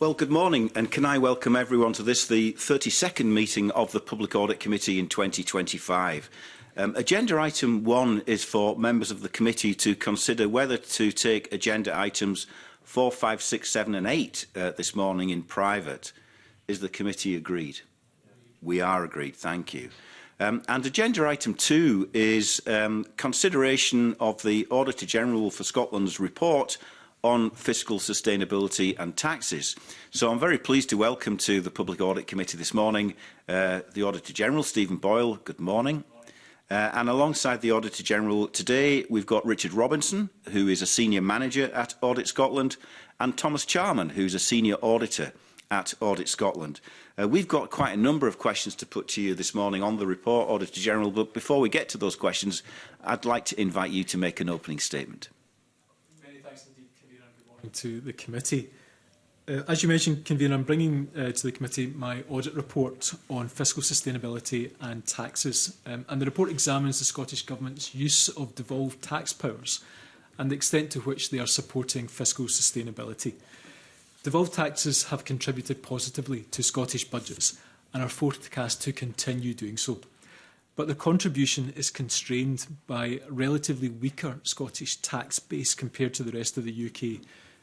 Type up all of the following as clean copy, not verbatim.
Well, good morning, and can I welcome everyone to this, the 32nd meeting of the Public Audit Committee in 2025. Agenda item 1 is for members of the committee to consider whether to take agenda items 4, 5, 6, 7 and 8 this morning in private. Is the committee agreed? We are agreed, thank you. And agenda item 2 is consideration of the Auditor General for Scotland's report on fiscal sustainability and taxes. So I'm very pleased to welcome to the Public Audit Committee this morning the Auditor General, Stephen Boyle. Good morning. And alongside the Auditor General today, we've got Richard Robinson, who is a Senior Manager at Audit Scotland, and Thomas Charman, who's a Senior Auditor at Audit Scotland. We've got quite a number of questions to put to you this morning on the report, Auditor General, but before we get to those questions, I'd like to invite you to make an opening statement. To the committee. As you mentioned, Convener, I'm bringing to the committee my audit report on fiscal sustainability and taxes. And the report examines the Scottish Government's use of devolved tax powers and the extent to which they are supporting fiscal sustainability. Devolved taxes have contributed positively to Scottish budgets and are forecast to continue doing so. But their contribution is constrained by a relatively weaker Scottish tax base compared to the rest of the UK,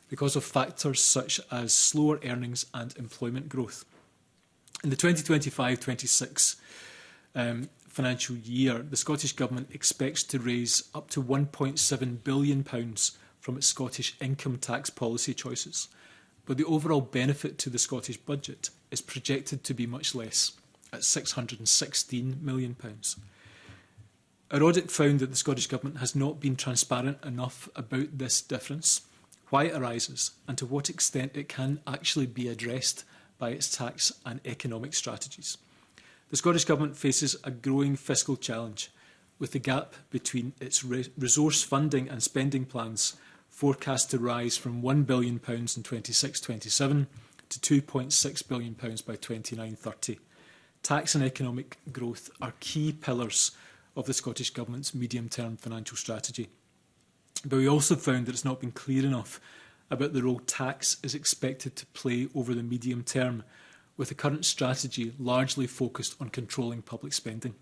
because of factors such as slower earnings and employment growth. In the 2025-26 financial year, the Scottish Government expects to raise up to £1.7 billion from its Scottish income tax policy choices, but the overall benefit to the Scottish budget is projected to be much less, at £616 million. Our audit found that the Scottish Government has not been transparent enough about this difference, why it arises, and to what extent it can actually be addressed by its tax and economic strategies. The Scottish Government faces a growing fiscal challenge, with the gap between its resource funding and spending plans forecast to rise from £1 billion in 26-27 to £2.6 billion by 29-30. Tax and economic growth are key pillars of the Scottish Government's medium-term financial strategy. But we also found that it's not been clear enough about the role tax is expected to play over the medium term, with the current strategy largely focused on controlling public spending.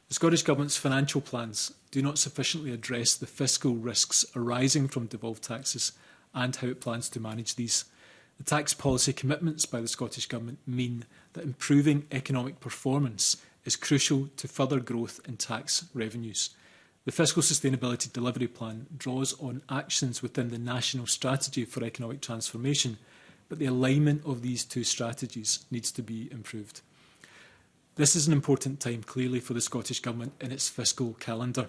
The Scottish Government's financial plans do not sufficiently address the fiscal risks arising from devolved taxes and how it plans to manage these. The tax policy commitments by the Scottish Government mean that improving economic performance is crucial to further growth in tax revenues. The Fiscal Sustainability Delivery Plan draws on actions within the National Strategy for Economic Transformation, but the alignment of these two strategies needs to be improved. This is an important time, clearly, for the Scottish Government in its fiscal calendar,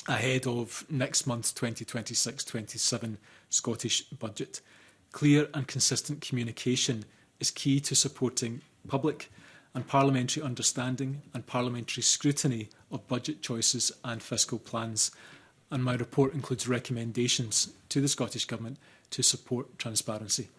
ahead of next month's 2026-27 Scottish budget. Clear and consistent communication is key to supporting public and parliamentary understanding and parliamentary scrutiny of budget choices and fiscal plans. And my report includes recommendations to the Scottish Government to support transparency.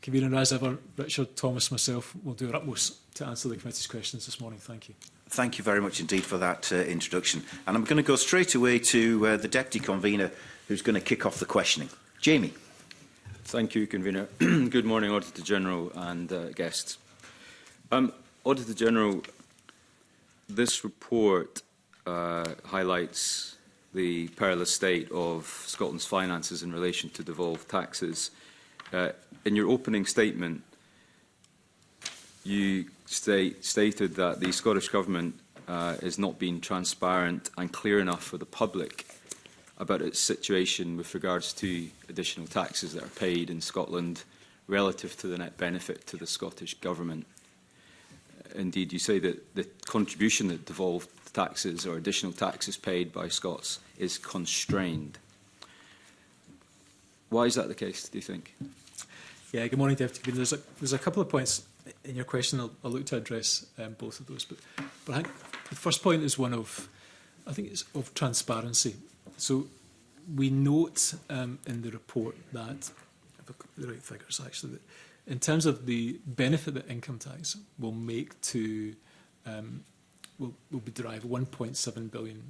Convener, as ever, Richard, Thomas, myself will do our utmost to answer the committee's questions this morning. Thank you. Thank you very much indeed for that introduction. And I'm going to go straight away to the Deputy Convener, who's going to kick off the questioning. Jamie. Thank you, Convener. Good morning, Auditor General and guests. Auditor General, this report highlights the perilous state of Scotland's finances in relation to devolved taxes. In your opening statement, you stated that the Scottish Government is not being transparent and clear enough for the public about its situation with regards to additional taxes that are paid in Scotland relative to the net benefit to the Scottish Government. Indeed, you say that the contribution that devolved taxes or additional taxes paid by Scots is constrained. Why is that the case, do you think? Yeah, good morning, Deputy Convener. There's a couple of points in your question. I'll look to address both of those. But I think the first point is one of, I think it's of transparency. So we note in the report that, if I've got the right figures actually, that in terms of the benefit that income tax will make to, will be derived £1.7 billion.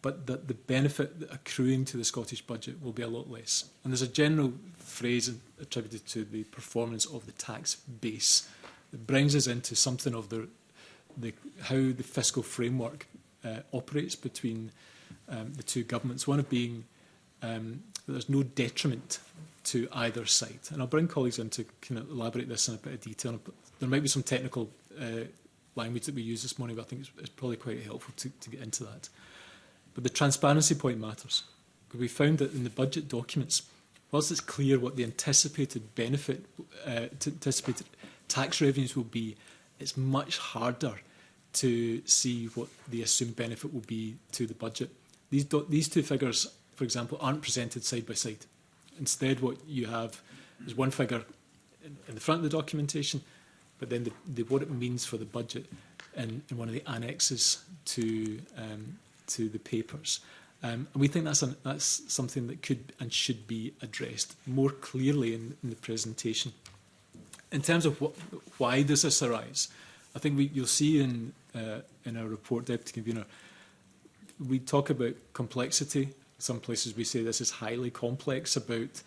but that the benefit accruing to the Scottish budget will be a lot less. And there's a general phrase attributed to the performance of the tax base that brings us into something of how the fiscal framework operates between the two governments, one of being that there's no detriment to either side. And I'll bring colleagues in to kind of elaborate this in a bit of detail. There might be some technical language that we use this morning, but I think it's probably quite helpful to get into that. But the transparency point matters. We found that in the budget documents, whilst it's clear what the anticipated benefit, anticipated tax revenues will be, it's much harder to see what the assumed benefit will be to the budget. These two figures, for example, aren't presented side by side. Instead, what you have is one figure in the front of the documentation, but then what it means for the budget in one of the annexes to the papers. And we think that's something that could and should be addressed more clearly in the presentation. In terms of why does this arise, I think you'll see in our report, Deputy Convener, we talk about complexity. Some places we say this is highly complex about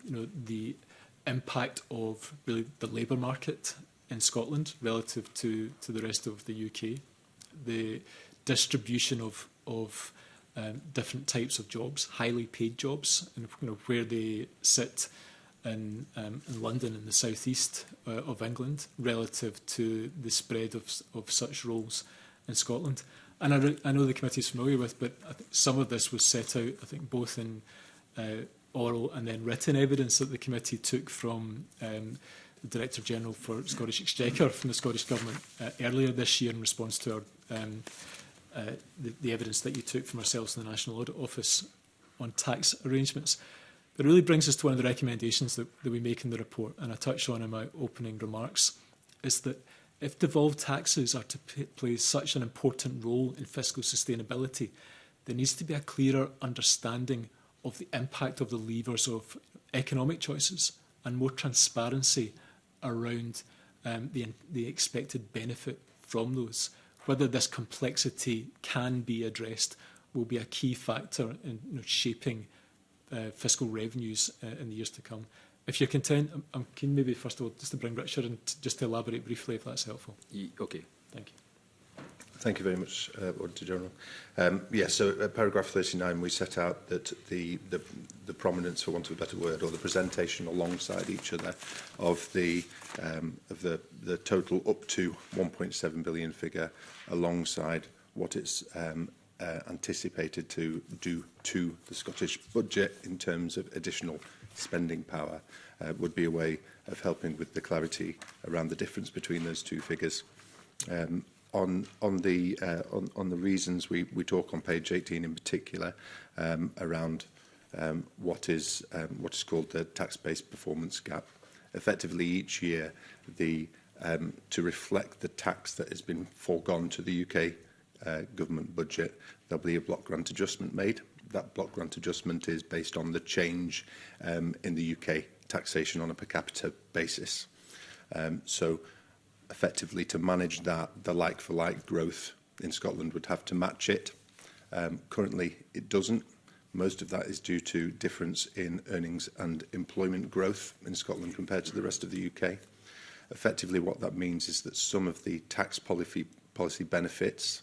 the impact of really the labour market in Scotland relative to the rest of the UK, the distribution of different types of jobs, highly paid jobs, and where they sit in London in the southeast of England relative to the spread of such roles in Scotland. And I know the committee is familiar with, but I think some of this was set out, I think, both in oral and then written evidence that the committee took from the Director General for Scottish Exchequer from the Scottish Government earlier this year in response to the evidence that you took from ourselves in the National Audit Office on tax arrangements. It really brings us to one of the recommendations that we make in the report, and I touched on in my opening remarks, is that if devolved taxes are to play such an important role in fiscal sustainability, there needs to be a clearer understanding of the impact of the levers of economic choices and more transparency around the expected benefit from those. Whether this complexity can be addressed will be a key factor in shaping fiscal revenues in the years to come. If you're content, I'm keen maybe first of all just to bring Richard in just to elaborate briefly if that's helpful. Okay. Thank you. Thank you very much, Auditor General. So at paragraph 39 we set out that the prominence, for want of a better word, or the presentation alongside each other of the total up to 1.7 billion figure alongside what it's anticipated to do to the Scottish budget in terms of additional spending power would be a way of helping with the clarity around the difference between those two figures. On the reasons we talk on page 18 in particular around what is called the tax-based performance gap. Effectively, each year, to reflect the tax that has been foregone to the UK government budget, there'll be a block grant adjustment made. That block grant adjustment is based on the change in the UK taxation on a per capita basis. So effectively, to manage that, the like-for-like growth in Scotland would have to match it. Currently, it doesn't. Most of that is due to difference in earnings and employment growth in Scotland compared to the rest of the UK. Effectively, what that means is that some of the tax policy benefits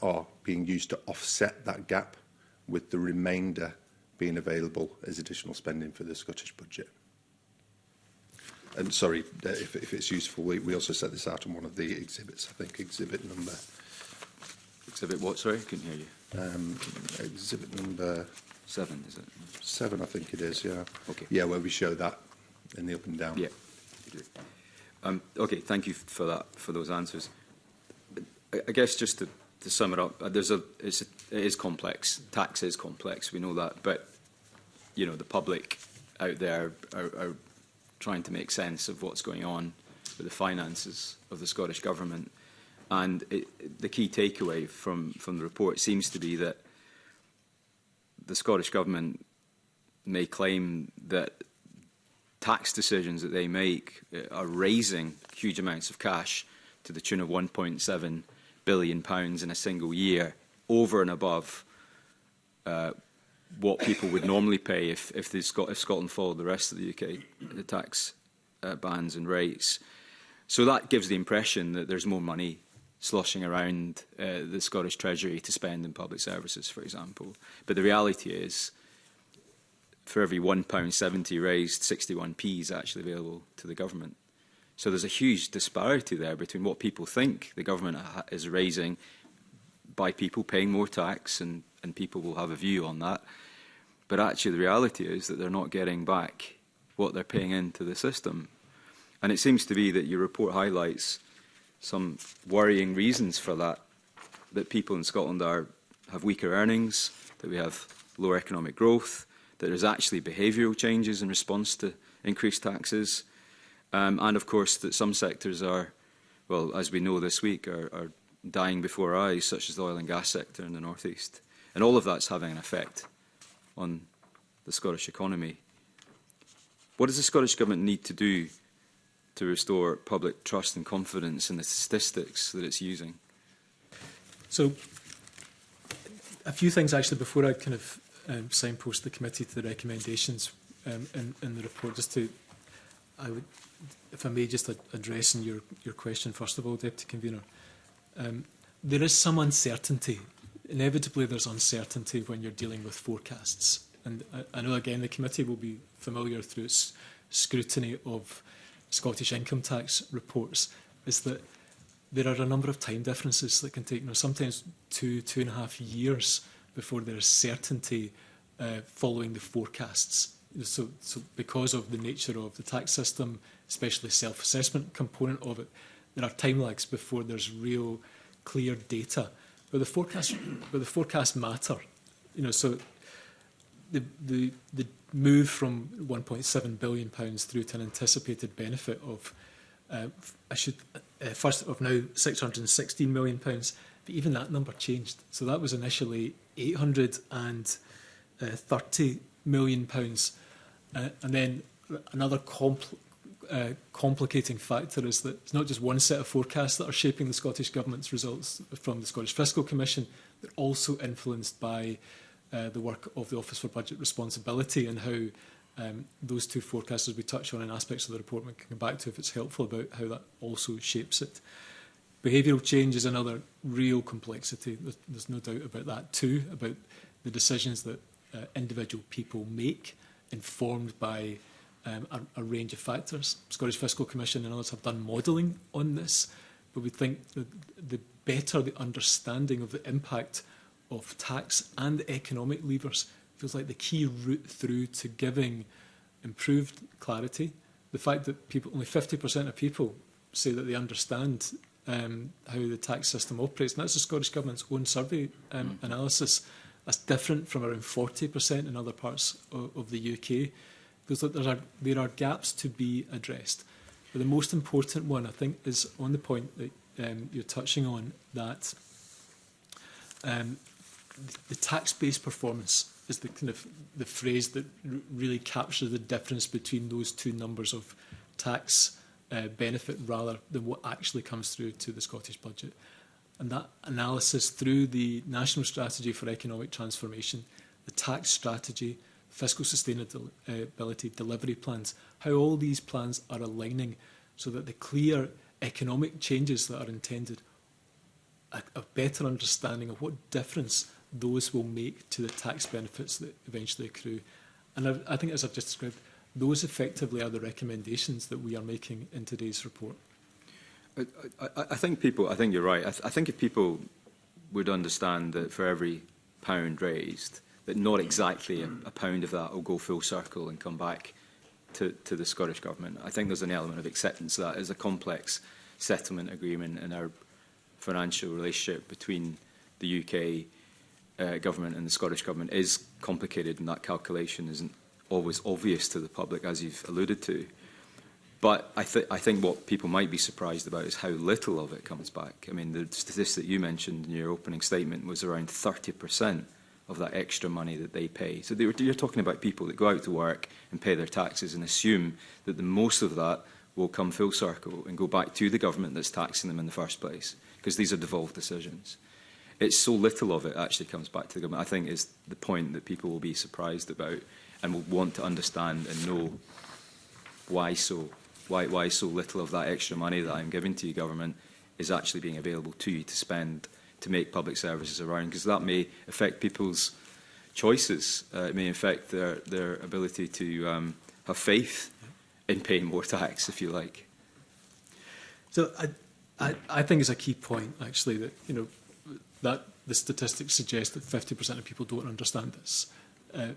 are being used to offset that gap, with the remainder being available as additional spending for the Scottish budget. And sorry, if it's useful, we also set this out on one of the exhibits, I think exhibit number... Exhibit what, sorry? I couldn't hear you. Exhibit number... 7, is it? 7, I think it is, yeah. Okay. Yeah, where we show that in the up and down. Yeah, you do. Okay, thank you for that, for those answers. I guess just to sum it up, it is complex. Tax is complex, we know that, but the public out there are trying to make sense of what's going on with the finances of the Scottish Government. And the key takeaway from the report seems to be that the Scottish Government may claim that tax decisions that they make are raising huge amounts of cash to the tune of £1.7 billion in a single year, over and above what people would normally pay if Scotland followed the rest of the UK the tax bands and rates. So that gives the impression that there's more money sloshing around the Scottish Treasury to spend in public services, for example. But the reality is, for every £1.70 raised, 61p is actually available to the government. So there's a huge disparity there between what people think the government is raising by people paying more tax, and people will have a view on that. But actually the reality is that they're not getting back what they're paying into the system. And it seems to be that your report highlights some worrying reasons for that people in Scotland have weaker earnings, that we have lower economic growth, that there's actually behavioural changes in response to increased taxes, and of course that some sectors are, well, as we know this week, are dying before our eyes, such as the oil and gas sector in the North East. And all of that's having an effect on the Scottish economy. What does the Scottish Government need to do to restore public trust and confidence in the statistics that it's using? So, a few things actually before I kind of signpost the committee to the recommendations in the report. Just to, if I may, just addressing your question first of all, Deputy Convener. There is some uncertainty. Inevitably, there's uncertainty when you're dealing with forecasts. And I know, again, the committee will be familiar through its scrutiny of Scottish income tax reports, is that there are a number of time differences that can take, sometimes 2.5 years before there is certainty following the forecasts. So because of the nature of the tax system, especially the self-assessment component of it, there are time lags before there's real clear data. But the forecasts matter. So the move from £1.7 billion through to an anticipated benefit of first of now £616 million, but even that number changed. So that was initially £830 million, and then another complicating factor is that it's not just one set of forecasts that are shaping the Scottish Government's results from the Scottish Fiscal Commission. They're also influenced by the work of the Office for Budget Responsibility, and how those two forecasts, as we touch on in aspects of the report, we can come back to if it's helpful, about how that also shapes it. Behavioural change is another real complexity. There's no doubt about that too, about the decisions that individual people make, informed by a range of factors. Scottish Fiscal Commission and others have done modelling on this, but we think that the better the understanding of the impact of tax and economic levers feels like the key route through to giving improved clarity. The fact that only 50% of people say that they understand how the tax system operates, and that's the Scottish Government's own survey analysis. That's different from around 40% in other parts of the UK. Because there are gaps to be addressed. But the most important one, I think, is on the point that you're touching on, that the tax-based performance is the kind of the phrase that really captures the difference between those two numbers of tax benefit rather than what actually comes through to the Scottish budget. And that analysis through the National Strategy for Economic Transformation, the tax strategy, fiscal sustainability delivery plans, how all these plans are aligning so that the clear economic changes that are intended, a better understanding of what difference those will make to the tax benefits that eventually accrue. And I think, as I've just described, those effectively are the recommendations that we are making in today's report. I think you're right. I think if people would understand that for every pound raised, that not exactly a pound of that will go full circle and come back to the Scottish Government. I think there's an element of acceptance that is a complex settlement agreement, and our financial relationship between the UK Government and the Scottish Government is complicated, and that calculation isn't always obvious to the public, as you've alluded to. But I think what people might be surprised about is how little of it comes back. I mean, the statistic you mentioned in your opening statement was around 30% of that extra money that they pay. So you're talking about people that go out to work and pay their taxes and assume that the most of that will come full circle and go back to the government that's taxing them in the first place, because these are devolved decisions. it's so little of it actually comes back to the government. I think is the point that people will be surprised about and will want to understand and know why so little of that extra money that I'm giving to you, government, is actually being available to you to spend to make public services around, because that may affect people's choices. It may affect their ability to have faith in paying more tax, if you like. So I think it's a key point, actually, that, you know, that the statistics suggest that 50% of people don't understand this.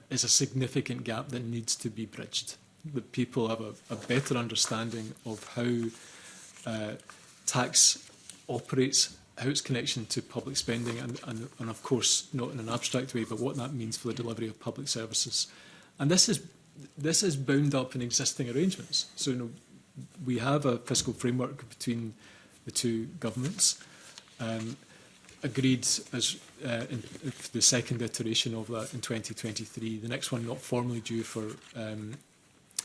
Is a significant gap that needs to be bridged. That people have a better understanding of how tax operates, how its connection to public spending, and of course, not in an abstract way, but what that means for the delivery of public services. And this is bound up in existing arrangements. So, you know, we have a fiscal framework between the two governments, agreed as in the second iteration of that in 2023. The next one not formally due for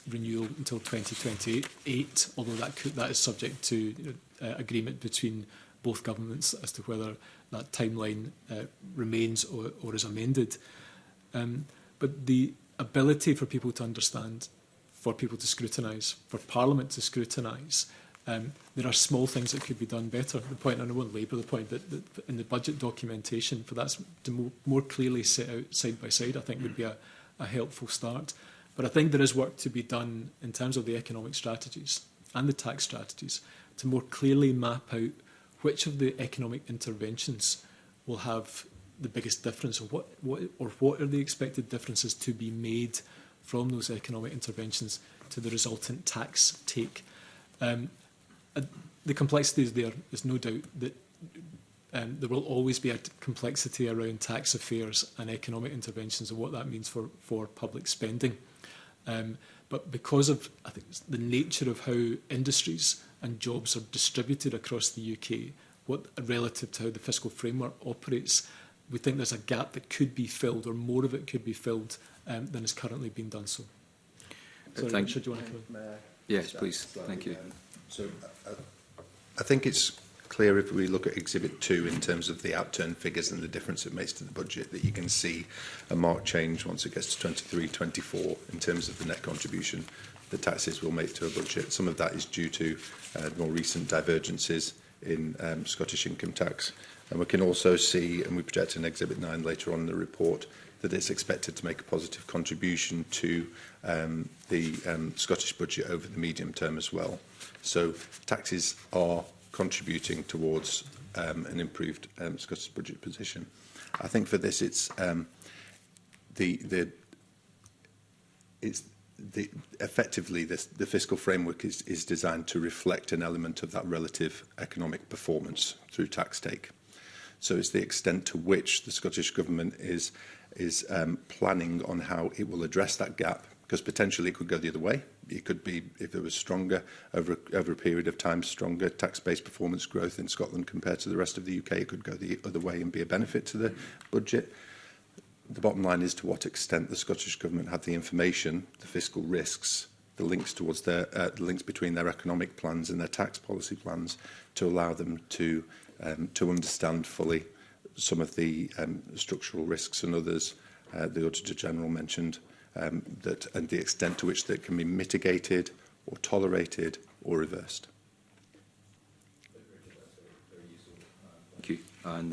renewal until 2028, although that is subject to agreement between both governments as to whether that timeline remains or is amended. But the ability for people to understand, for people to scrutinise, for Parliament to scrutinise, there are small things that could be done better. The point, and I won't labour the point, that in the budget documentation, for that to more clearly set out side by side, I think would be a helpful start. But I think there is work to be done in terms of the economic strategies and the tax strategies to more clearly map out which of the economic interventions will have the biggest difference, or what are the expected differences to be made from those economic interventions to the resultant tax take. The complexity is there. There's no doubt that there will always be a complexity around tax affairs and economic interventions and what that means for public spending. But because of, I think, the nature of how industries and jobs are distributed across the UK, relative to how the fiscal framework operates, we think there's a gap that could be filled, or more of it could be filled than is currently being done so. Sorry, Richard, do you want to come in? Yes, please. Thank you. So I think it's clear if we look at Exhibit 2 in terms of the outturn figures and the difference it makes to the budget, that you can see a marked change once it gets to 23-24 in terms of the net contribution the taxes will make to a budget. Some of that is due to more recent divergences in Scottish income tax. And we can also see, and we project in Exhibit 9 later on in the report, that it's expected to make a positive contribution to the Scottish budget over the medium term as well. So taxes are contributing towards an improved Scottish budget position. I think for this, effectively the fiscal framework is designed to reflect an element of that relative economic performance through tax take. So it's the extent to which the Scottish Government is planning on how it will address that gap, because potentially it could go the other way. It could be, if there was stronger, over a period of time, stronger tax-based performance growth in Scotland compared to the rest of the UK, it could go the other way and be a benefit to the budget. The bottom line is to what extent the Scottish Government have the information, the fiscal risks, the links towards the links between their economic plans and their tax policy plans, to allow them to understand fully some of the structural risks and others the Auditor General mentioned, and the extent to which they can be mitigated or tolerated or reversed. Thank you. And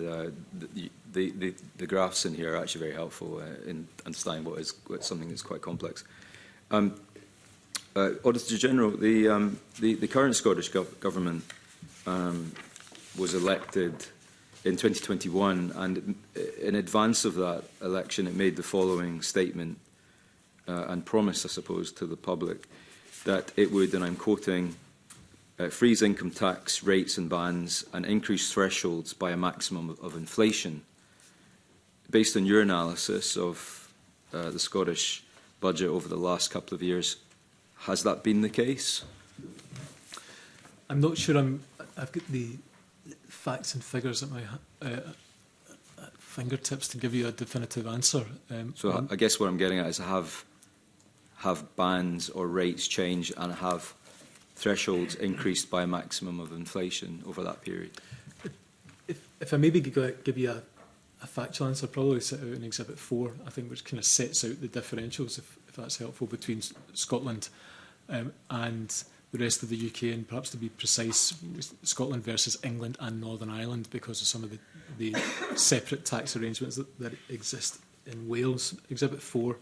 the graphs in here are actually very helpful in understanding what's something that's quite complex. Auditor General, the current Scottish Government was elected in 2021, and in advance of that election, it made the following statement and promise, I suppose, to the public, that it would, and I'm quoting, freeze income tax rates and bans and increase thresholds by a maximum of inflation. Based on your analysis of the Scottish budget over the last couple of years, has that been the case? I'm not sure I've got the facts and figures at my fingertips to give you a definitive answer. So I guess what I'm getting at is have bans or rates changed and have thresholds increased by a maximum of inflation over that period? If I maybe give you a factual answer probably set out in Exhibit 4, I think, which kind of sets out the differentials, if that's helpful, between Scotland and the rest of the UK, and perhaps to be precise, Scotland versus England and Northern Ireland, because of some of the separate tax arrangements that exist in Wales. Exhibit 4,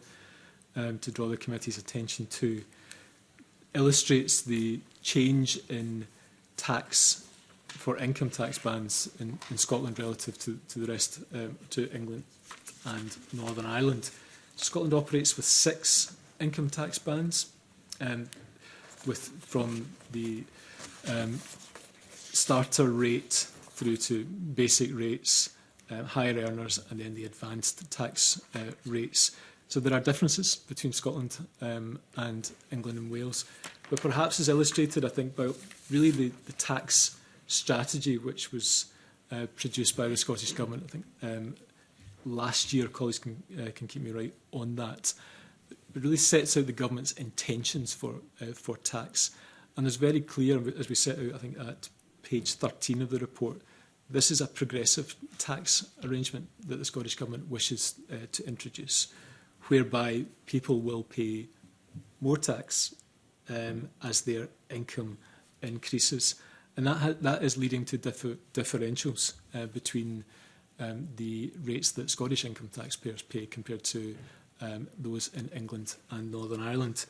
to draw the committee's attention to, illustrates the change in tax for income tax bands in Scotland relative to the rest, to England and Northern Ireland. Scotland operates with 6 income tax bands, from the starter rate through to basic rates, higher earners, and then the advanced tax rates. So there are differences between Scotland and England and Wales, but perhaps is illustrated, I think, by really the tax strategy which was produced by the Scottish Government. I think last year, colleagues can keep me right on that. It really sets out the government's intentions for tax, and is very clear, as we set out, I think, at page 13 of the report. This is a progressive tax arrangement that the Scottish Government wishes to introduce, whereby people will pay more tax as their income increases. And that is leading to differentials between the rates that Scottish income taxpayers pay compared to those in England and Northern Ireland.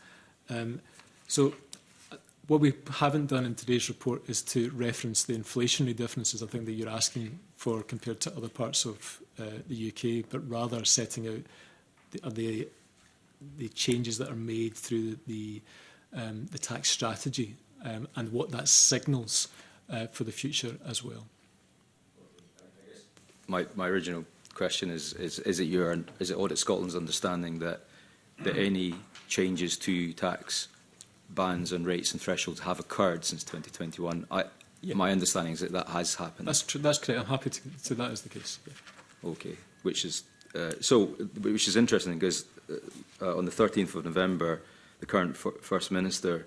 So what we haven't done in today's report is to reference the inflationary differences, I think, that you're asking for compared to other parts of the UK, but rather setting out the changes that are made through the tax strategy and what that signals for the future as well. My original question is it Audit Scotland's understanding that any changes to tax bands and rates and thresholds have occurred since 2021? Yeah. My understanding is that has happened. That's true. That's correct. I'm happy to say that is the case. Yeah. Okay, which is interesting because on the 13th of November, the current First Minister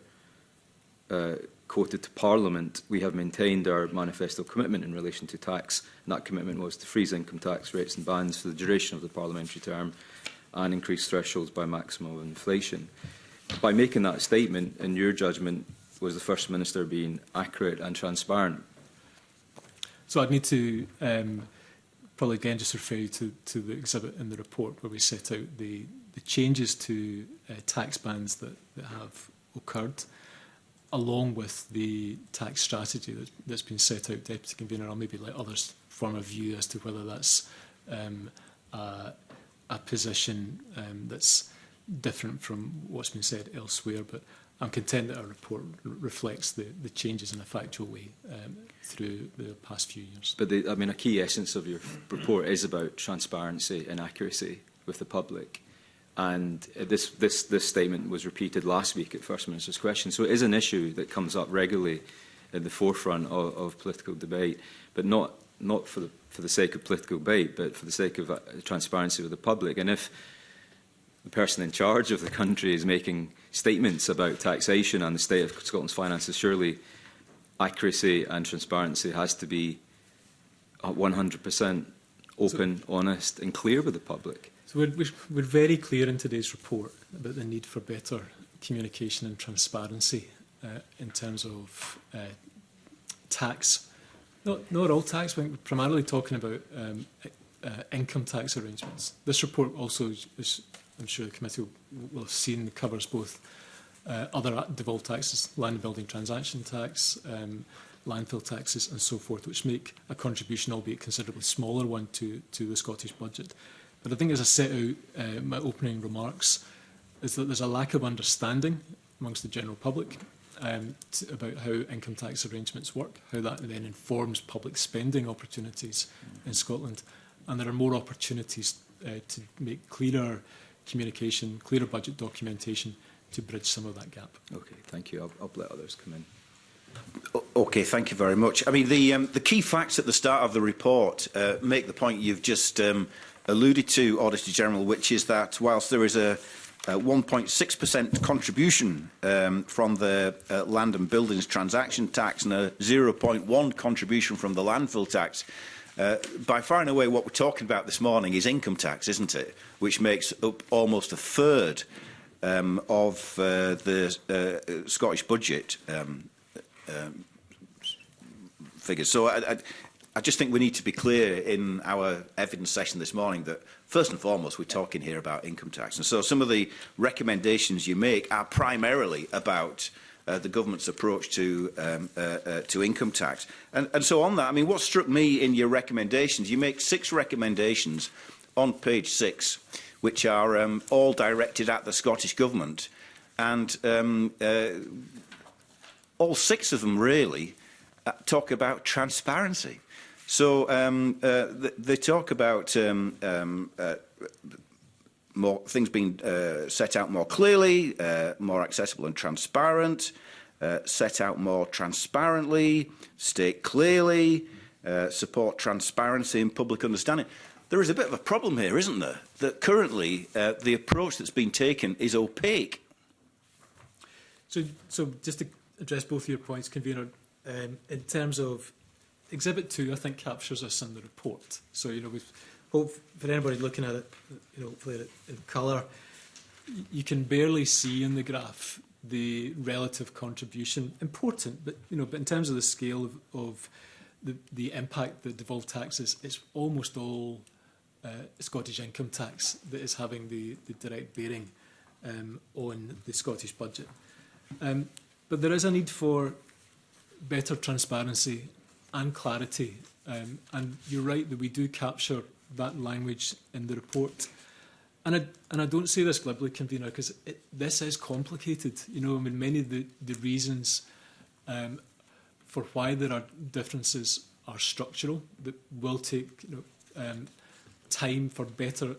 quoted to Parliament, "We have maintained our manifesto commitment in relation to tax," and that commitment was to freeze income tax rates and bands for the duration of the parliamentary term and increase thresholds by maximum of inflation. By making that statement, in your judgment, was the First Minister being accurate and transparent? So I'd need to probably again just refer you to the exhibit in the report where we set out the changes to tax bands that have occurred, along with the tax strategy that's been set out. Deputy Convener, I'll maybe let others form a view as to whether that's a position that's different from what's been said elsewhere, but I'm content that our report reflects the changes in a factual way through the past few years. But a key essence of your report is about transparency and accuracy with the public. And this statement was repeated last week at First Minister's question. So it is an issue that comes up regularly in the forefront of political debate, but not for the sake of political debate, but for the sake of transparency with the public. And if the person in charge of the country is making statements about taxation and the state of Scotland's finances, surely accuracy and transparency has to be 100% open, honest and clear with the public. So we're very clear in today's report about the need for better communication and transparency in terms of tax. Not all tax, we're primarily talking about income tax arrangements. This report also, is, I'm sure the committee will have seen, covers both other devolved taxes, land and building transaction tax, landfill taxes and so forth, which make a contribution, albeit considerably smaller one, to the Scottish budget. But I think, as I set out in my opening remarks, is that there's a lack of understanding amongst the general public about how income tax arrangements work, how that then informs public spending opportunities in Scotland. And there are more opportunities to make clearer communication, clearer budget documentation to bridge some of that gap. Okay, thank you. I'll let others come in. Okay, thank you very much. I mean, the key facts at the start of the report make the point you've just alluded to, Auditor General, which is that whilst there is a 1.6% contribution from the land and buildings transaction tax and a 0.1 contribution from the landfill tax, By far and away, what we're talking about this morning is income tax, isn't it? Which makes up almost a third of the Scottish budget figures. So I just think we need to be clear in our evidence session this morning that, first and foremost, we're talking here about income tax. And so some of the recommendations you make are primarily about the government's approach to income tax. And so on that, I mean, what struck me in your recommendations, you make 6 recommendations on page 6, which are all directed at the Scottish Government. And all 6 of them really talk about transparency. So they talk about more things being set out more clearly, more accessible and transparent, set out more transparently, state clearly, support transparency and public understanding. There is a bit of a problem here, isn't there? That currently the approach that's been taken is opaque. So just to address both of your points, Convener, in terms of Exhibit 2, I think captures us in the report. So, you know, we've hope for anybody looking at it, you know, hopefully in colour, you can barely see in the graph the relative contribution. Important, but you know, but in terms of the scale of the impact that devolved taxes, it's almost all Scottish income tax that is having the direct bearing on the Scottish budget. But there is a need for better transparency and clarity. And you're right that we do capture that language in the report. And I don't say this glibly, Convener, because this is complicated. You know, I mean, many of the reasons for why there are differences are structural, that will take time for better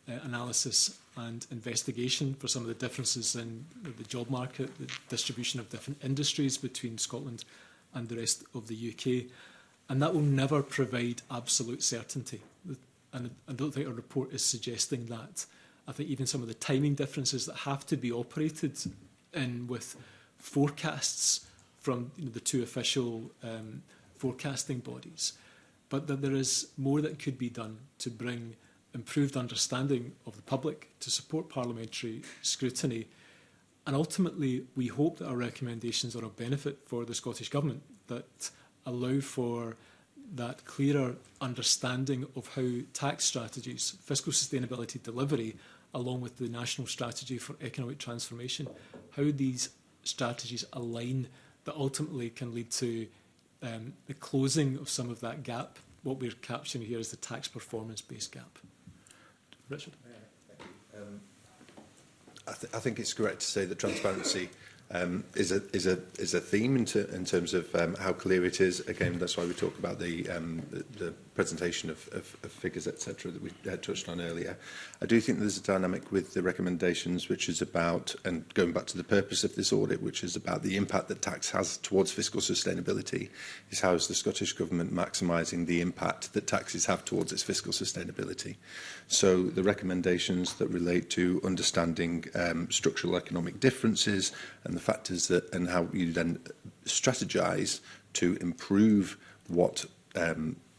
analysis and investigation for some of the differences in the job market, the distribution of different industries between Scotland and the rest of the UK. And that will never provide absolute certainty. And I don't think our report is suggesting that. I think even some of the timing differences that have to be operated in with forecasts from the 2 official forecasting bodies, but that there is more that could be done to bring improved understanding of the public, to support parliamentary scrutiny. And ultimately, we hope that our recommendations are of benefit for the Scottish Government, that allow for that clearer understanding of how tax strategies, fiscal sustainability delivery, along with the national strategy for economic transformation, how these strategies align that ultimately can lead to the closing of some of that gap. What we're capturing here is the tax performance-based gap. Richard? I think it's correct to say that transparency is a theme in terms of how clear it is. Again, that's why we talk about the presentation of figures, etc., that we touched on earlier. I do think there's a dynamic with the recommendations, which is about, and going back to the purpose of this audit, which is about the impact that tax has towards fiscal sustainability, is how is the Scottish Government maximising the impact that taxes have towards its fiscal sustainability. So the recommendations that relate to understanding structural economic differences and the factors that, and how you then strategise to improve what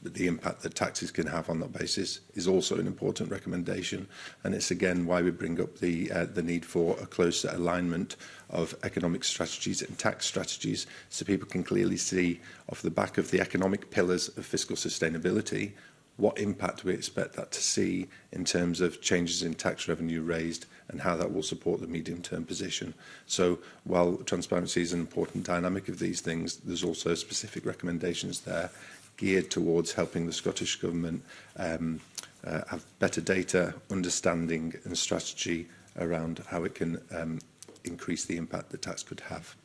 the impact that taxes can have on that basis is also an important recommendation. And it's again why we bring up the need for a closer alignment of economic strategies and tax strategies, so people can clearly see off the back of the economic pillars of fiscal sustainability what impact we expect that to see in terms of changes in tax revenue raised and how that will support the medium-term position. So while transparency is an important dynamic of these things, there's also specific recommendations there geared towards helping the Scottish Government have better data, understanding and strategy around how it can increase the impact that tax could have.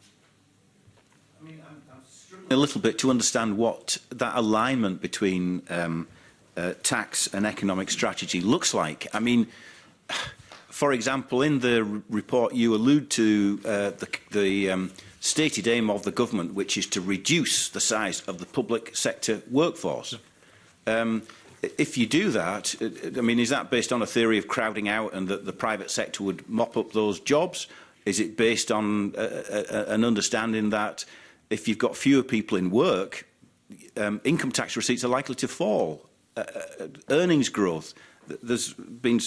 I mean, I'm struggling a little bit to understand what that alignment between tax and economic strategy looks like. I mean, for example, in the report you allude to the stated aim of the government, which is to reduce the size of the public sector workforce. If you do that, I mean, is that based on a theory of crowding out and that the private sector would mop up those jobs? Is it based on an understanding that if you've got fewer people in work, income tax receipts are likely to fall. Earnings growth. There's been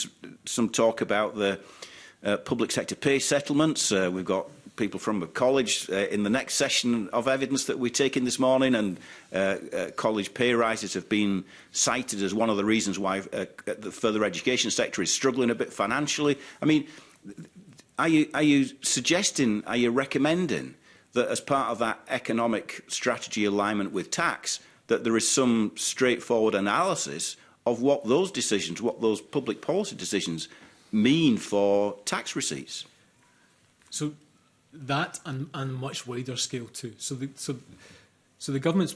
some talk about the public sector pay settlements. We've got people from a college in the next session of evidence that we're taking this morning, and college pay rises have been cited as one of the reasons why the further education sector is struggling a bit financially. I mean, are you suggesting, are you recommending that as part of that economic strategy alignment with tax, that there is some straightforward analysis of what those decisions, what those public policy decisions mean for tax receipts? So that and much wider scale too. So the government's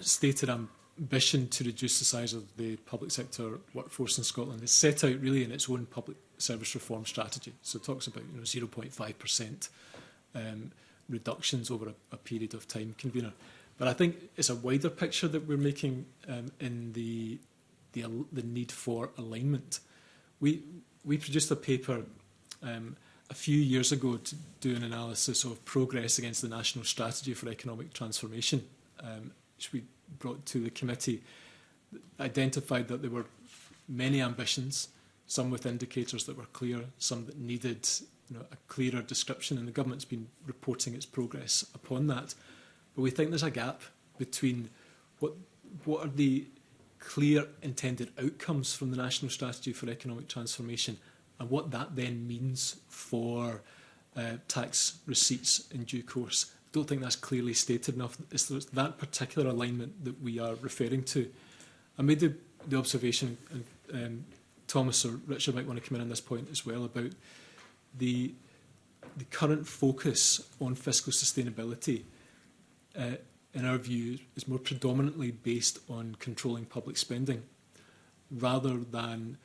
stated ambition to reduce the size of the public sector workforce in Scotland is set out really in its own public service reform strategy. So it talks about 0.5% reductions over a period of time, convener. But I think it's a wider picture that we're making in the need for alignment. We produced a paper a few years ago to do an analysis of progress against the National Strategy for Economic Transformation, which we brought to the committee, identified that there were many ambitions, some with indicators that were clear, some that needed a clearer description, and the government's been reporting its progress upon that. But we think there's a gap between what are the clear intended outcomes from the National Strategy for Economic Transformation and what that then means for tax receipts in due course. I don't think that's clearly stated enough. It's that particular alignment that we are referring to. I made the observation, and Thomas or Richard might want to come in on this point as well, about the current focus on fiscal sustainability, in our view, is more predominantly based on controlling public spending rather than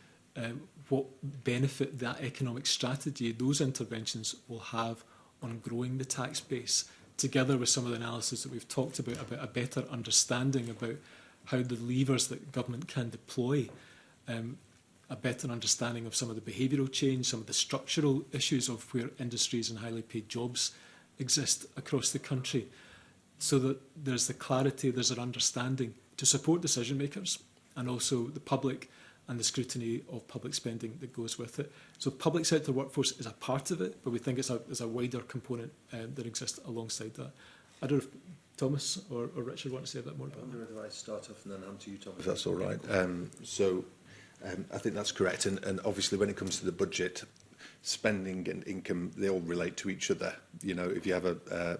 what benefit that economic strategy, those interventions will have on growing the tax base, together with some of the analysis that we've talked about a better understanding about how the levers that government can deploy, a better understanding of some of the behavioural change, some of the structural issues of where industries and highly paid jobs exist across the country, so that there's the clarity, there's an understanding to support decision makers and also the public and the scrutiny of public spending that goes with it. So public sector workforce is a part of it, but we think it's a wider component that exists alongside that. I don't know if Thomas or Richard want to say a bit more about that. If I start off and then hand to you, Tom, if that's all right. I think that's correct. And obviously when it comes to the budget, spending and income, they all relate to each other. If you have a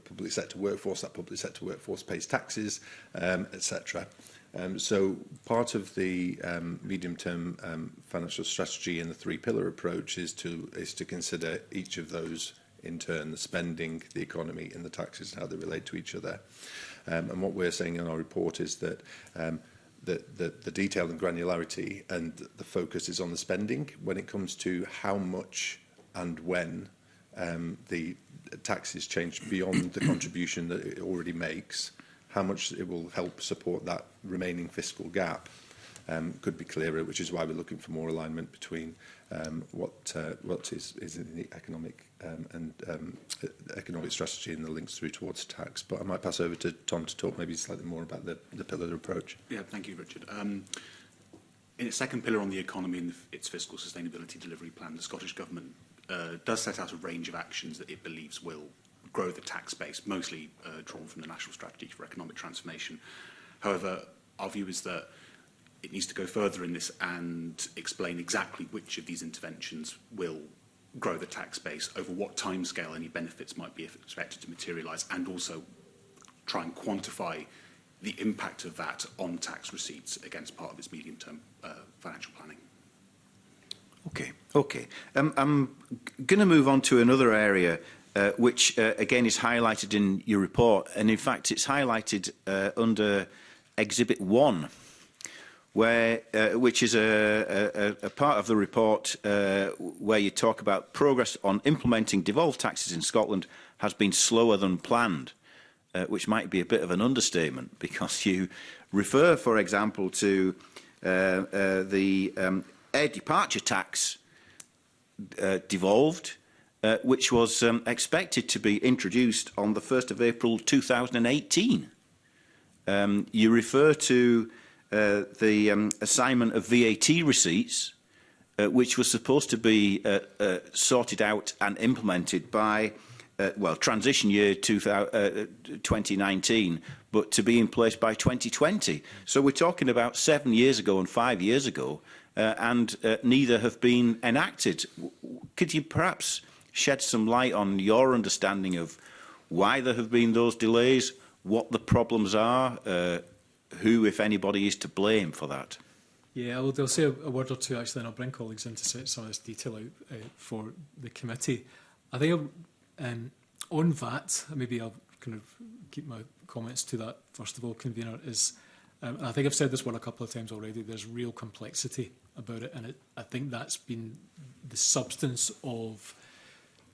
public sector workforce, that public sector workforce pays taxes, etc. So part of the medium-term financial strategy and the three-pillar approach is to consider each of those in turn, the spending, the economy and the taxes, and how they relate to each other. And what we're saying in our report is that the detail and granularity and the focus is on the spending when it comes to how much and when the taxes change beyond the contribution that it already makes, how much it will help support that remaining fiscal gap could be clearer, which is why we're looking for more alignment between what is in the economic economic strategy and the links through towards tax. But I might pass over to Tom to talk maybe slightly more about the pillar approach. Yeah, thank you, Richard. In its second pillar on the economy and its fiscal sustainability delivery plan, the Scottish Government does set out a range of actions that it believes will grow the tax base, mostly drawn from the National Strategy for Economic Transformation. However, our view is that it needs to go further in this and explain exactly which of these interventions will grow the tax base, over what timescale any benefits might be expected to materialise, and also try and quantify the impact of that on tax receipts against part of its medium-term financial planning. Okay. I'm going to move on to another area which, again, is highlighted in your report, and in fact it's highlighted under Exhibit 1, which is a part of the report where you talk about progress on implementing devolved taxes in Scotland has been slower than planned, which might be a bit of an understatement, because you refer, for example, to the air departure tax devolved, which was expected to be introduced on the 1st of April 2018. you refer to the assignment of VAT receipts, which was supposed to be sorted out and implemented by, transition year 2019, but to be in place by 2020. So we're talking about 7 years ago and 5 years ago, and neither have been enacted. Could you perhaps shed some light on your understanding of why there have been those delays, what the problems are, who, if anybody, is to blame for that? Yeah, I'll say a word or two actually, and I'll bring colleagues in to set some of this detail out for the committee. I think on VAT, maybe I'll kind of keep my comments to that first of all, convener, is, and I think I've said this one a couple of times already, there's real complexity about it, and I think that's been the substance of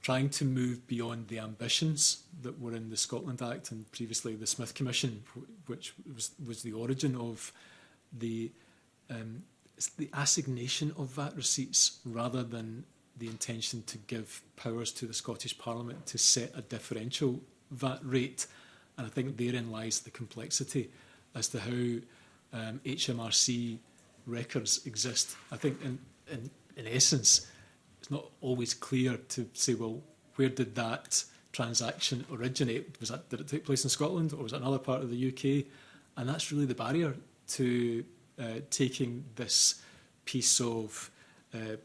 trying to move beyond the ambitions that were in the Scotland Act and previously the Smith Commission, which was the origin of the assignation of VAT receipts rather than the intention to give powers to the Scottish Parliament to set a differential VAT rate. And I think therein lies the complexity as to how HMRC records exist. I think in essence, it's not always clear to say, well, where did that transaction originate? Did it take place in Scotland or was it another part of the UK? And that's really the barrier to taking this piece of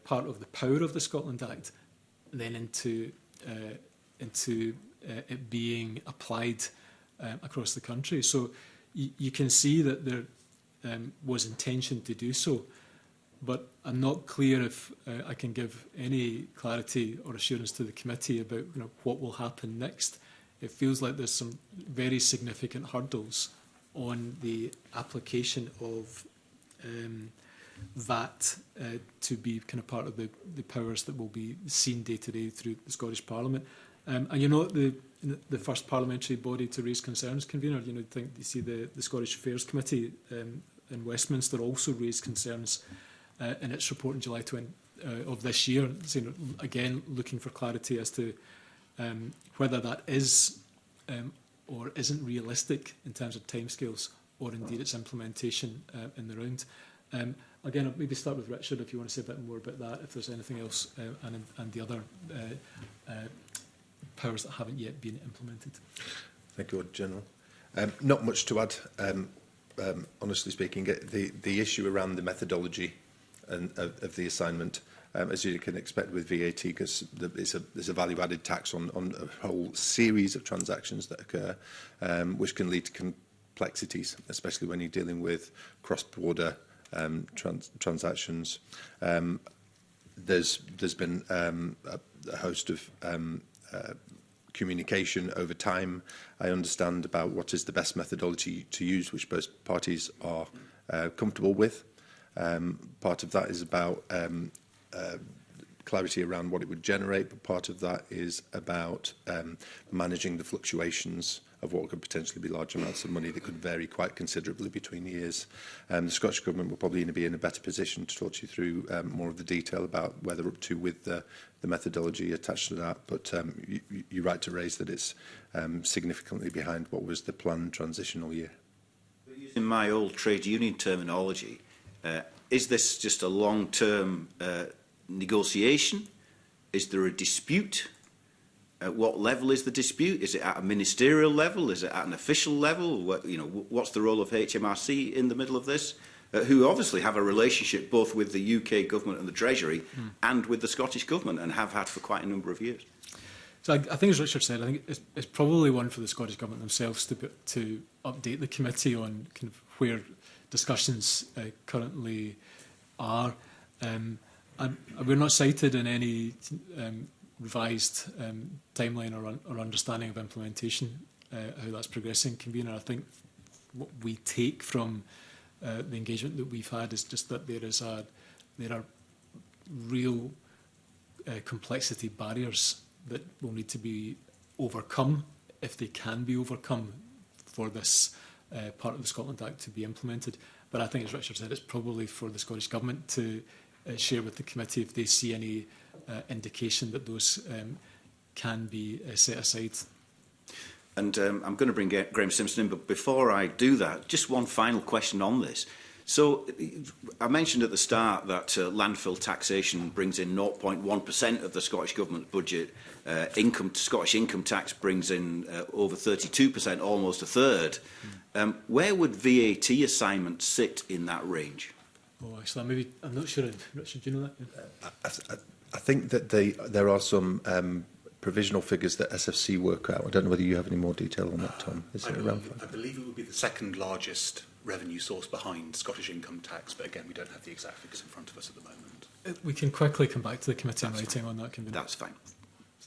part of the power of the Scotland Act and then into it being applied across the country. So you can see that there was intention to do so, but I'm not clear if I can give any clarity or assurance to the committee about what will happen next. It feels like there's some very significant hurdles on the application of VAT to be kind of part of the powers that will be seen day to day through the Scottish Parliament. And you're not the first parliamentary body to raise concerns, convener. You see the Scottish Affairs Committee in Westminster also raised concerns in its report in July of this year, saying, again, looking for clarity as to whether that is or isn't realistic in terms of timescales or indeed its implementation in the round. Again, I'll maybe start with Richard if you want to say a bit more about that, if there's anything else, and the other powers that haven't yet been implemented. Thank you, General. Not much to add. Honestly speaking, the issue around the methodology of the assignment, as you can expect with VAT, because there's a value-added tax on a whole series of transactions that occur, which can lead to complexities, especially when you're dealing with cross-border transactions. There's been a host of communication over time. I understand about what is the best methodology to use, which both parties are comfortable with. Part of that is about clarity around what it would generate, but part of that is about managing the fluctuations of what could potentially be large amounts of money that could vary quite considerably between years. The Scottish Government will probably be in a better position to talk to you through more of the detail about where they're up to with the methodology attached to that. But you're right to raise that it's significantly behind what was the planned transitional year. Using my old trade union terminology, is this just a long-term negotiation? Is there a dispute? At what level is the dispute? Is it at a ministerial level? Is it at an official level? What's the role of HMRC in the middle of this? Who obviously have a relationship both with the UK government and the Treasury and with the Scottish government, and have had for quite a number of years. So I think, as Richard said, I think it's probably one for the Scottish Government themselves to update the committee on kind of where discussions currently are. We're not cited in any revised timeline or understanding of implementation, how that's progressing, convener. I think what we take from the engagement that we've had is just that there are real complexity barriers that will need to be overcome, if they can be overcome, for this part of the Scotland Act to be implemented. But I think, as Richard said, it's probably for the Scottish Government to share with the committee if they see any indication that those can be set aside. And I'm going to bring Graham Simpson in, but before I do that, just one final question on this. So I mentioned at the start that landfill taxation brings in 0.1% of the Scottish Government budget. Scottish income tax brings in over 32%, almost a third. Where would VAT assignment sit in that range? Oh, actually, maybe I'm not sure. Richard, do you know that? I think that there are some provisional figures that SFC work out. I don't know whether you have any more detail on that, Tom. Is it around 5? I believe it would be the second largest revenue source behind Scottish income tax, but again, we don't have the exact figures in front of us at the moment. We can quickly come back to the committee in writing on that. That's fine.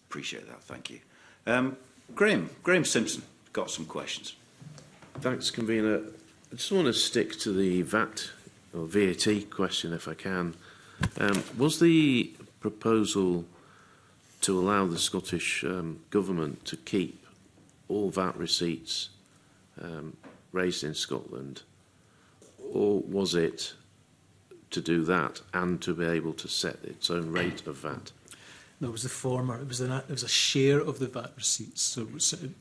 Appreciate that. Thank you. Graham Simpson, got some questions. Thanks, Convener. I just want to stick to the VAT or VAT question, if I can. Was the proposal to allow the Scottish Government to keep all VAT receipts raised in Scotland, or was it to do that and to be able to set its own rate of VAT? No, it was the former. It was a share of the VAT receipts. So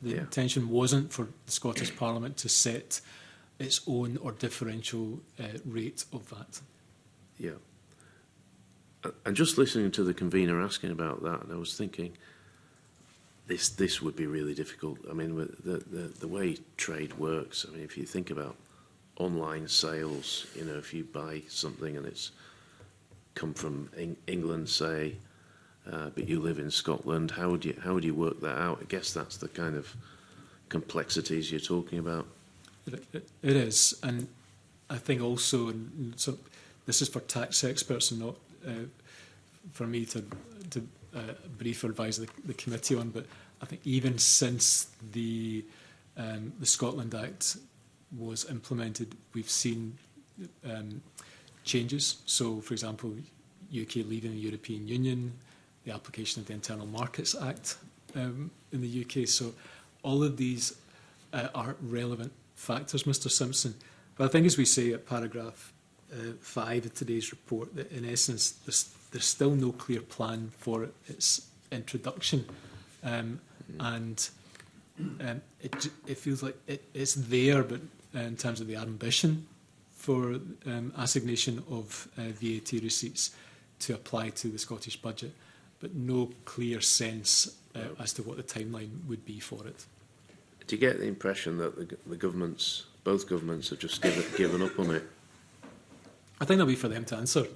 the intention wasn't for the Scottish Parliament to set its own or differential rate of VAT. Yeah. And just listening to the convener asking about that, and I was thinking, this would be really difficult. I mean, the way trade works. I mean, if you think about online sales, you know, if you buy something and it's come from England, say, but you live in Scotland, how would you work that out? I guess that's the kind of complexities you're talking about. It is, and I think also, and so this is for tax experts and not for me to brief or advise the committee on, but I think even since the Scotland Act was implemented, we've seen changes. So, for example, UK leaving the European Union, the application of the Internal Markets Act in the UK. So all of these are relevant factors, Mr Simpson. But I think, as we say at paragraph 5 of today's report, that in essence there's still no clear plan for its introduction. And it feels like it's there, but in terms of the ambition for assignation of VAT receipts to apply to the Scottish budget, but no clear sense as to what the timeline would be for it. Do you get the impression that the governments, both governments, have just given up on it? I think that'll be for them to answer.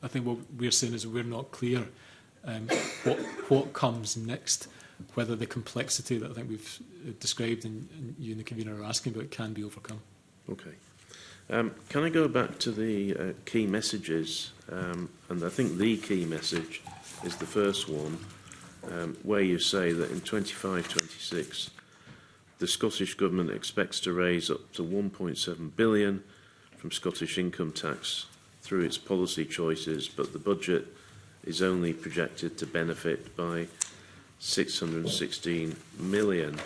I think what we're saying is we're not clear what comes next, whether the complexity that I think we've described and you and the convener are asking about can be overcome. Okay. Can I go back to the key messages? And I think the key message is the first one, where you say that in 25-26, the Scottish Government expects to raise up to 1.7 billion from Scottish income tax through its policy choices, but the budget is only projected to benefit by 616 million.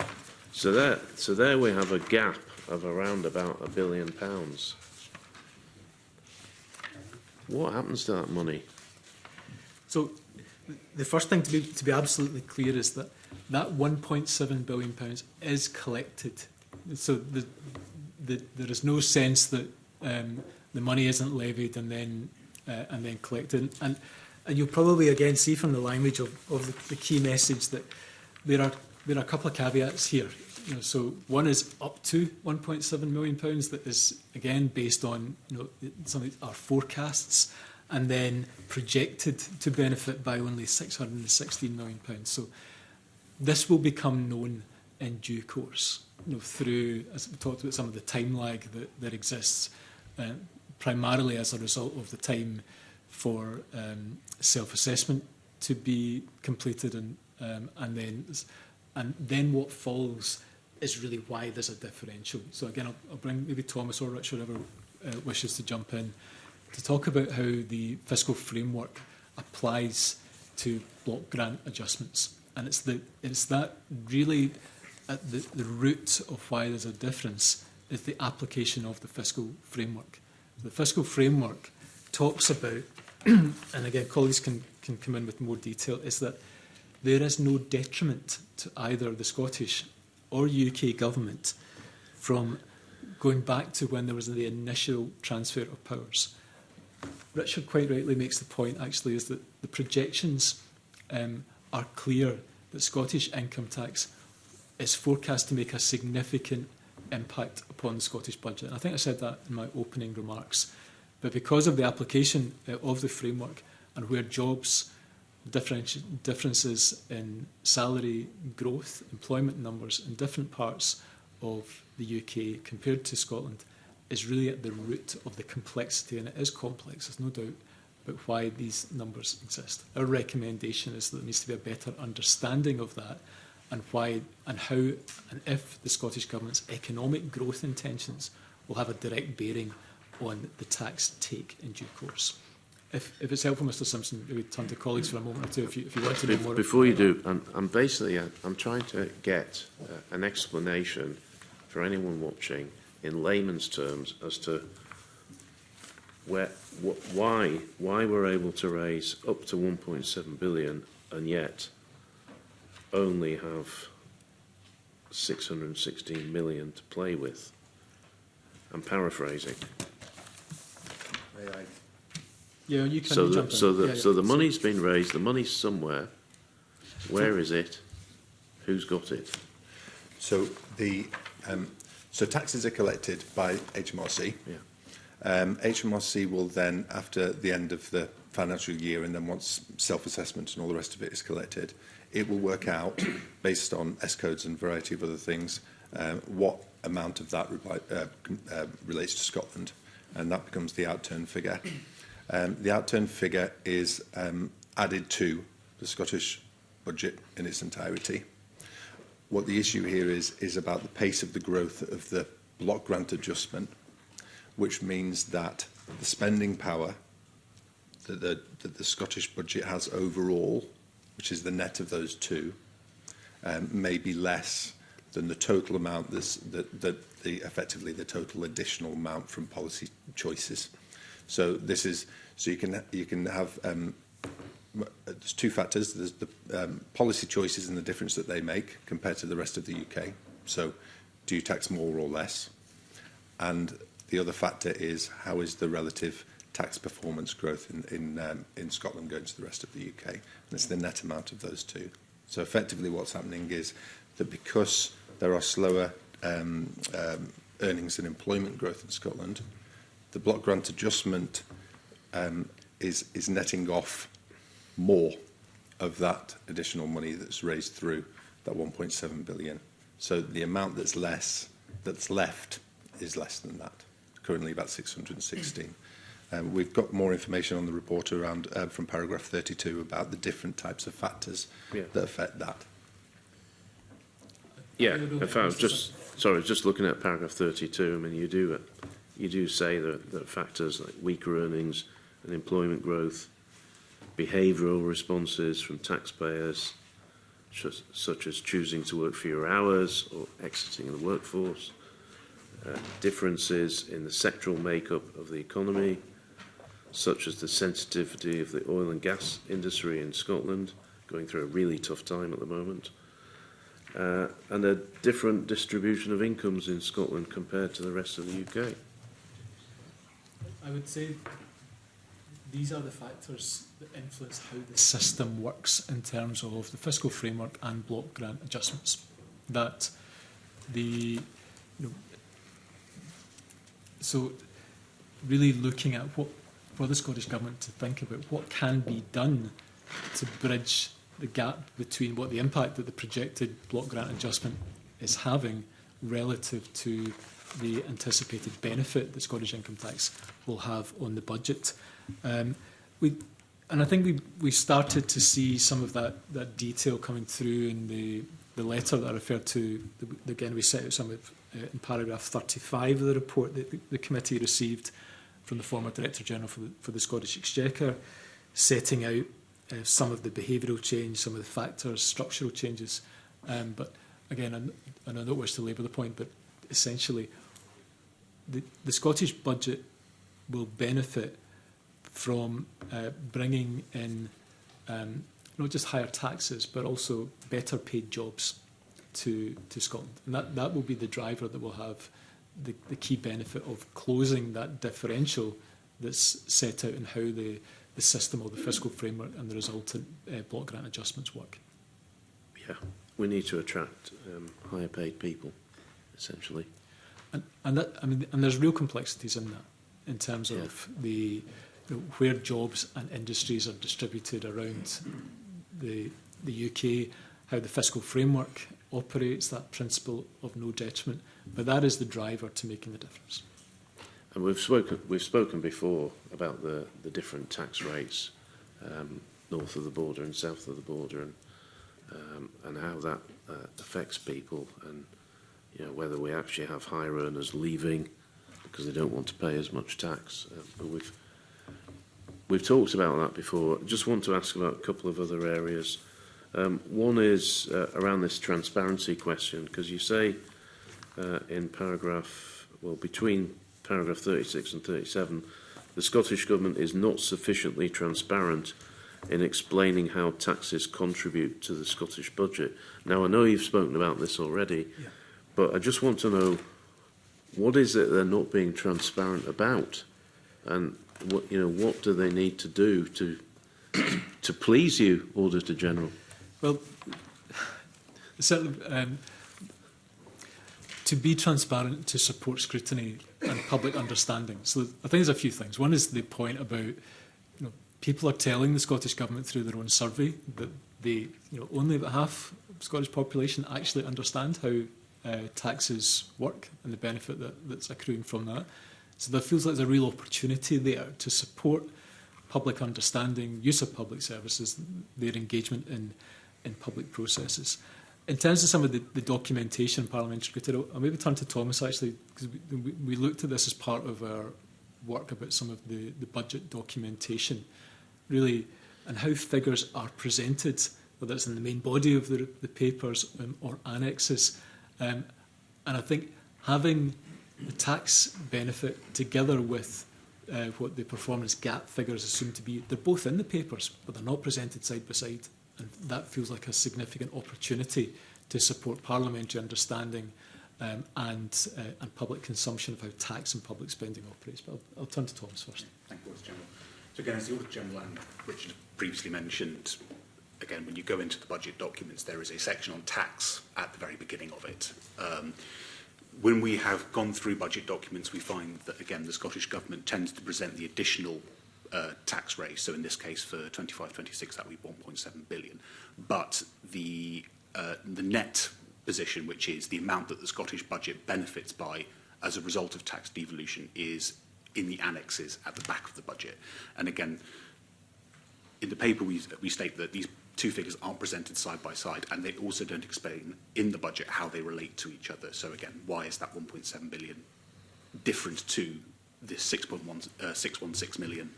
So there we have a gap of around about £1 billion. What happens to that money? So the first thing to be absolutely clear is that £1.7 billion is collected. So there is no sense that the money isn't levied and then collected. And you'll probably again see from the language of the key message that there are a couple of caveats here. You know, so one is up to £1.7 million that is again based on some of our forecasts, and then projected to benefit by only £616 million. So this will become known in due course, through, as we talked about, some of the time lag that exists, primarily as a result of the time for self-assessment to be completed, and then what follows is really why there's a differential. So again, I'll bring maybe Thomas or Richard, whoever wishes to jump in, to talk about how the fiscal framework applies to block grant adjustments. And it's that really at the root of why there's a difference is the application of the fiscal framework. The fiscal framework talks about, and again colleagues can come in with more detail, is that there is no detriment to either the Scottish or UK government from going back to when there was the initial transfer of powers. Richard quite rightly makes the point, actually, is that the projections are clear that Scottish income tax is forecast to make a significant impact upon the Scottish budget. And I think I said that in my opening remarks. But because of the application of the framework and where jobs, differences in salary growth, employment numbers in different parts of the UK compared to Scotland is really at the root of the complexity, and it is complex, there's no doubt, about why these numbers exist. Our recommendation is that there needs to be a better understanding of that and why and how and if the Scottish Government's economic growth intentions will have a direct bearing on the tax take in due course. If it's helpful, Mr Simpson, maybe turn to colleagues for a moment or two if you want to know more. Before you do, I'm basically I'm trying to get an explanation for anyone watching in layman's terms as to why we're able to raise up to 1.7 billion and yet only have 616 million to play with. I'm paraphrasing. May I? Yeah, you can So jump in. So the money's been raised, the money's somewhere. Where is it? Who's got it? So so taxes are collected by HMRC. Yeah. HMRC will then, after the end of the financial year, and then once self-assessment and all the rest of it is collected, it will work out, based on S-codes and a variety of other things, what amount of that relates to Scotland, and that becomes the outturn figure. The outturn figure is added to the Scottish budget in its entirety. What the issue here is about the pace of the growth of the block grant adjustment, which means that the spending power that the Scottish budget has overall, which is the net of those two, may be less than the total amount effectively the total additional amount from policy choices. So you can have there's two factors. There's the policy choices and the difference that they make compared to the rest of the UK. So do you tax more or less? And the other factor is how is the relative tax performance growth in Scotland going to the rest of the UK? And it's the net amount of those two. So effectively what's happening is that because there are slower earnings and employment growth in Scotland, the block grant adjustment is netting off more of that additional money that's raised through that 1.7 billion. So the amount that's left is less than that, currently about 616. We've got more information on the report around from paragraph 32 about the different types of factors that affect that. Yeah, in fact, I was just looking at paragraph 32. I mean, you do say that factors like weaker earnings and employment growth, behavioural responses from taxpayers, such as choosing to work fewer hours or exiting the workforce, differences in the sectoral makeup of the economy, such as the sensitivity of the oil and gas industry in Scotland, going through a really tough time at the moment, and a different distribution of incomes in Scotland compared to the rest of the UK. I would say these are the factors that influence how the system works in terms of the fiscal framework and block grant adjustments. That so really looking at what for the Scottish Government to think about what can be done to bridge the gap between what the impact that the projected block grant adjustment is having relative to the anticipated benefit that Scottish income tax will have on the budget. And I think we started to see some of that detail coming through in the letter that I referred to. Again, we set out some of in paragraph 35 of the report that the committee received from the former Director General for the Scottish Exchequer, setting out some of the behavioural change, some of the factors, structural changes. But again, I don't wish to labour the point, but essentially the Scottish budget will benefit from bringing in not just higher taxes, but also better paid jobs to Scotland. And that will be the driver that will have the key benefit of closing that differential that's set out in how the system or the fiscal framework and the resultant block grant adjustments work. Yeah, we need to attract higher paid people, essentially. And there's real complexities in that, in terms of where jobs and industries are distributed around the UK, how the fiscal framework operates, that principle of no detriment. But that is the driver to making the difference. And we've spoken before about the different tax rates north of the border and south of the border, and how that affects people, and whether we actually have higher earners leaving because they don't want to pay as much tax. But we've talked about that before. I just want to ask about a couple of other areas. One is around this transparency question, because you say in between paragraph 36 and 37, the Scottish Government is not sufficiently transparent in explaining how taxes contribute to the Scottish budget. Now, I know you've spoken about this already, but I just want to know, what is it they're not being transparent about? And what do they need to do to please you, Auditor General? Well, certainly, to be transparent, to support scrutiny and public understanding. So I think there's a few things. One is the point about people are telling the Scottish Government through their own survey that they, only about half of the Scottish population actually understand how taxes work and the benefit that's accruing from that. So there feels like there's a real opportunity there to support public understanding, use of public services, their engagement in public processes. In terms of some of the documentation, parliamentary critique, I'll maybe turn to Thomas actually, because we looked at this as part of our work about some of the budget documentation, really, and how figures are presented, whether it's in the main body of the papers or annexes. And I think having the tax benefit together with what the performance gap figures assume to be, they're both in the papers, but they're not presented side by side. And that feels like a significant opportunity to support parliamentary understanding and public consumption of how tax and public spending operates. But I'll turn to Thomas first. Thank you, Auditor General. So again, as the Auditor General and Richard previously mentioned, again, when you go into the budget documents, there is a section on tax at the very beginning of it. When we have gone through budget documents, we find that, again, the Scottish Government tends to present the additional tax raise. So in this case, for 25-26, that would be 1.7 billion. But the net position, which is the amount that the Scottish budget benefits by as a result of tax devolution, is in the annexes at the back of the budget. And again, in the paper, we state that these two figures aren't presented side by side, and they also don't explain in the budget how they relate to each other. So again, why is that 1.7 billion different to this 616 million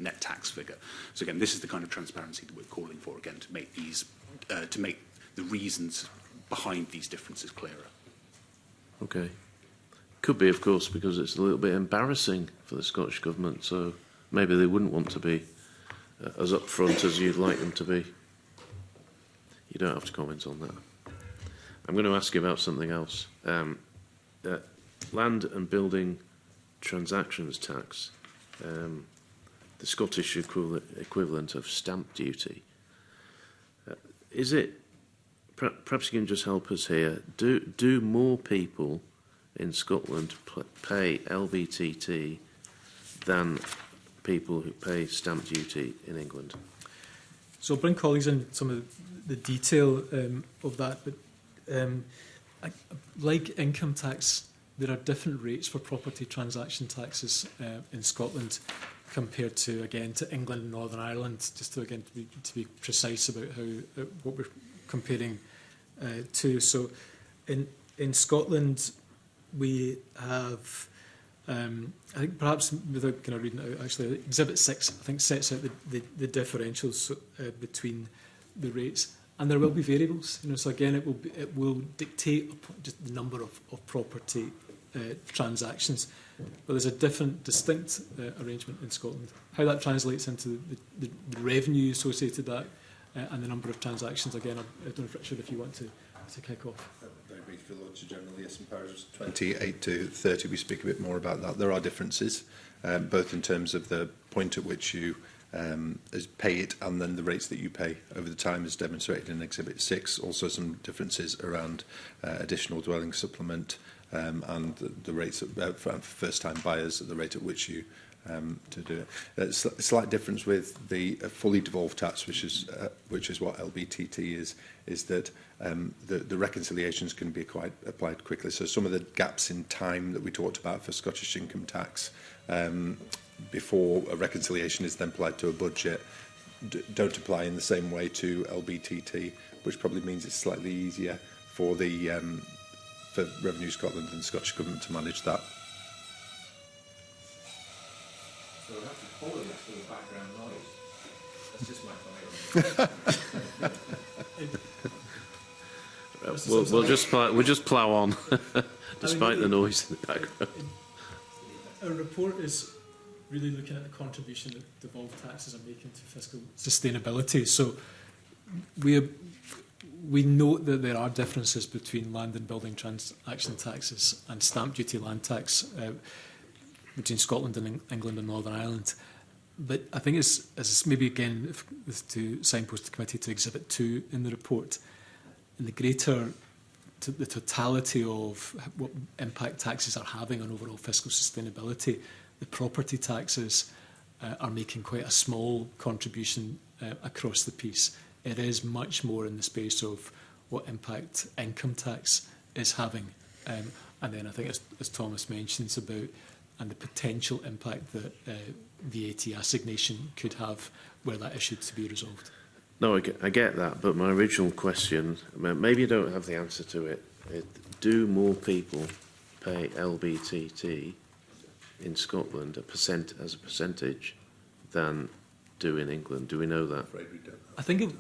net tax figure? So again, this is the kind of transparency that we're calling for, again, to make these, to make the reasons behind these differences clearer. Okay. Could be, of course, because it's a little bit embarrassing for the Scottish Government, so maybe they wouldn't want to be as upfront as you'd like them to be. You don't have to comment on that. I'm going to ask you about something else. Land and building transactions tax, the Scottish equivalent of stamp duty. Is it, perhaps you can just help us here, do more people in Scotland pay LBTT than people who pay stamp duty in England? So I'll bring colleagues in some of the detail of that, but like income tax, there are different rates for property transaction taxes in Scotland compared to, again, to England and Northern Ireland, just to, again, to be precise about how what we're comparing to. So in Scotland, we have, I think perhaps without kind of reading it out, actually, Exhibit 6, I think, sets out the differentials between the rates. And there will be variables, so again, it will dictate just the number of property transactions. But there's a different, distinct arrangement in Scotland. How that translates into the revenue associated with that, and the number of transactions. Again, I don't know, Richard, if you want to kick off. Very briefly, Lord General, yes, in paragraphs 28 to 30, we speak a bit more about that. There are differences, both in terms of the point at which you pay it and then the rates that you pay over the time, as demonstrated in Exhibit 6. Also some differences around additional dwelling supplement and the rates for first-time buyers at the rate at which you to do it. A slight difference with the fully devolved tax, which is what LBTT is that the reconciliations can be applied quickly. So some of the gaps in time that we talked about for Scottish income tax before a reconciliation is then applied to a budget don't apply in the same way to LBTT, which probably means it's slightly easier for the for Revenue Scotland and the Scottish Government to manage that. So we'll have to follow this for the background noise. That's just my comment. We'll just plough on, despite the noise in the background. Our report is really looking at the contribution that devolved taxes are making to fiscal sustainability. So we note that there are differences between land and building transaction taxes and stamp duty land tax between Scotland and England and Northern Ireland. But I think it's maybe again to signpost the committee to Exhibit 2 in the report, and the totality of what impact taxes are having on overall fiscal sustainability. The property taxes are making quite a small contribution across the piece. It is much more in the space of what impact income tax is having. And then I think, as Thomas mentions, about and the potential impact that VAT assignation could have were that issue to be resolved. No, I get that, but my original question, maybe you don't have the answer to it. Do more people pay LBTT in Scotland as a percentage than do in England? Do we know that? I think it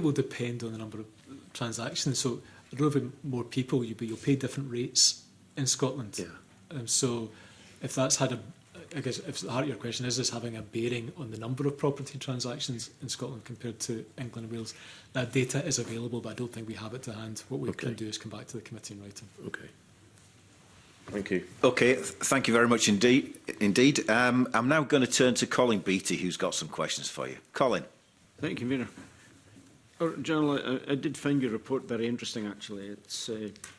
will depend on the number of transactions. So I don't know if more people, you'll pay different rates in Scotland. Yeah. So if that's had I guess if the heart of your question is this having a bearing on the number of property transactions in Scotland compared to England and Wales, that data is available, but I don't think we have it to hand. What we can do is come back to the committee in writing. Okay. Thank you. Okay, thank you very much indeed. I'm now going to turn to Colin Beattie, who's got some questions for you. Colin. Thank you, Convener. General, I did find your report very interesting, actually. It's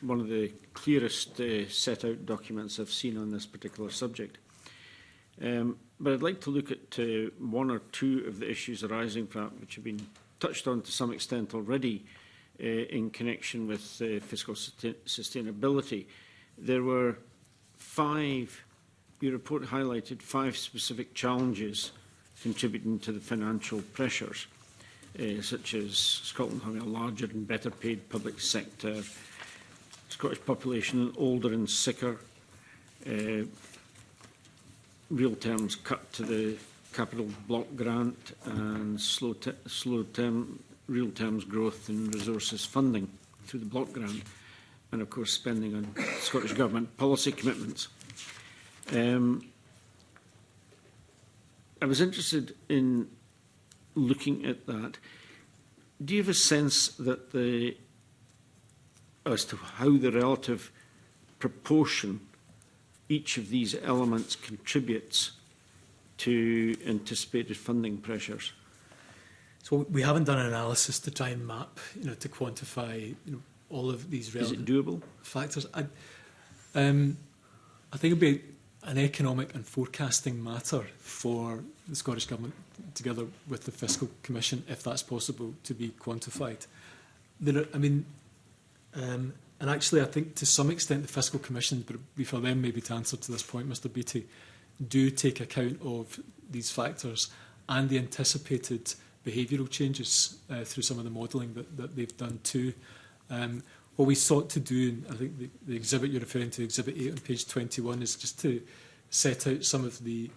one of the clearest set-out documents I've seen on this particular subject. But I'd like to look at one or two of the issues arising from that, which have been touched on to some extent already in connection with fiscal sustainability. There were your report highlighted 5 specific challenges contributing to the financial pressures, such as Scotland having a larger and better paid public sector, Scottish population older and sicker, real terms cut to the capital block grant, and real terms growth in resources funding through the block grant, and of course spending on Scottish Government policy commitments. I was interested in looking at that. Do you have a sense that as to how the relative proportion each of these elements contributes to anticipated funding pressures? So we haven't done an analysis to try and map, to quantify, all of these relevant factors. I think it'd be an economic and forecasting matter for the Scottish Government, together with the Fiscal Commission, if that's possible, to be quantified. And actually, I think to some extent the Fiscal Commission, but it'd be for them maybe to answer to this point, Mr Beattie, do take account of these factors and the anticipated behavioural changes through some of the modelling that they've done too. What we sought to do, and I think the exhibit you're referring to, Exhibit 8 on page 21, is just to set out some of the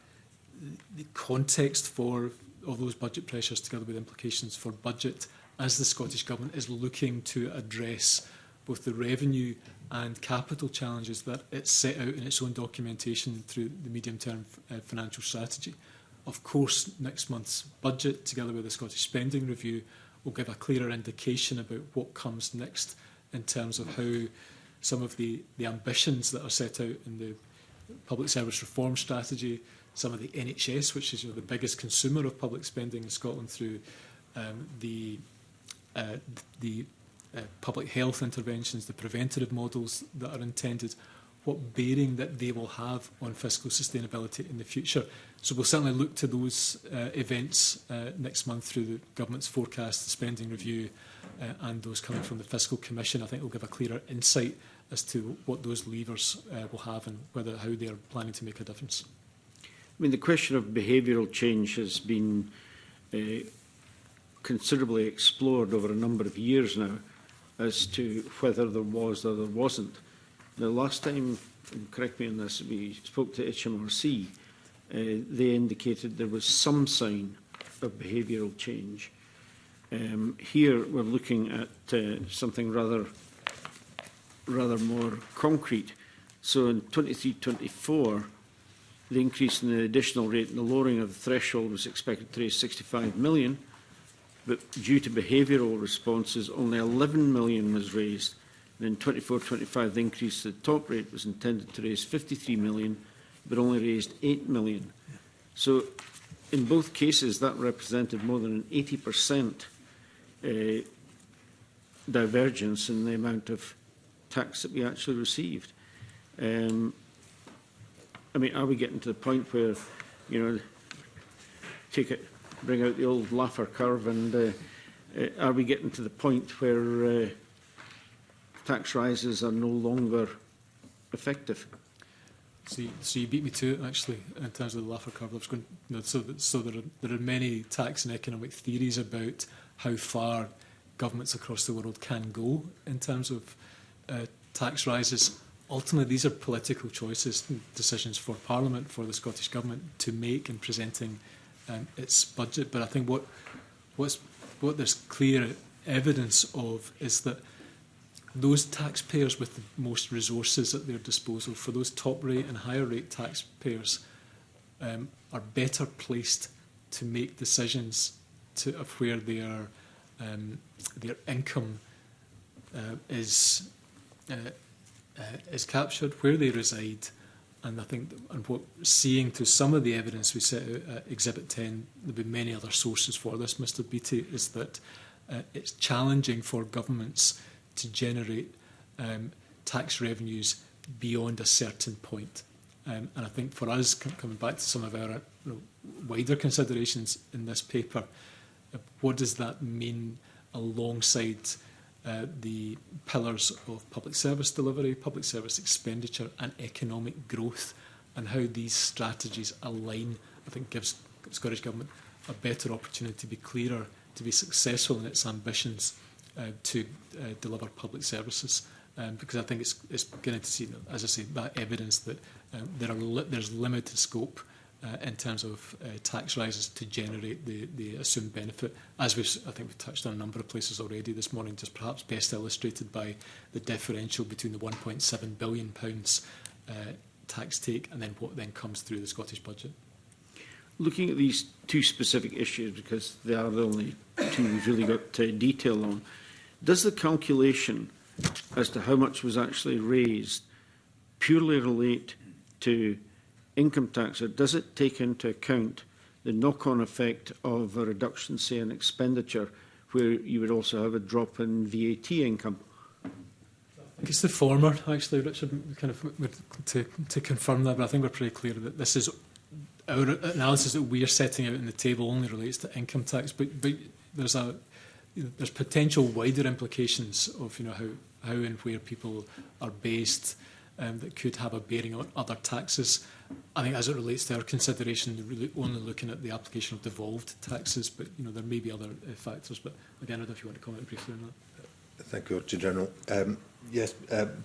context for all those budget pressures together with implications for budget as the Scottish Government is looking to address both the revenue and capital challenges that it's set out in its own documentation through the medium-term financial strategy. Of course, next month's budget, together with the Scottish Spending Review, will give a clearer indication about what comes next in terms of how some of the ambitions that are set out in the public service reform strategy, some of the NHS, which is the biggest consumer of public spending in Scotland through the public health interventions, the preventative models that are intended, what bearing that they will have on fiscal sustainability in the future. So we'll certainly look to those events next month through the government's forecast, the spending review, and those coming from the Fiscal Commission. I think will give a clearer insight as to what those levers will have and how they are planning to make a difference. I mean, the question of behavioural change has been considerably explored over a number of years now as to whether there was or there wasn't. Now, last time, and correct me on this, we spoke to HMRC, they indicated there was some sign of behavioural change. Here we're looking at something rather more concrete. So in 23-24, the increase in the additional rate and the lowering of the threshold was expected to raise 65 million, but due to behavioural responses, only 11 million was raised. And in 24-25, the increase to the top rate was intended to raise 53 million, but only raised 8 million. So in both cases, that represented more than an 80% divergence in the amount of tax that we actually received. I mean, are we getting to the point where, bring out the old Laffer curve, and are we getting to the point where tax rises are no longer effective? So you beat me to it, actually, in terms of the Laffer curve. I was going, so there are many tax and economic theories about how far governments across the world can go in terms of tax rises. Ultimately, these are political choices, decisions for Parliament, for the Scottish Government to make in presenting its budget. But I think what there's clear evidence of is that those taxpayers with the most resources at their disposal, for those top rate and higher rate taxpayers, are better placed to make decisions of where their income is captured, where they reside. And I think, and what seeing to some of the evidence we set out at Exhibit 10, there'll be many other sources for this, Mr. Beattie, is that it's challenging for governments to generate tax revenues beyond a certain point. And I think for us, coming back to some of our wider considerations in this paper, what does that mean alongside the pillars of public service delivery, public service expenditure and economic growth, and how these strategies align, I think gives the Scottish Government a better opportunity to be clearer, to be successful in its ambitions to deliver public services. Because I think it's going to see, as I say, that evidence that there's limited scope in terms of tax rises to generate the assumed benefit, as I think we've touched on a number of places already this morning, just perhaps best illustrated by the differential between the £1.7 billion tax take and then what then comes through the Scottish budget. Looking at these two specific issues, because they are the only two we've really got detail on, does the calculation as to how much was actually raised purely relate to income tax, or does it take into account the knock-on effect of a reduction, say, in expenditure, where you would also have a drop in VAT income? I think it's the former, actually, Richard, kind of to confirm that, but I think we're pretty clear that this is our analysis that we are setting out in the table only relates to income tax, but there's potential wider implications of how and where people are based that could have a bearing on other taxes. I think as it relates to our consideration, they're really only looking at the application of devolved taxes, but there may be other factors. But again, I don't know if you want to comment briefly on that. Thank you, Auditor General. Yes,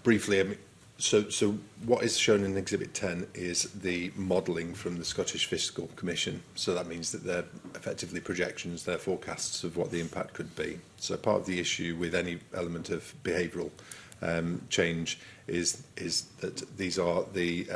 briefly. I mean, so what is shown in Exhibit 10 is the modelling from the Scottish Fiscal Commission. So that means that they're effectively projections, they're forecasts of what the impact could be. So part of the issue with any element of behavioural change is that these are the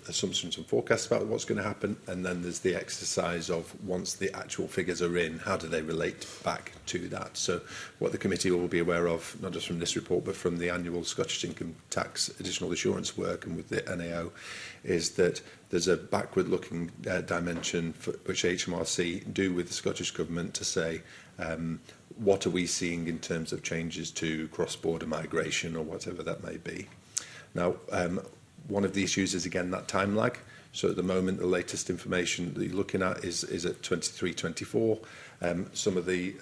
assumptions and forecasts about what's going to happen, and then there's the exercise of, once the actual figures are in, how do they relate back to that. So what the committee will be aware of, not just from this report but from the annual Scottish Income Tax Additional Assurance work and with the NAO, is that there's a backward-looking dimension which HMRC do with the Scottish Government to say, what are we seeing in terms of changes to cross-border migration or whatever that may be. Now, one of the issues is, again, that time lag. So at the moment, the latest information that you're looking at is at 23-24. Some of the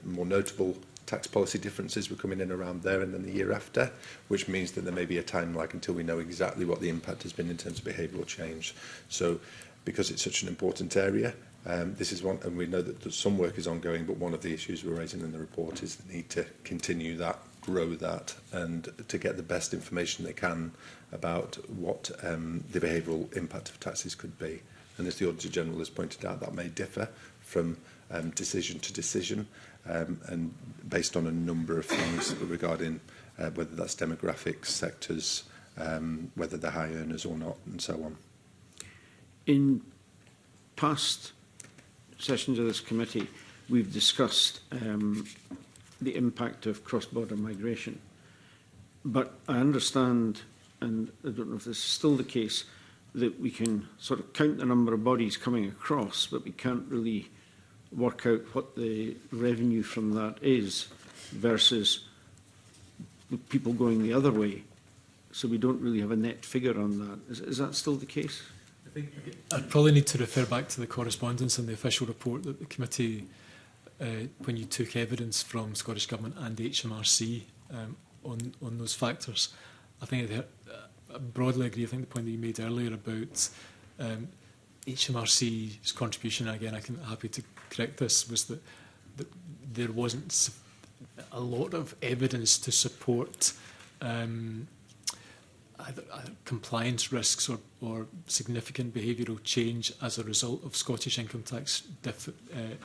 more notable tax policy differences were coming in around there and then the year after, which means that there may be a time lag until we know exactly what the impact has been in terms of behavioural change. So because it's such an important area, this is one, and we know that some work is ongoing, but one of the issues we're raising in the report is the need to continue that, grow that, and to get the best information they can about what the behavioural impact of taxes could be. And as the Auditor General has pointed out, that may differ from decision to decision, and based on a number of things regarding whether that's demographics, sectors, whether they're high earners or not, and so on. In past sessions of this committee, we've discussed the impact of cross-border migration. But I understand, and I don't know if this is still the case, that we can sort of count the number of bodies coming across, but we can't really work out what the revenue from that is versus people going the other way. So we don't really have a net figure on that. Is that still the case? I think I'd probably need to refer back to the correspondence in the official report that the committee, when you took evidence from Scottish Government and HMRC on those factors. I think I broadly agree. I think the point that you made earlier about HMRC's contribution, again, I'm happy to correct this, was that there wasn't a lot of evidence to support either compliance risks or significant behavioural change as a result of Scottish income tax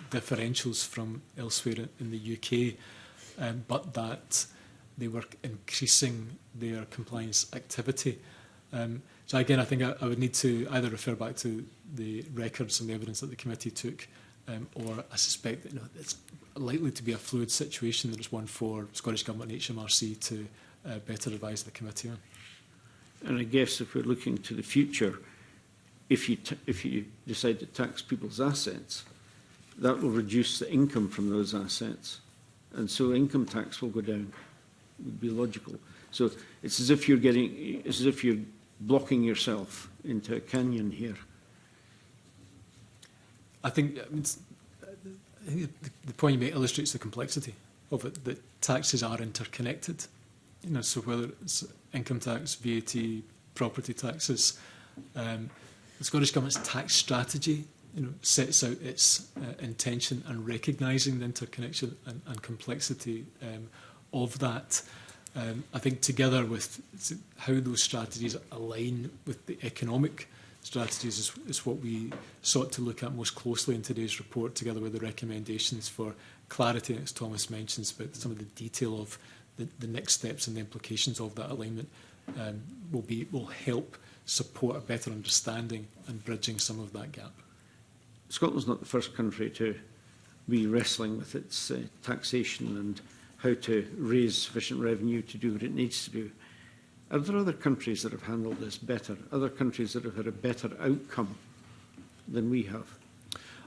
differentials from elsewhere in the UK, but that they were increasing their compliance activity. So again, I think I would need to either refer back to the records and the evidence that the committee took, or I suspect that it's likely to be a fluid situation. There is one for Scottish Government and HMRC to better advise the committee on. And I guess if we're looking to the future, if you decide to tax people's assets, that will reduce the income from those assets, and so income tax will go down. Would be logical. So it's as if you're blocking yourself into a canyon here. I think the point you make illustrates the complexity of it, that taxes are interconnected. So whether it's income tax, VAT, property taxes, the Scottish Government's tax strategy sets out its intention and recognising the interconnection and complexity of that. I think together with how those strategies align with the economic strategies is what we sought to look at most closely in today's report, together with the recommendations for clarity, as Thomas mentions, about some of the detail of the next steps and the implications of that alignment will help support a better understanding and bridging some of that gap. Scotland's not the first country to be wrestling with its taxation and how to raise sufficient revenue to do what it needs to do. Are there other countries that have handled this better? Other countries that have had a better outcome than we have?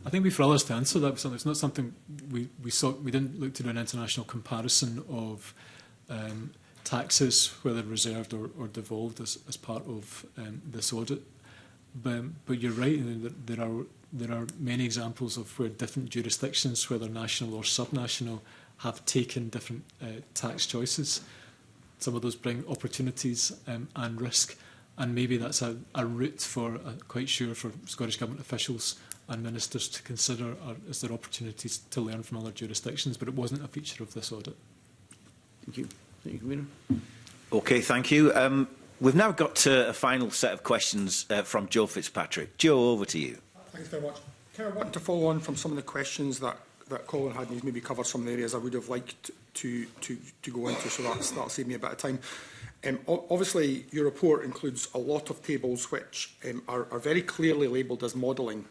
I think for others to answer that, it's not something we didn't look to do an international comparison of taxes, whether reserved or devolved, as part of this audit. But you're right, there are many examples of where different jurisdictions, whether national or subnational, have taken different tax choices. Some of those bring opportunities and risk, and maybe that's a route for, quite sure, for Scottish Government officials and ministers to consider, is there opportunities to learn from other jurisdictions, but it wasn't a feature of this audit. Thank you. Thank you, Convener. Okay, thank you. We've now got a final set of questions from Joe Fitzpatrick. Joe, over to you. Thanks very much. I wanted to follow on from some of the questions that that Colin had, and he's maybe covered some of the areas I would have liked to go into, so that'll save me a bit of time. Obviously, your report includes a lot of tables which are very clearly labelled as modelling.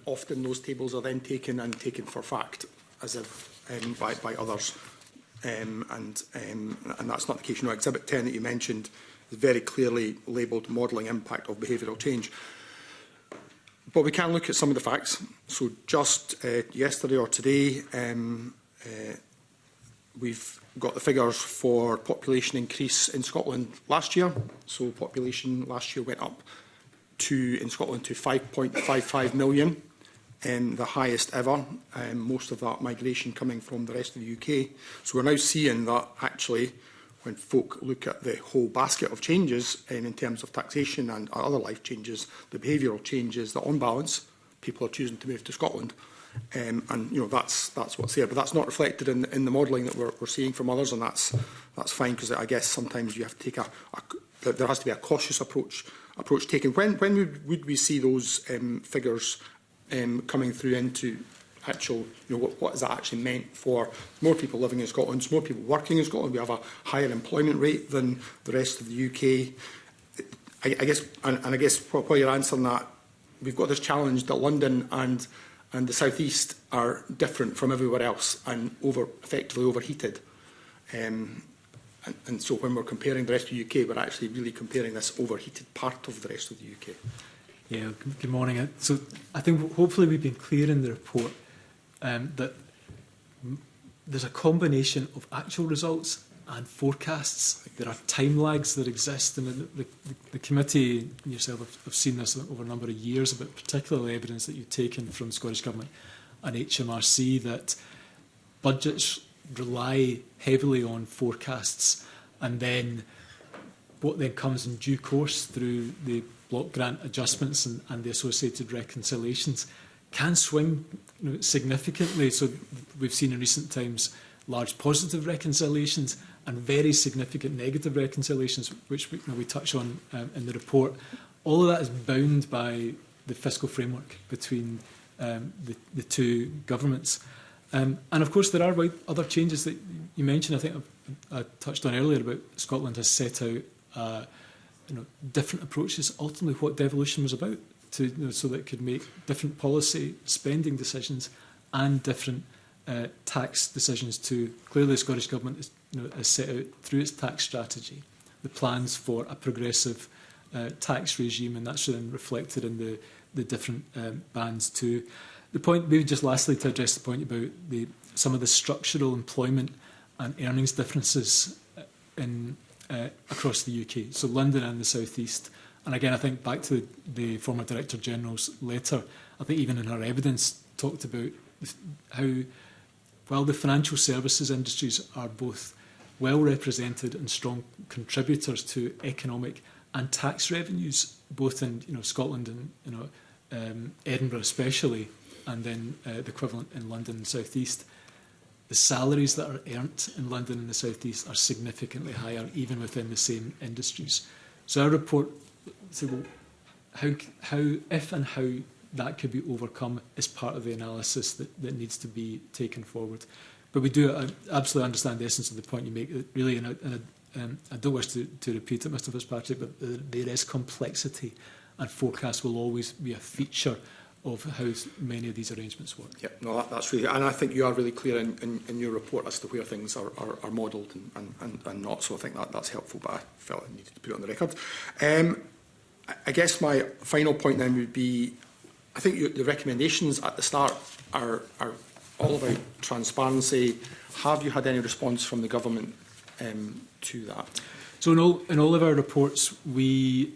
Often those tables are then taken for fact, as if by others, and that's not the case. You know, Exhibit 10 that you mentioned is very clearly labelled modelling impact of behavioural change. But we can look at some of the facts. So just yesterday or today, we've got the figures for population increase in Scotland last year. So population last year went up in Scotland to 5.55 million, the highest ever. Most of that migration coming from the rest of the UK. So we're now seeing that actually, when folk look at the whole basket of changes in terms of taxation and other life changes, the behavioural changes, that on balance, people are choosing to move to Scotland. And you know, that's what's there, but that's not reflected in the modelling that we're seeing from others, and that's fine, because I guess sometimes you have to take there has to be a cautious approach taken. When would we see those figures coming through into actual, you know, what is that actually meant for more people living in Scotland, more people working in Scotland? We have a higher employment rate than the rest of the UK. I guess while you're answering that, we've got this challenge that London and the South East are different from everywhere else and effectively overheated. And so when we're comparing the rest of the UK, we're actually really comparing this overheated part of the rest of the UK. Yeah, good morning. So I think hopefully we've been clear in the report that there's a combination of actual results and forecasts. There are time lags that exist, and the committee and yourself have seen this over a number of years, but particularly evidence that you've taken from the Scottish Government and HMRC that budgets rely heavily on forecasts, and then what then comes in due course through the block grant adjustments and the associated reconciliations can swing, you know, significantly. So we've seen in recent times large positive reconciliations and very significant negative reconciliations, which we touch on in the report. All of that is bound by the fiscal framework between the two governments. And of course, there are other changes that you mentioned. I think I touched on earlier about Scotland has set out different approaches. Ultimately, what devolution was about, so that it could make different policy spending decisions and different tax decisions too. Clearly, the Scottish Government has set out through its tax strategy the plans for a progressive tax regime, and that's then reflected in the different bands too. The point, maybe just lastly to address the point about some of the structural employment and earnings differences across the UK, so London and the South East. And again, I think back to the former Director General's letter, I think even in her evidence talked about how, while the financial services industries are both well represented and strong contributors to economic and tax revenues, both in Scotland and Edinburgh especially, and then the equivalent in London and South East, the salaries that are earned in London and the South East are significantly higher, even within the same industries. So our report said, well, if and how that could be overcome is part of the analysis that needs to be taken forward. But we do absolutely understand the essence of the point you make. Really, and I don't wish to repeat it, Mr Fitzpatrick, but there is complexity, and forecast will always be a feature of how many of these arrangements work. Yeah, no, that's really, and I think you are really clear in your report as to where things are modelled and not. So I think that's helpful, but I felt I needed to put it on the record. I guess my final point then would be, I think the recommendations at the start are all about transparency. Have you had any response from the government to that? So in all of our reports, we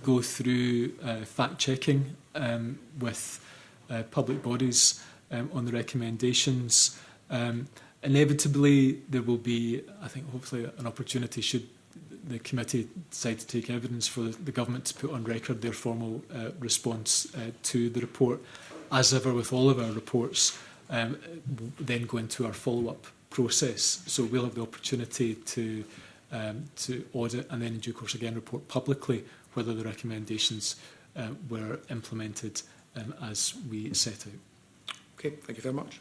go through fact-checking with public bodies on the recommendations. Inevitably, there will be, I think, hopefully an opportunity, should the committee decide to take evidence, for the government to put on record their formal response to the report. As ever with all of our reports, then go into our follow-up process. So we'll have the opportunity to audit and then in due course again report publicly whether the recommendations were implemented as we set out. Okay, thank you very much.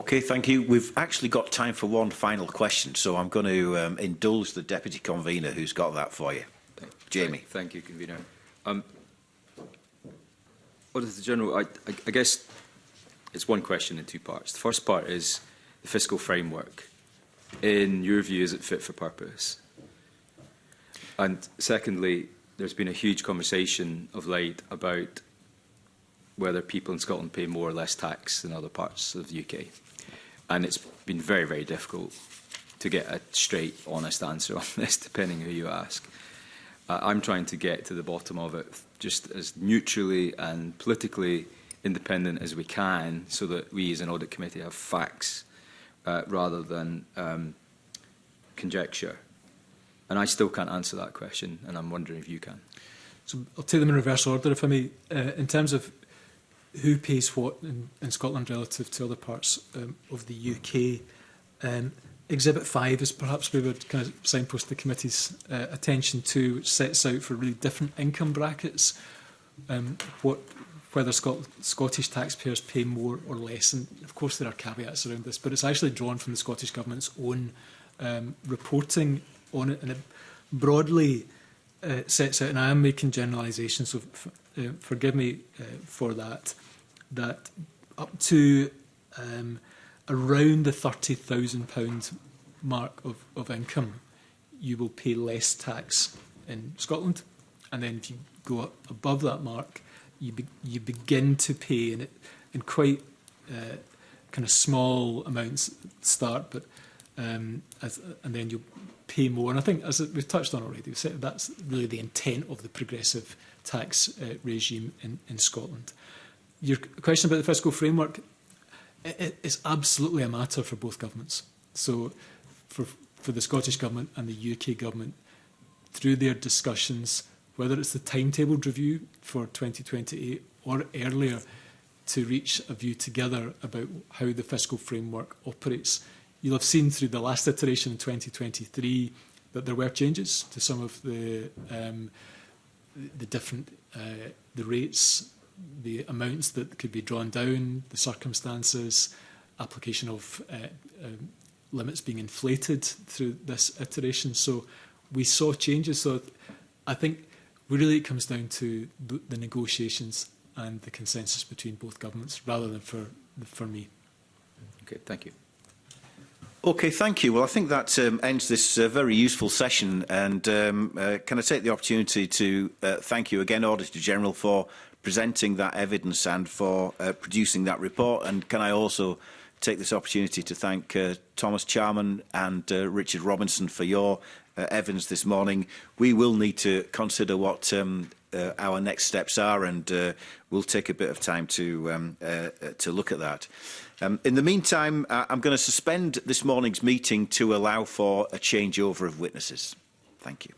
Okay, thank you. We've actually got time for one final question, so I'm going to indulge the Deputy Convener who's got that for you. Jamie. Thank you, Convener. Auditor General, I guess it's one question in two parts. The first part is the fiscal framework. In your view, is it fit for purpose? And secondly, there's been a huge conversation of late about whether people in Scotland pay more or less tax than other parts of the UK. And it's been very, very difficult to get a straight, honest answer on this, depending who you ask. I'm trying to get to the bottom of it just as neutrally and politically independent as we can, so that we as an audit committee have facts rather than conjecture. And I still can't answer that question, and I'm wondering if you can. So I'll take them in reverse order, if I may. In terms of who pays what in Scotland relative to other parts of the UK, Exhibit 5 is perhaps we would kind of signpost the committee's attention to, which sets out for really different income brackets whether Scottish taxpayers pay more or less. And of course there are caveats around this, but it's actually drawn from the Scottish Government's own reporting on it, and it broadly sets out, and I am making generalisations, so forgive me for that, that up to around the £30,000 mark of income, you will pay less tax in Scotland. And then if you go up above that mark, you begin to pay in quite kind of small amounts at the start, but and then you'll pay more. And I think, as we've touched on already, we've said that's really the intent of the progressive tax regime in Scotland. Your question about the fiscal framework, it's absolutely a matter for both governments. So for the Scottish Government and the UK Government, through their discussions, whether it's the timetabled review for 2028 or earlier, to reach a view together about how the fiscal framework operates. You'll have seen through the last iteration in 2023 that there were changes to some of the different the rates, the amounts that could be drawn down, the circumstances, application of limits being inflated through this iteration. So we saw changes. So I think really it comes down to the negotiations and the consensus between both governments rather than for me. Okay, thank you. Okay, thank you. Well, I think that ends this very useful session. And can I take the opportunity to thank you again, Auditor General, for presenting that evidence and for producing that report. And can I also take this opportunity to thank Thomas Charman and Richard Robinson for your evidence this morning. We will need to consider what our next steps are, and we'll take a bit of time to look at that. In the meantime, I'm going to suspend this morning's meeting to allow for a changeover of witnesses. Thank you.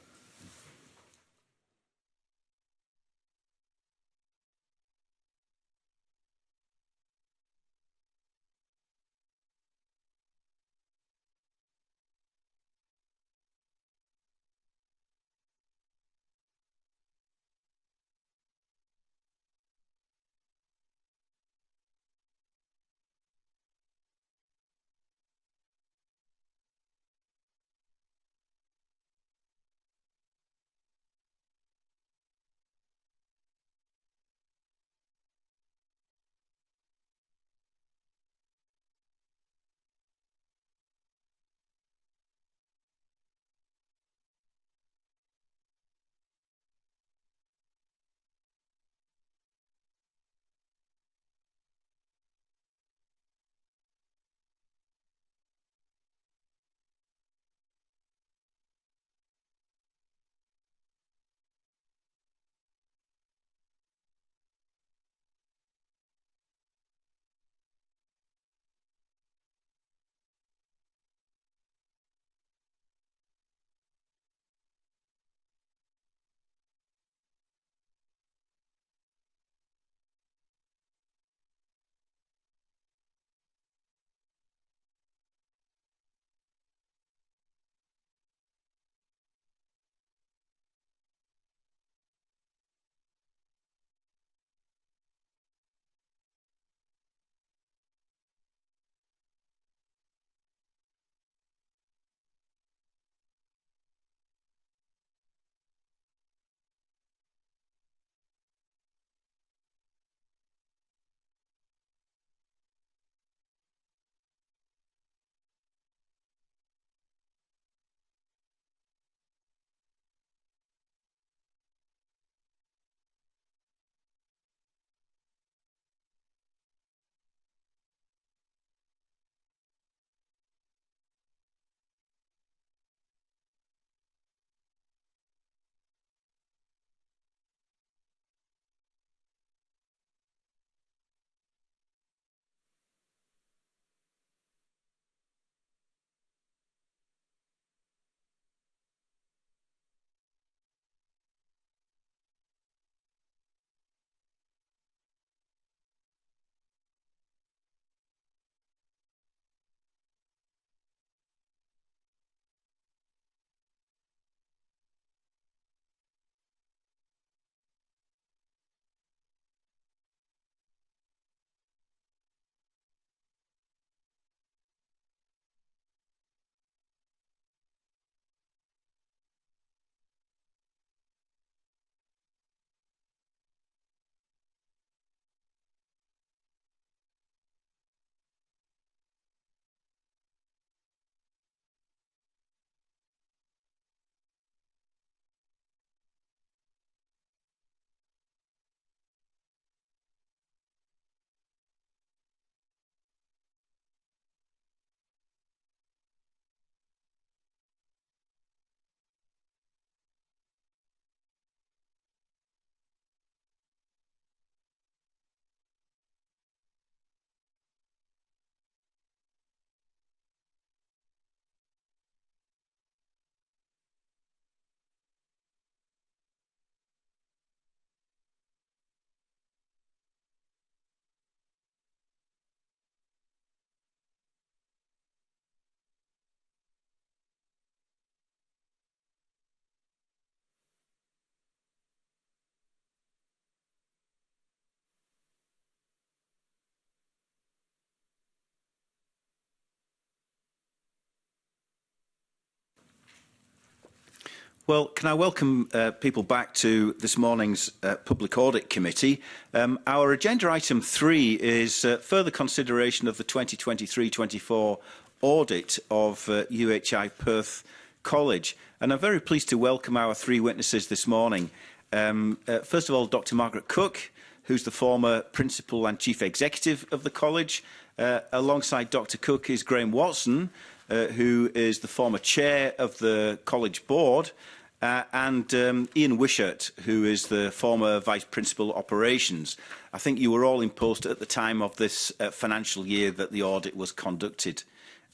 Well, can I welcome people back to this morning's Public Audit Committee. Our agenda item 3 is further consideration of the 2023-24 audit of UHI Perth College. And I'm very pleased to welcome our 3 witnesses this morning. First of all, Dr. Margaret Cook, who's the former Principal and Chief Executive of the College. Alongside Dr. Cook is Graham Watson, who is the former Chair of the College Board, and Ian Wishart, who is the former Vice Principal Operations. I think you were all in post at the time of this financial year that the audit was conducted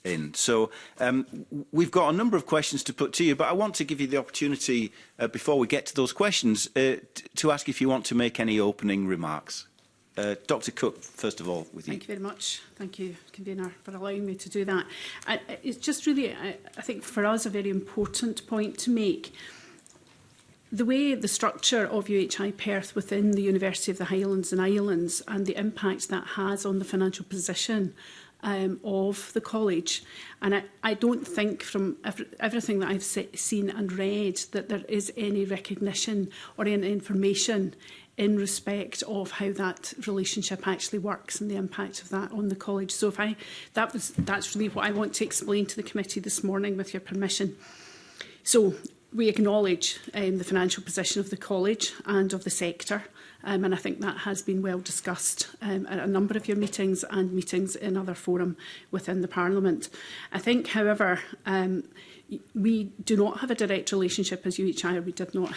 in. So we've got a number of questions to put to you, but I want to give you the opportunity, before we get to those questions, to ask if you want to make any opening remarks. Dr. Cook, first of all, with you. Thank you very much. Thank you, Convener, for allowing me to do that. It's just really, I think, for us, a very important point to make. The way the structure of UHI Perth within the University of the Highlands and Islands and the impact that has on the financial position of the college. And I don't think from everything that I've seen and read that there is any recognition or any information in respect of how that relationship actually works and the impact of that on the college. So that's really what I want to explain to the committee this morning, with your permission. So we acknowledge the financial position of the college and of the sector, and I think that has been well discussed at a number of your meetings and meetings in other forum within the Parliament. I think, however, we do not have a direct relationship as UHI, or we did not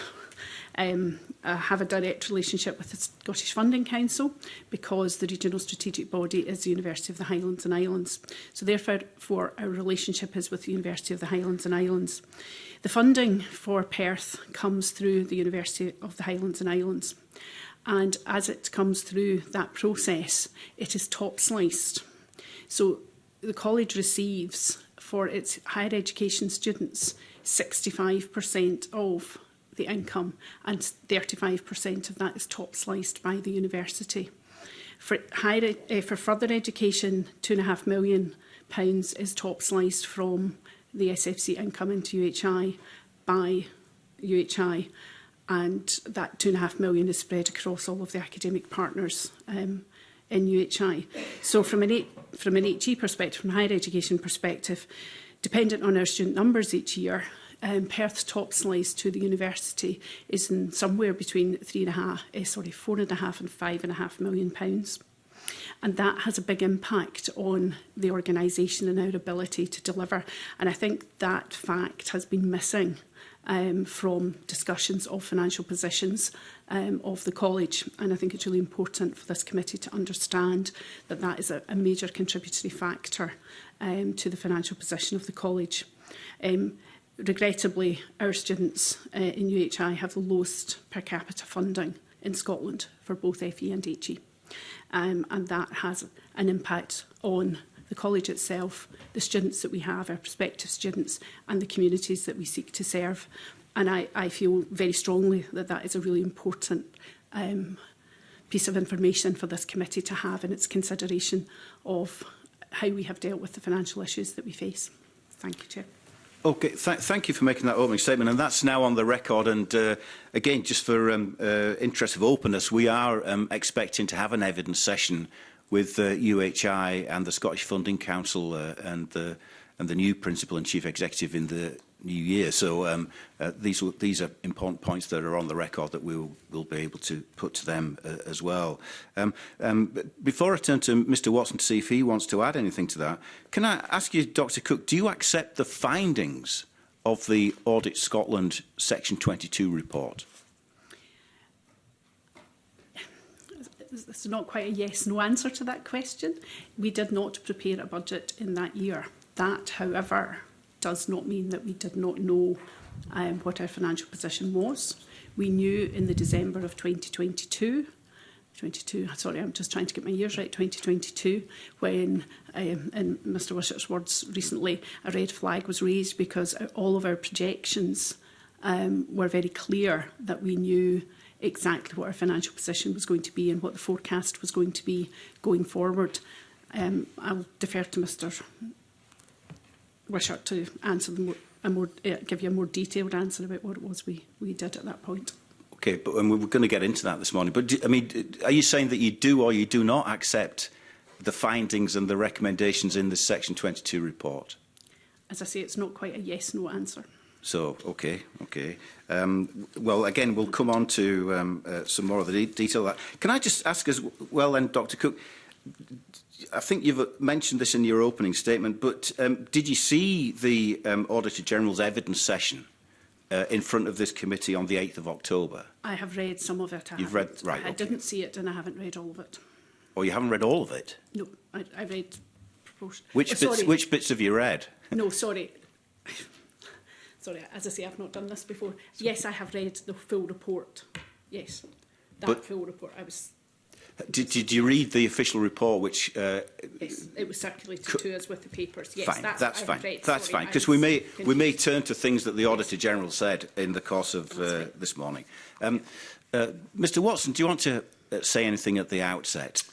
have a direct relationship with the Scottish Funding Council, because the regional strategic body is the University of the Highlands and Islands. So therefore our relationship is with the University of the Highlands and Islands. The funding for Perth comes through the University of the Highlands and Islands, and as it comes through that process, it is top sliced. So the college receives, for its higher education students, 65% of the income, and 35% of that is top sliced by the university. For further education, £2.5 million is top sliced from the SFC income into UHI by UHI, and that £2.5 million is spread across all of the academic partners in UHI. So from an HE perspective, from a higher education perspective, dependent on our student numbers each year, Perth's top slice to the university is in somewhere between £4.5 and £5.5 million. And that has a big impact on the organisation and our ability to deliver. And I think that fact has been missing from discussions of financial positions of the college. And I think it's really important for this committee to understand that that is a major contributory factor to the financial position of the college. Regrettably, our students in UHI have the lowest per capita funding in Scotland for both FE and HE. And that has an impact on the college itself, the students that we have, our prospective students, and the communities that we seek to serve. And I feel very strongly that that is a really important piece of information for this committee to have in its consideration of how we have dealt with the financial issues that we face. Thank you, Chair. Okay, thank you for making that opening statement, and that's now on the record. And again, just for interest of openness, we are expecting to have an evidence session with UHI and the Scottish Funding Council and the new Principal and Chief Executive in the new year. So these are important points that are on the record that we'll be able to put to them as well. Before I turn to Mr Watson to see if he wants to add anything to that, can I ask you, Dr Cook, do you accept the findings of the Audit Scotland Section 22 report? It's not quite a yes-no answer to that question. We did not prepare a budget in that year. That, however, does not mean that we did not know what our financial position was. We knew in the December of 2022, sorry, I'm just trying to get my years right, 2022, when, in Mr Wishart's words recently, a red flag was raised because all of our projections were very clear that we knew exactly what our financial position was going to be and what the forecast was going to be going forward. I'll defer to Mr Wishart to answer them give you a more detailed answer about what it was we did at that point. Okay, but we were going to get into that this morning. But, I mean, are you saying that you do or you do not accept the findings and the recommendations in the Section 22 report? As I say, it's not quite a yes-no answer. So, okay. Well, again, we'll come on to some more of the detail of that. Can I just ask as well then, Dr Cook, I think you've mentioned this in your opening statement, but did you see the Auditor General's evidence session in front of this committee on the 8th of October? I have read some of it. You've read, right, I okay. didn't see it and I haven't read all of it. Oh, you haven't read all of it? No, I read proportion. Which bits have you read? No, sorry. Sorry, as I say, I've not done this before. Yes, I have read the full report. Yes, full report. Did you read the official report, which... yes, it was circulated to us with the papers. Yes, fine, that's fine. Read. That's Sorry, fine, because we may turn to things that the Auditor General said in the course of this morning. Mr Watson, do you want to say anything at the outset?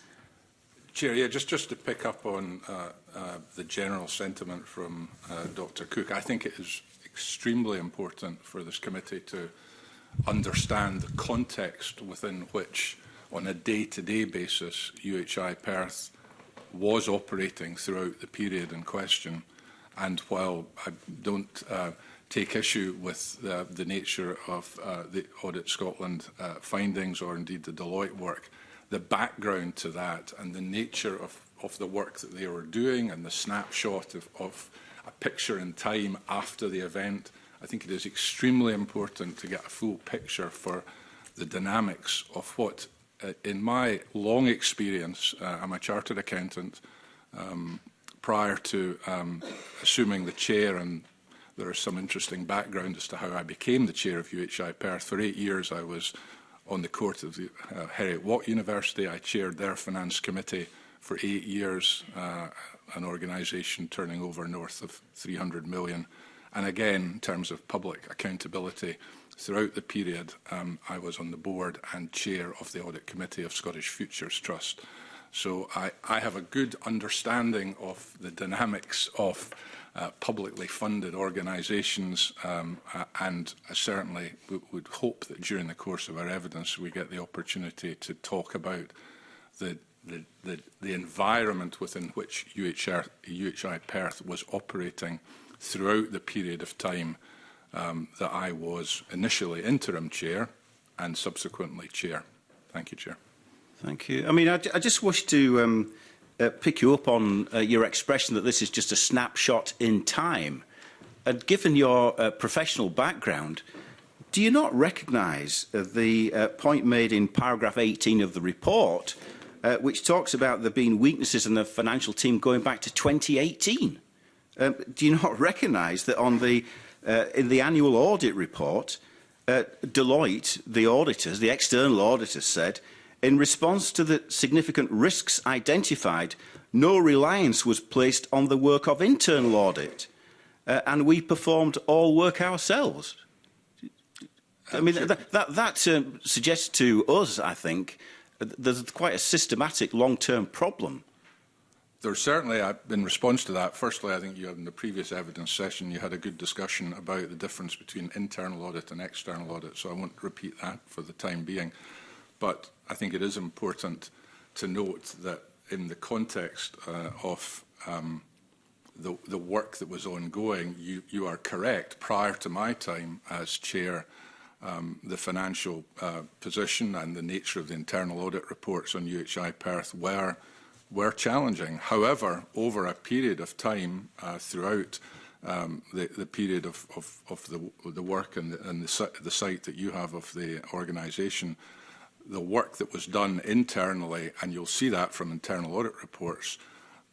Chair, yeah, just to pick up on the general sentiment from Dr Cook, I think it is extremely important for this committee to understand the context within which, on a day-to-day basis, UHI Perth was operating throughout the period in question. And while I don't take issue with the nature of the Audit Scotland findings or indeed the Deloitte work, the background to that and the nature of the work that they were doing and the snapshot of a picture in time after the event, I think it is extremely important to get a full picture for the dynamics of what, in my long experience, I'm a chartered accountant, prior to assuming the chair, and there is some interesting background as to how I became the chair of UHI Perth. For 8 years I was on the court of the Heriot-Watt University. I chaired their finance committee for 8 years, an organisation turning over north of 300 million. And again, in terms of public accountability, throughout the period, I was on the board and chair of the Audit Committee of Scottish Futures Trust. So I have a good understanding of the dynamics of publicly funded organisations, and I certainly would hope that during the course of our evidence we get the opportunity to talk about the environment within which UHI Perth was operating throughout the period of time that I was initially interim chair and subsequently chair. Thank you, Chair. Thank you. I mean, I just wish to pick you up on your expression that this is just a snapshot in time. And given your professional background, do you not recognise the point made in paragraph 18 of the report, which talks about there being weaknesses in the financial team going back to 2018? Do you not recognise that on the in the annual audit report, Deloitte, the auditors, the external auditors said, in response to the significant risks identified, no reliance was placed on the work of internal audit, and we performed all work ourselves. I mean, that suggests to us, I think, there's quite a systematic long-term problem. There's certainly, in response to that, firstly, I think you had in the previous evidence session, you had a good discussion about the difference between internal audit and external audit, so I won't repeat that for the time being. But I think it is important to note that in the context of the work that was ongoing, you are correct. Prior to my time as chair, the financial position and the nature of the internal audit reports on UHI Perth were challenging. However, over a period of time throughout the period of the work and the site that you have of the organisation, the work that was done internally, and you'll see that from internal audit reports,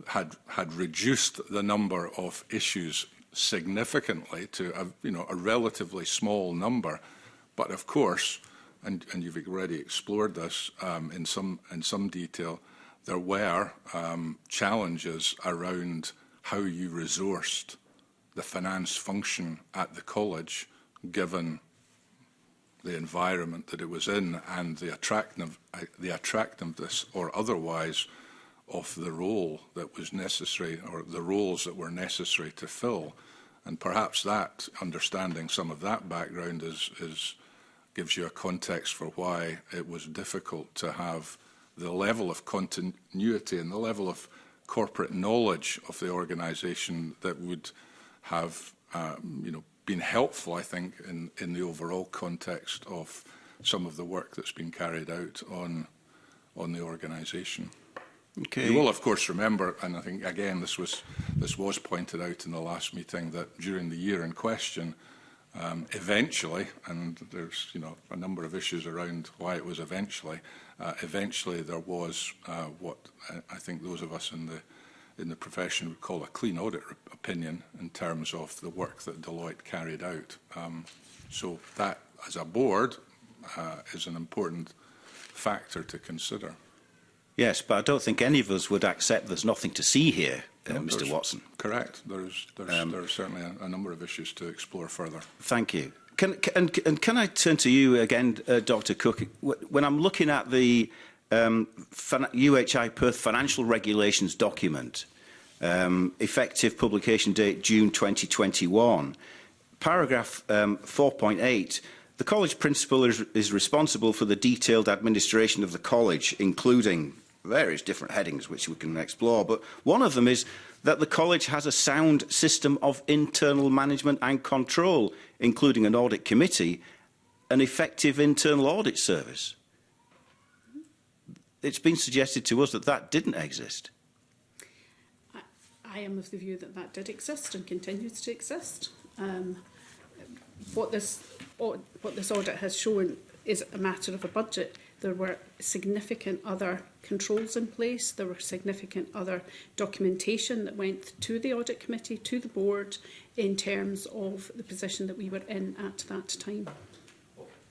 had reduced the number of issues significantly to a relatively small number. But of course, and you've already explored this in some detail, there were challenges around how you resourced the finance function at the college, given the environment that it was in and the attractiveness or otherwise of the role that was necessary, or the roles that were necessary to fill And perhaps that, understanding some of that background gives you a context for why it was difficult to have the level of continuity and the level of corporate knowledge of the organisation that would have been helpful, I think, in the overall context of some of the work that's been carried out on the organisation. Okay. You will, of course, remember, and I think, again, this was pointed out in the last meeting, that during the year in question, eventually, and there's a number of issues around why it was eventually there was what I think those of us in the profession would call a clean audit opinion in terms of the work that Deloitte carried out. So that, as a board, is an important factor to consider. Yes, but I don't think any of us would accept there's nothing to see here, Mr. Watson. Correct. There's certainly a number of issues to explore further. Thank you. Can I turn to you again, Dr. Cook? When I'm looking at the UHI Perth Financial Regulations document, effective publication date June 2021, paragraph 4.8, the college principal is responsible for the detailed administration of the college, including various different headings which we can explore, but one of them is that the college has a sound system of internal management and control, including an audit committee, an effective internal audit service. It's been suggested to us that that didn't exist. I am of the view that that did exist and continues to exist. What this audit has shown is a matter of a budget. There were significant other controls in place. There were significant other documentation that went to the audit committee, to the board, in terms of the position that we were in at that time.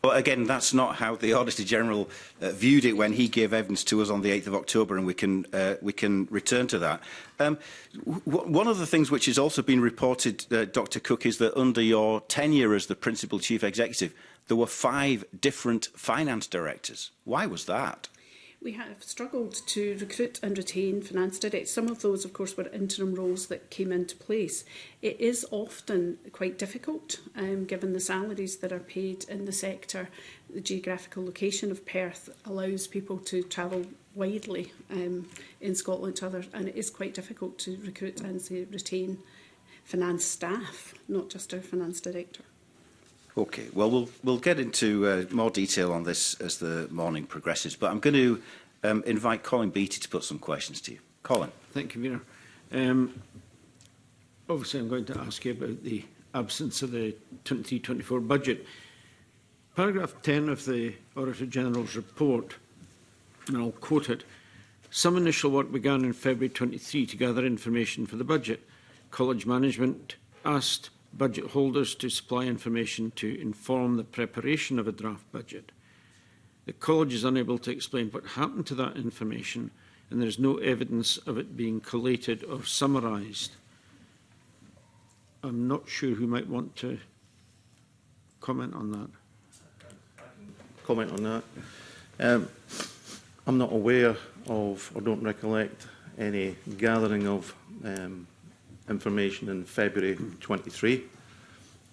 But again, that's not how the Auditor General viewed it when he gave evidence to us on the 8th of October, and we can return to that. One of the things which has also been reported, Dr. Cook, is that under your tenure as the Principal Chief Executive, there were 5 different finance directors. Why was that? We have struggled to recruit and retain finance directors. Some of those, of course, were interim roles that came into place. It is often quite difficult, given the salaries that are paid in the sector. The geographical location of Perth allows people to travel widely in Scotland to others, and it is quite difficult to recruit and retain finance staff, not just our finance director. Okay, well, we'll get into more detail on this as the morning progresses, but I'm going to invite Colin Beattie to put some questions to you. Colin. Thank you, Convener. Obviously, I'm going to ask you about the absence of the 23-24 budget. Paragraph 10 of the Auditor General's report, and I'll quote it, "Some initial work began in February 23 to gather information for the budget. College management asked budget holders to supply information to inform the preparation of a draft budget. The college is unable to explain what happened to that information, and there is no evidence of it being collated or summarised." I'm not sure who might want to comment on that. Comment on that. I'm not aware of, or don't recollect, any gathering of information in February 23.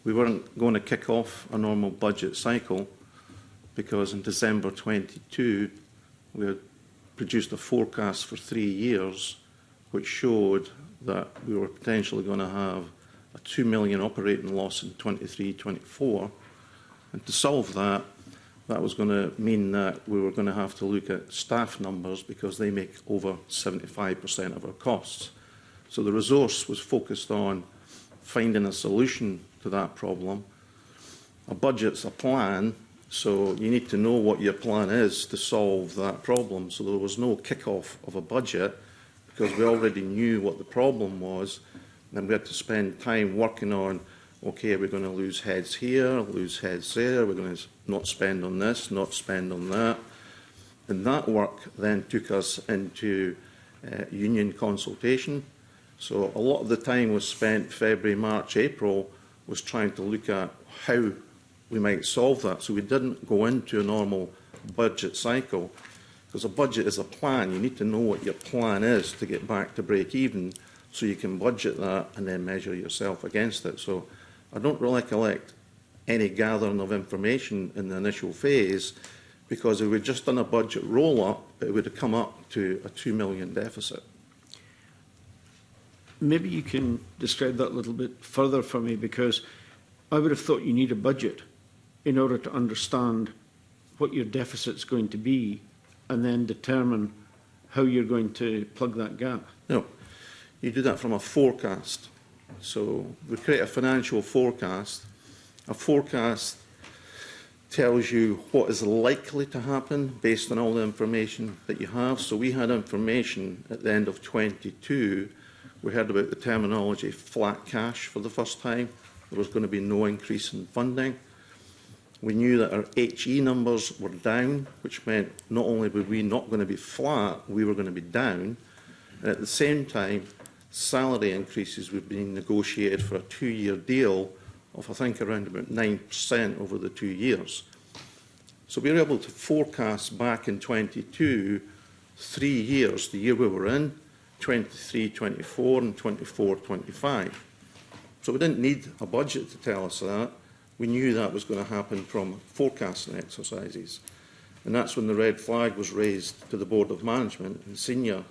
We weren't going to kick off a normal budget cycle because in December 22 we had produced a forecast for 3 years which showed that we were potentially going to have a 2 million operating loss in 23-24, and to solve that, that was going to mean that we were going to have to look at staff numbers because they make over 75% of our costs. So the resource was focused on finding a solution to that problem. A budget's a plan, so you need to know what your plan is to solve that problem. So there was no kick-off of a budget because we already knew what the problem was, and we had to spend time working on, okay, we're going to lose heads here, lose heads there, we're going to not spend on this, not spend on that. And that work then took us into union consultation. So a lot of the time was spent February, March, April was trying to look at how we might solve that. So we didn't go into a normal budget cycle because a budget is a plan. You need to know what your plan is to get back to break even so you can budget that and then measure yourself against it. So I don't recollect any gathering of information in the initial phase, because if we'd just done a budget roll-up, it would have come up to a 2 million deficit. Maybe you can describe that a little bit further for me, because I would have thought you need a budget in order to understand what your deficit's going to be and then determine how you're going to plug that gap. No, you do that from a forecast. So we create a financial forecast. A forecast tells you what is likely to happen based on all the information that you have. So we had information at the end of 22. We heard about the terminology flat cash for the first time. There was going to be no increase in funding. We knew that our HE numbers were down, which meant not only were we not going to be flat, we were going to be down. And at the same time, salary increases were being negotiated for a 2-year deal of, I think, around about 9% over the 2 years. So we were able to forecast back in 22, 3 years, the year we were in, 23, 24 and 24, 25. So we didn't need a budget to tell us that. We knew that was going to happen from forecasting exercises. And that's when the red flag was raised to the Board of Management and senior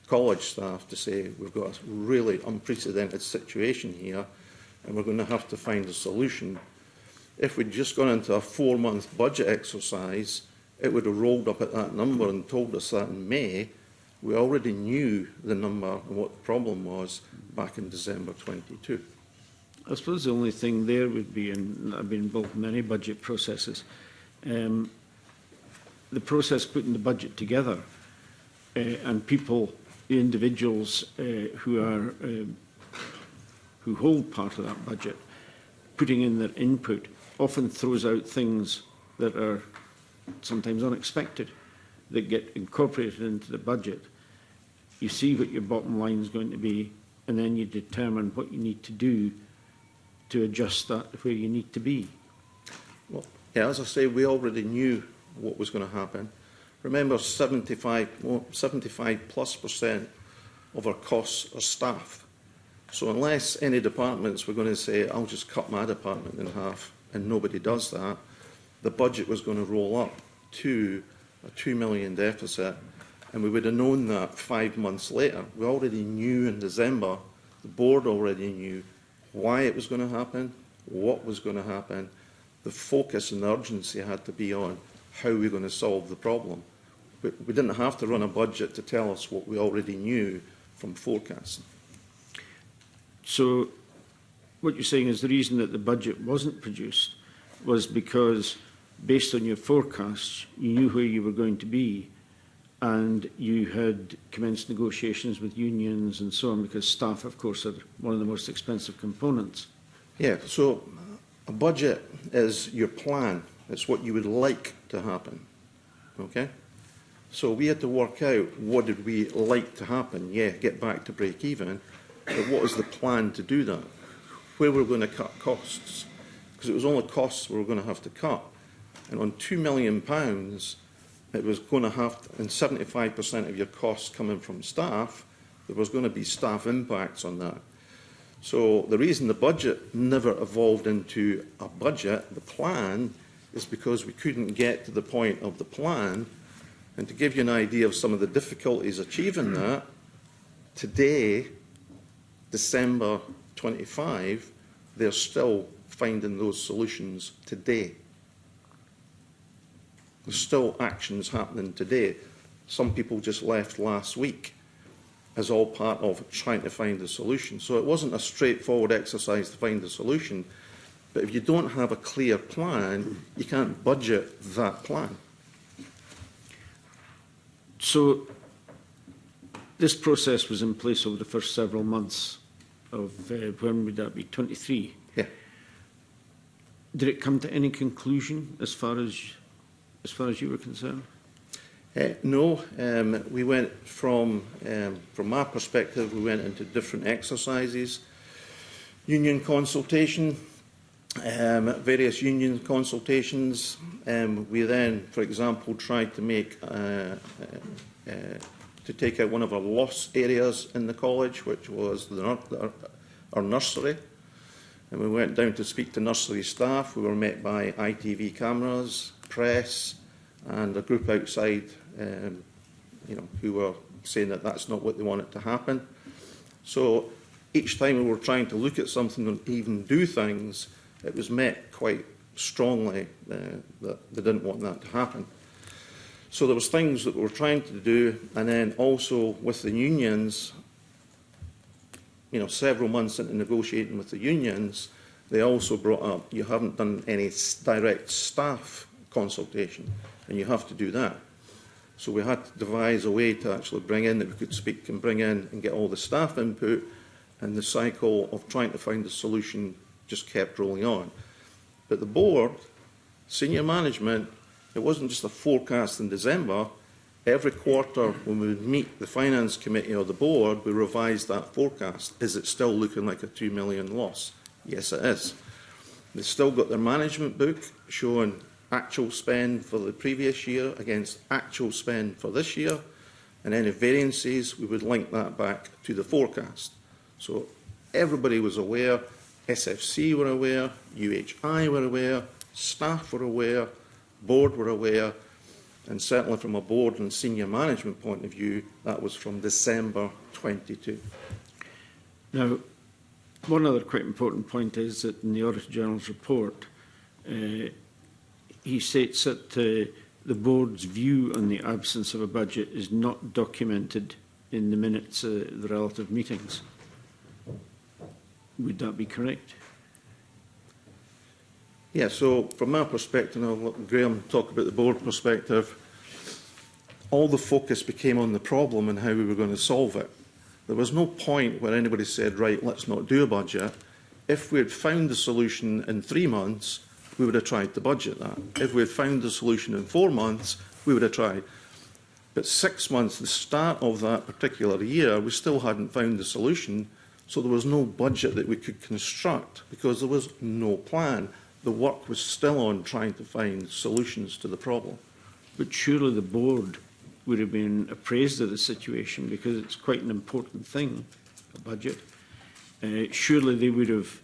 college staff to say, we've got a really unprecedented situation here and we're going to have to find a solution. If we'd just gone into a 4-month budget exercise, it would have rolled up at that number and told us that in May. We already knew the number and what the problem was back in December 22. I suppose the only thing there would be, and I've been involved in many budget processes, the process putting the budget together and people, the individuals who hold part of that budget, putting in their input, often throws out things that are sometimes unexpected, that get incorporated into the budget. You see what your bottom line is going to be, and then you determine what you need to do to adjust that to where you need to be. Well, yeah, as I say, we already knew what was going to happen. Remember, 75+% of our costs are staff. So unless any departments were going to say, I'll just cut my department in half, and nobody does that, the budget was going to roll up to a 2 million deficit, and we would have known that 5 months later. We already knew in December, the board already knew why it was going to happen, what was going to happen. The focus and the urgency had to be on how we're going to solve the problem. We didn't have to run a budget to tell us what we already knew from forecasting. So what you're saying is the reason that the budget wasn't produced was because, based on your forecasts, you knew where you were going to be, and you had commenced negotiations with unions and so on, because staff, of course, are one of the most expensive components. Yeah, so a budget is your plan. It's what you would like to happen, okay? So we had to work out what did we like to happen. Yeah, get back to break even, but what was the plan to do that? Where were we going to cut costs? Because it was only costs we were going to have to cut. And on £2 million, it was going to have, and 75% of your costs coming from staff, there was going to be staff impacts on that. So the reason the budget never evolved into a budget, the plan, is because we couldn't get to the point of the plan. And to give you an idea of some of the difficulties achieving that, today, December 25, they're still finding those solutions today. There's still actions happening today. Some people just left last week as all part of trying to find a solution. So it wasn't a straightforward exercise to find a solution, but if you don't have a clear plan, you can't budget that plan. So this process was in place over the first several months of, when would that be, 23? Yeah. Did it come to any conclusion as far as you were concerned? No, we went from my perspective, we went into different exercises, union consultation, various union consultations. We then, for example, tried to make to take out one of our loss areas in the college, which was our nursery. And we went down to speak to nursery staff. We were met by ITV cameras, press, and a group outside, who were saying that that's not what they wanted to happen. So each time we were trying to look at something and even do things, it was met quite strongly that they didn't want that to happen. So there was things that we were trying to do, and then also with the unions, several months into negotiating with the unions, they also brought up, you haven't done any direct staff consultation, and you have to do that. So we had to devise a way to actually bring in, that we could speak and bring in and get all the staff input, and the cycle of trying to find a solution just kept rolling on. But the board, senior management, it wasn't just a forecast in December. Every quarter when we would meet the finance committee or the board, we revised that forecast. Is it still looking like a 2 million loss? Yes, it is. They've still got their management book showing actual spend for the previous year against actual spend for this year, and any variances, we would link that back to the forecast. So everybody was aware, SFC were aware, UHI were aware, staff were aware, board were aware, and certainly from a board and senior management point of view, that was from December 22. Now, one other quite important point is that in the Auditor General's report, he states that the board's view on the absence of a budget is not documented in the minutes of the relative meetings. Would that be correct? Yeah, so from my perspective, and I'll let Graham talk about the board perspective, all the focus became on the problem and how we were going to solve it. There was no point where anybody said, right, let's not do a budget. If we had found the solution in 3 months, we would have tried to budget that. If we had found the solution in 4 months, we would have tried. But 6 months, the start of that particular year, we still hadn't found the solution, so there was no budget that we could construct because there was no plan. The work was still on trying to find solutions to the problem. But surely the board would have been appraised of the situation because it's quite an important thing, a budget. Surely they would have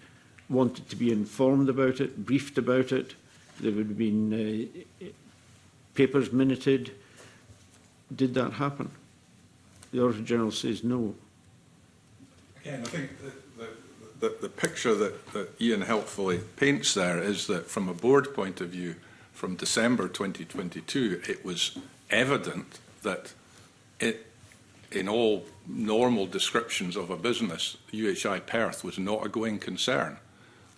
wanted to be informed about it, briefed about it. There would have been papers minuted. Did that happen? The Auditor General says no. Again, I think the picture that Ian helpfully paints there is that from a board point of view, from December 2022, it was evident that in all normal descriptions of a business, UHI Perth was not a going concern.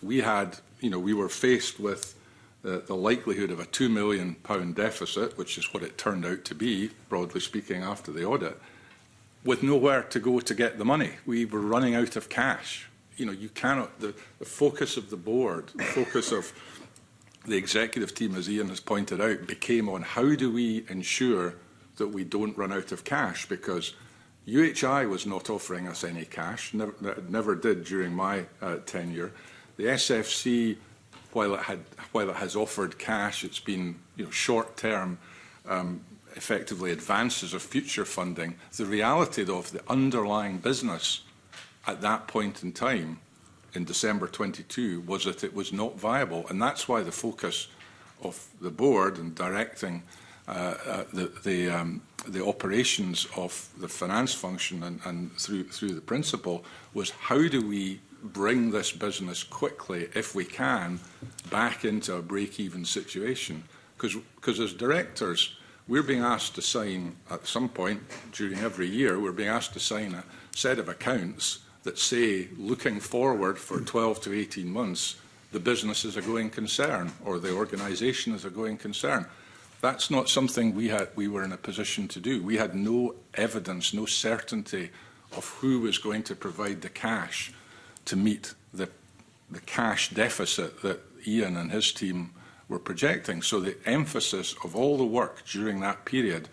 We had, we were faced with the likelihood of a £2 million deficit, which is what it turned out to be, broadly speaking, after the audit, with nowhere to go to get the money. We were running out of cash. You cannot, the focus of the board, the focus of the executive team, as Ian has pointed out, became on how do we ensure that we don't run out of cash, because UHI was not offering us any cash, never did during my tenure. The SFC, while it has offered cash, it's been short-term, effectively advances of future funding. The reality of the underlying business at that point in time, in December 22, was that it was not viable, and that's why the focus of the board in directing the operations of the finance function and through the principal was how do we bring this business quickly, if we can, back into a break-even situation. Because as directors, we're being asked to sign, at some point during every year, we're being asked to sign a set of accounts that say, looking forward for 12 to 18 months, the business is a going concern or the organisation is a going concern. That's not something we were in a position to do. We had no evidence, no certainty of who was going to provide the cash to meet the cash deficit that Ian and his team were projecting. So the emphasis of all the work during that period,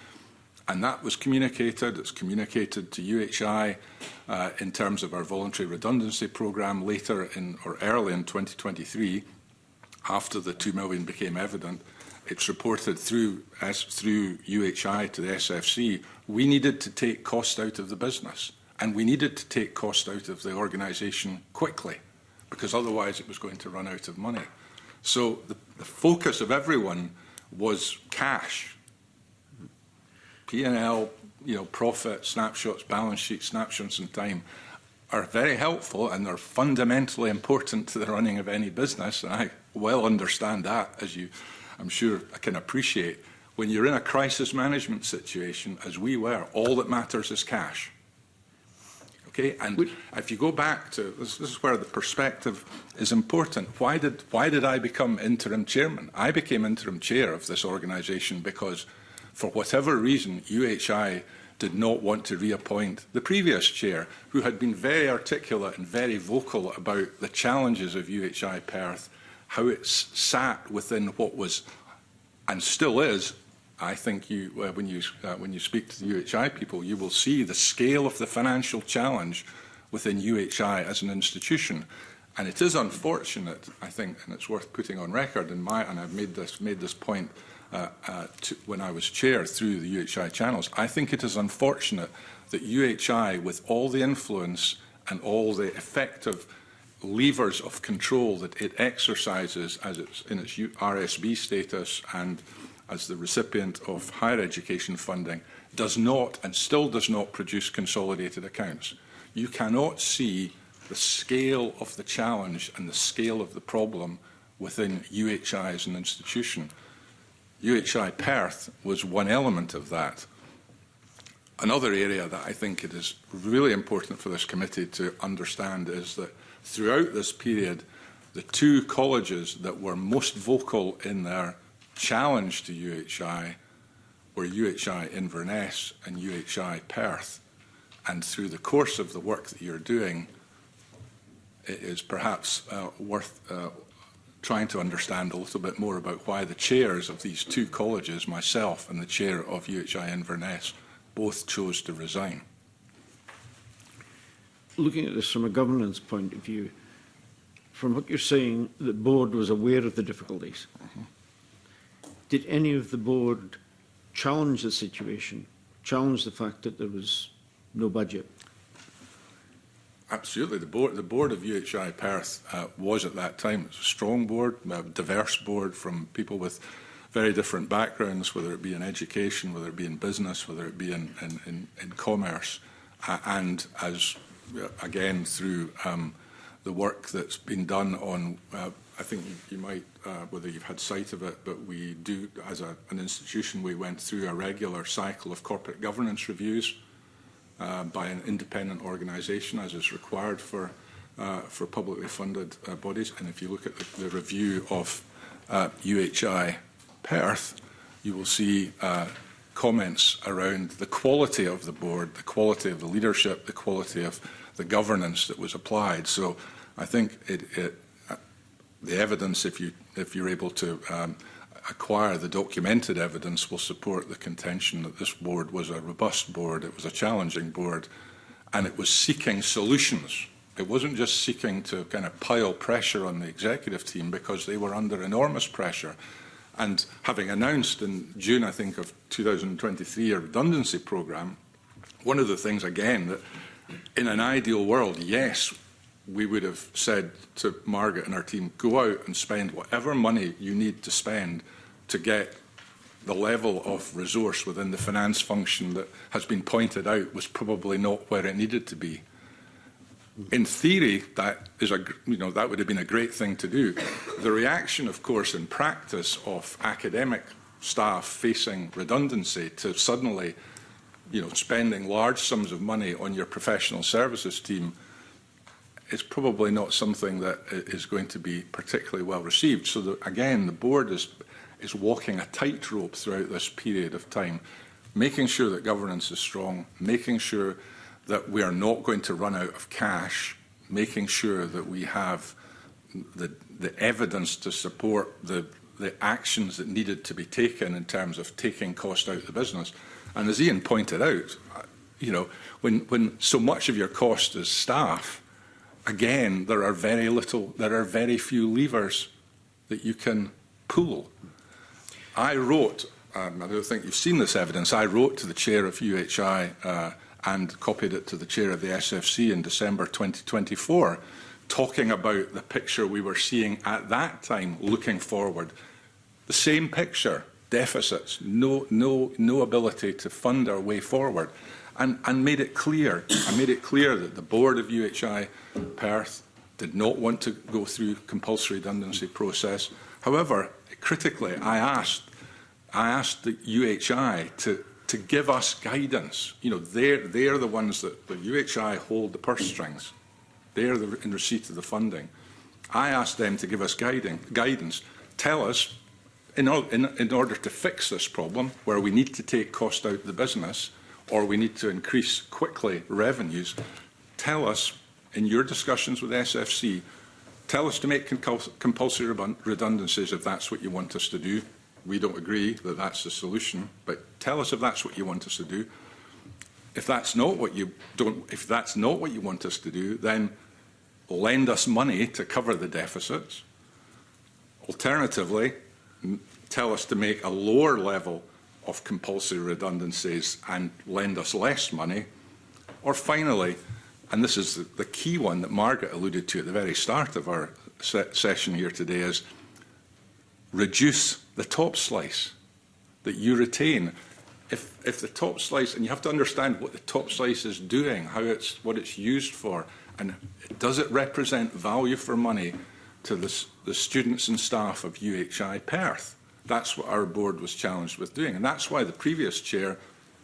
and that was communicated, it's communicated to UHI in terms of our voluntary redundancy programme later in or early in 2023, after the 2 million became evident. It's reported through UHI to the SFC. we needed to take cost out of the business, and we needed to take cost out of the organisation quickly, because otherwise it was going to run out of money. So the focus of everyone was cash. P&L, profit, snapshots, balance sheets, snapshots in time are very helpful, and they're fundamentally important to the running of any business. And I well understand that, as I'm sure I can appreciate. When you're in a crisis management situation, as we were, all that matters is cash. Okay, and if you go back to this is where the perspective is important. Why did I become interim chairman? I became interim chair of this organisation because, for whatever reason, UHI did not want to reappoint the previous chair, who had been very articulate and very vocal about the challenges of UHI Perth, how it sat within what was and still is. I think when you speak to the UHI people, you will see the scale of the financial challenge within UHI as an institution. And it is unfortunate, I think, and it's worth putting on record, and I've made this point when I was chair through the UHI channels. I think it is unfortunate that UHI, with all the influence and all the effective levers of control that it exercises as in its RSB status and as the recipient of higher education funding, does not and still does not produce consolidated accounts. You cannot see the scale of the challenge and the scale of the problem within UHI as an institution. UHI Perth was one element of that. Another area that I think it is really important for this committee to understand is that throughout this period, the two colleges that were most vocal in their challenge to UHI were UHI Inverness and UHI Perth. And through the course of the work that you're doing, it is perhaps worth trying to understand a little bit more about why the chairs of these two colleges, myself and the chair of UHI Inverness, both chose to resign. Looking at this from a governance point of view, from what you're saying, the board was aware of the difficulties. Mm-hmm. Did any of the board challenge the situation, challenge the fact that there was no budget? Absolutely. The board of UHI Perth was at that time a strong board, a diverse board from people with very different backgrounds, whether it be in education, whether it be in business, whether it be in commerce. And as, again, through the work that's been done on, I think you might, whether you've had sight of it, but we do, as an institution, we went through a regular cycle of corporate governance reviews by an independent organisation, as is required for publicly funded bodies. And if you look at the review of UHI Perth, you will see comments around the quality of the board, the quality of the leadership, the quality of the governance that was applied. So I think the evidence, if you're able to acquire the documented evidence, will support the contention that this board was a robust board, it was a challenging board, and it was seeking solutions. It wasn't just seeking to kind of pile pressure on the executive team, because they were under enormous pressure. And having announced in June, I think, of 2023 a redundancy programme, one of the things, again, that in an ideal world, yes, we would have said to Margaret and our team, go out and spend whatever money you need to spend to get the level of resource within the finance function that has been pointed out was probably not where it needed to be. In theory, that would have been a great thing to do. The reaction, of course, in practice of academic staff facing redundancy to suddenly, spending large sums of money on your professional services team is probably not something that is going to be particularly well received. So, again, the board is walking a tightrope throughout this period of time, making sure that governance is strong, making sure that we are not going to run out of cash, making sure that we have the evidence to support the actions that needed to be taken in terms of taking cost out of the business. And as Ian pointed out, when so much of your cost is staff, again, there are very few levers that you can pull. I wrote I don't think you've seen this evidence. I wrote to the chair of UHI and copied it to the chair of the SFC in December 2024, talking about the picture we were seeing at that time, looking forward. The same picture, deficits, no ability to fund our way forward, and made it clear. I made it clear that the board of UHI Perth did not want to go through compulsory redundancy process. However, critically, I asked the UHI to give us guidance. You know, they're the ones that the UHI hold the purse strings. They're in receipt of the funding. I asked them to give us guidance. Tell us, in order to fix this problem, where we need to take cost out of the business or we need to increase quickly revenues, tell us, in your discussions with SFC, tell us to make compulsory redundancies if that's what you want us to do. We don't agree that that's the solution, but tell us if that's what you want us to do. If that's not what you want us to do, then lend us money to cover the deficits. Alternatively, tell us to make a lower level of compulsory redundancies and lend us less money. Or finally, and this is the key one that Margaret alluded to at the very start of our session here today, is reduce the top slice that you retain. If the top slice, and you have to understand what the top slice is doing, what it's used for, and does it represent value for money to the students and staff of UHI Perth? That's what our board was challenged with doing, and that's why the previous chair,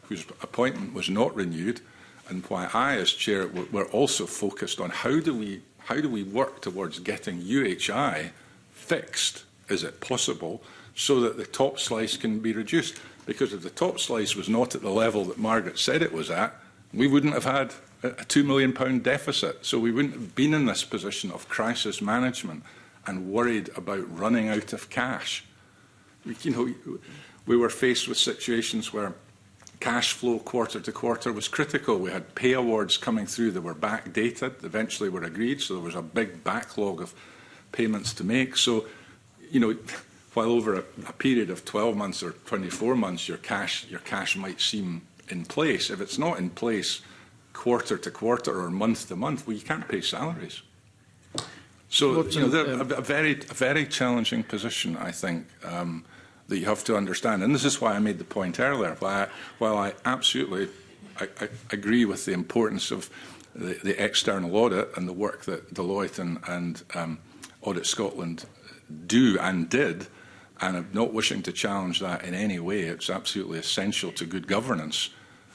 whose appointment was not renewed, and why I, as chair, were also focused on how do we work towards getting UHI fixed, is it possible, so that the top slice can be reduced. Because if the top slice was not at the level that Margaret said it was at, we wouldn't have had a £2 million deficit. So we wouldn't have been in this position of crisis management and worried about running out of cash. You know, we were faced with situations where cash flow quarter to quarter was critical. We had pay awards coming through that were backdated, eventually were agreed, so there was a big backlog of payments to make. So, you know, while over a period of 12 months or 24 months your cash might seem in place, if it's not in place quarter to quarter or month to month, well, you can't pay salaries. So, you know, they're a very challenging position, I think, that you have to understand. And this is why I made the point earlier. While I absolutely agree with the importance of the external audit and the work that Deloitte and Audit Scotland do and did, and I'm not wishing to challenge that in any way, it's absolutely essential to good governance.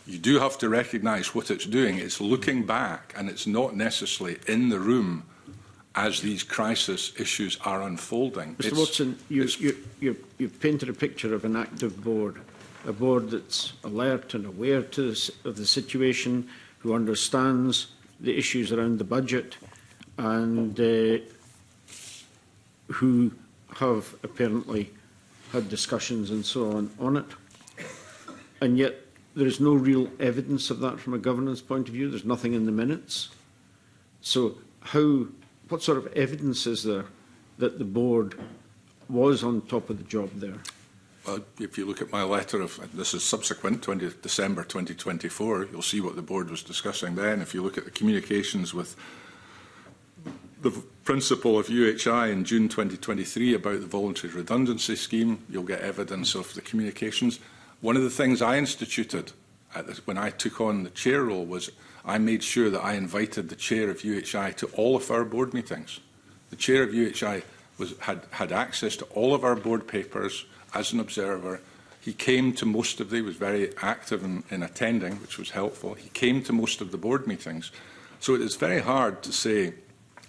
You do have to recognise what it's doing. It's looking back, and it's not necessarily in the room as these crisis issues are unfolding. Mr Watson, you've painted a picture of an active board, a board that's alert and aware of the situation, who understands the issues around the budget, and who have apparently had discussions and so on it. And yet there is no real evidence of that from a governance point of view. There's nothing in the minutes. So what sort of evidence is there that the board was on top of the job there? Well, if you look at my letter, this is subsequent, December 2024, you'll see what the board was discussing then. If you look at the communications with the principal of UHI in June 2023 about the voluntary redundancy scheme, you'll get evidence of the communications. One of the things I instituted when I took on the chair role was I made sure that I invited the chair of UHI to all of our board meetings. The chair of UHI had access to all of our board papers as an observer. He came to most of them, he was very active in attending, which was helpful. He came to most of the board meetings. So it is very hard to say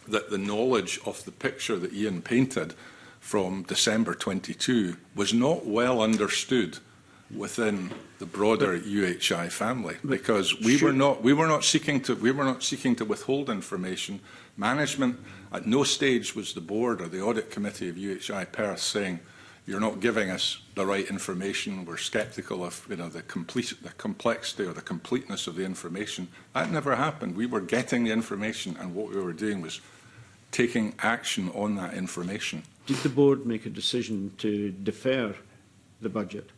that the knowledge of the picture that Ian painted from December 22 was not well understood within the broader UHI family, because we were not seeking to withhold information. Management at no stage was the board or the audit committee of UHI Perth saying you're not giving us the right information, we're sceptical of the complexity or the completeness of the information. That never happened. We were getting the information, and what we were doing was taking action on that information. Did the board make a decision to defer the budget?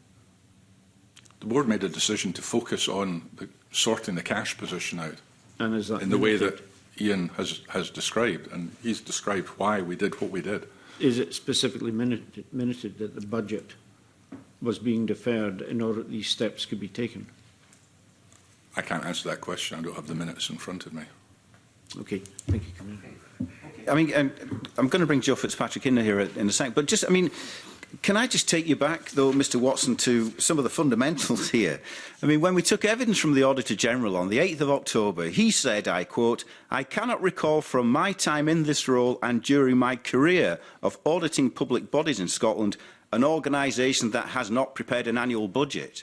the board made a decision to focus on sorting the cash position out. And is that in the way that Ian has described, and he's described why we did what we did. Is it specifically minuted that the budget was being deferred in order that these steps could be taken? I can't answer that question. I don't have the minutes in front of me. Okay, thank you, Commissioner. I mean, I'm going to bring Joe Fitzpatrick in here in a second, but just, I mean, can I just take you back, though, Mr Watson, to some of the fundamentals here? I mean, when we took evidence from the Auditor General on the 8th of October, he said, I quote, "I cannot recall from my time in this role and during my career of auditing public bodies in Scotland an organisation that has not prepared an annual budget."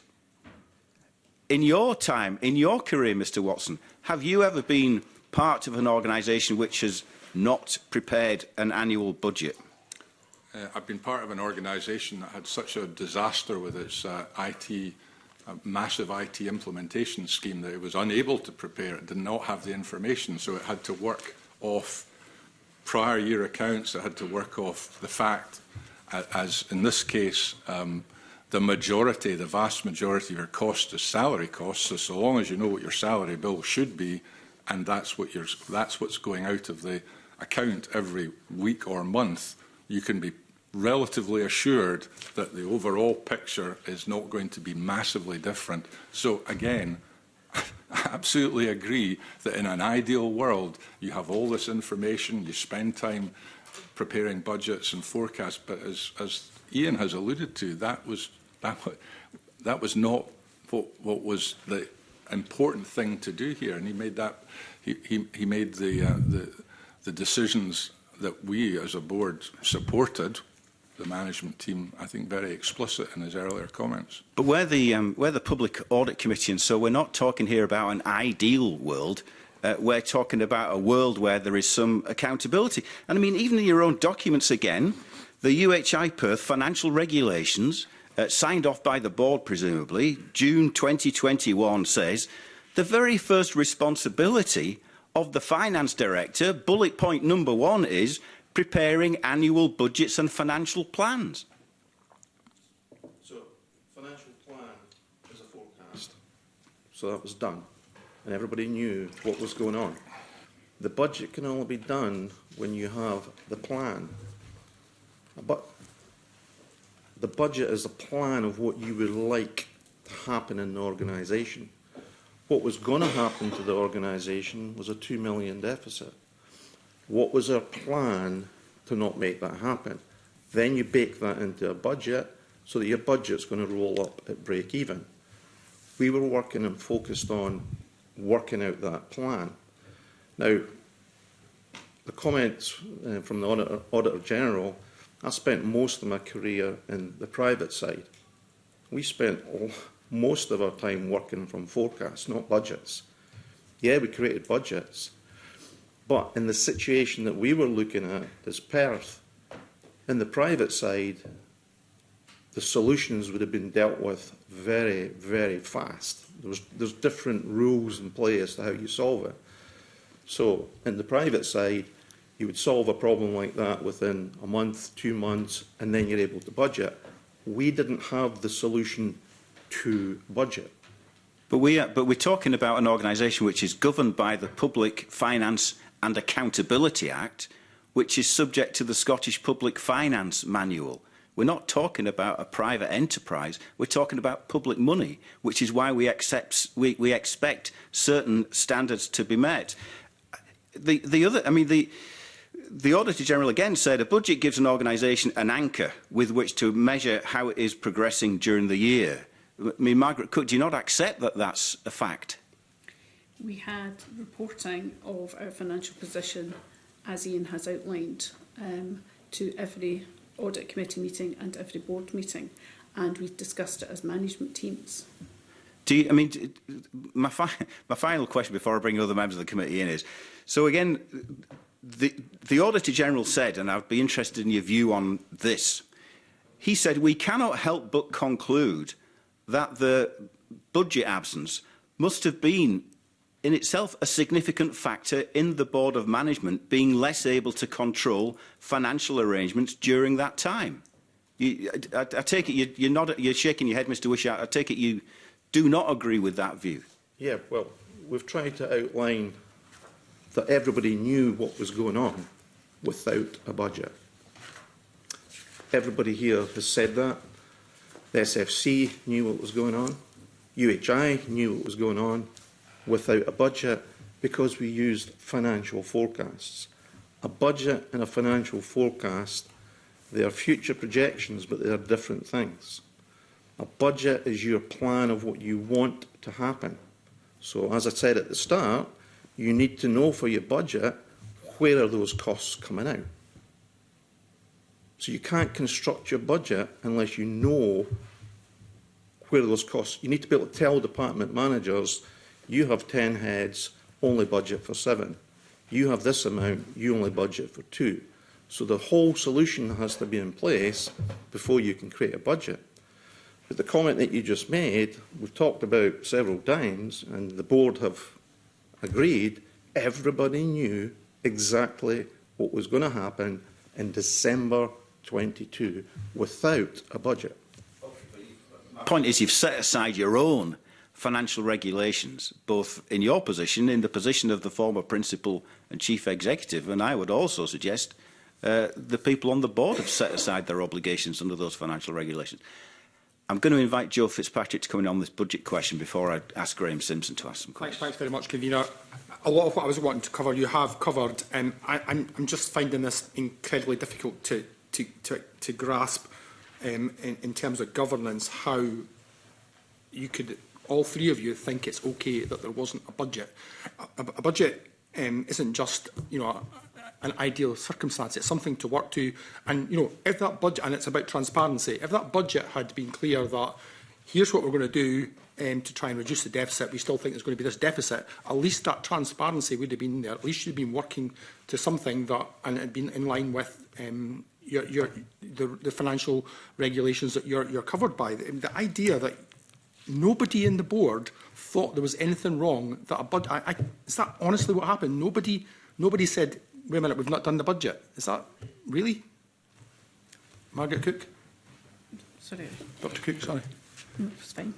In your time, in your career, Mr Watson, have you ever been part of an organisation which has not prepared an annual budget? I've been part of an organisation that had such a disaster with its massive IT implementation scheme that it was unable to prepare. It did not have the information, so it had to work off prior year accounts. It had to work off the fact, as in this case, the vast majority of your cost is salary costs. So long as you know what your salary bill should be, and that's what's going out of the account every week or month, you can be relatively assured that the overall picture is not going to be massively different. So again, I absolutely agree that in an ideal world, you have all this information, you spend time preparing budgets and forecasts, but as Ian has alluded to, that was not what was the important thing to do here, and he made that. He made the decisions that we as a board supported, the management team, I think, very explicit in his earlier comments. But we're the Public Audit Committee, and so we're not talking here about an ideal world. We're talking about a world where there is some accountability. And I mean, even in your own documents again, the UHI Perth financial regulations, signed off by the board presumably, June 2021 says, the very first responsibility of the finance director, bullet point number 1 is preparing annual budgets and financial plans. So, financial plan is a forecast. So that was done, and everybody knew what was going on. The budget can only be done when you have the plan. But the budget is a plan of what you would like to happen in the organisation. What was going to happen to the organisation was a $2 million deficit. What was our plan to not make that happen? Then you bake that into a budget so that your budget's going to roll up at break even. We were working and focused on working out that plan. Now, the comments from the Auditor General, I spent most of my career in the private side. We spent most of our time working from forecasts, not budgets. Yeah, we created budgets, but in the situation that we were looking at as Perth, in the private side, the solutions would have been dealt with very, very fast. There's different rules in play as to how you solve it. So, in the private side, you would solve a problem like that within a month, 2 months, and then you're able to budget. We didn't have the solution to budget. But we're talking about an organisation which is governed by the Public Finance and Accountability Act, which is subject to the Scottish Public Finance Manual. We're not talking about a private enterprise. We're talking about public money, which is why we expect certain standards to be met. The Auditor General again said a budget gives an organisation an anchor with which to measure how it is progressing during the year. I mean, Margaret Cook, do you not accept that that's a fact? We had reporting of our financial position, as Ian has outlined, to every audit committee meeting and every board meeting, and we discussed it as management teams. My final question before I bring other members of the committee in is, so again, the Auditor General said, and I'd be interested in your view on this, he said, we cannot help but conclude that the budget absence must have been in itself a significant factor in the Board of Management being less able to control financial arrangements during that time. I take it you're shaking your head, Mr Wishart. I take it you do not agree with that view. Yeah, well, we've tried to outline that everybody knew what was going on without a budget. Everybody here has said that. The SFC knew what was going on. UHI knew what was going on without a budget because we used financial forecasts. A budget and a financial forecast, they are future projections, but they are different things. A budget is your plan of what you want to happen. So, as I said at the start, you need to know for your budget where are those costs coming out. So you can't construct your budget unless you know where are those costs. You need to be able to tell department managers, you have 10 heads, only budget for 7. You have this amount, you only budget for 2. So the whole solution has to be in place before you can create a budget. But the comment that you just made, we've talked about several times, and the board have agreed, everybody knew exactly what was going to happen in December 22 without a budget. My point is you've set aside your own financial regulations, both in your position, in the position of the former principal and chief executive, and I would also suggest the people on the board have set aside their obligations under those financial regulations. I'm going to invite Joe Fitzpatrick to come in on this budget question before I ask Graham Simpson to ask some questions. Thanks very much, Convener. A lot of what I was wanting to cover, you have covered. I'm just finding this incredibly difficult to grasp in terms of governance, how you could, all three of you, think it's okay that there wasn't a budget. A budget isn't just, an ideal circumstance. It's something to work to. And, if that budget, and it's about transparency, if that budget had been clear that here's what we're going to do to try and reduce the deficit, we still think there's going to be this deficit, at least that transparency would have been there. At least you'd been working to something that, and it had been in line with the financial regulations that you're covered by. The idea that nobody in the board thought there was anything wrong, that a budget, is that honestly what happened? Nobody said, wait a minute, we've not done the budget. Is that really? Margaret Cook? Sorry. Dr Cook, sorry. No, it's fine.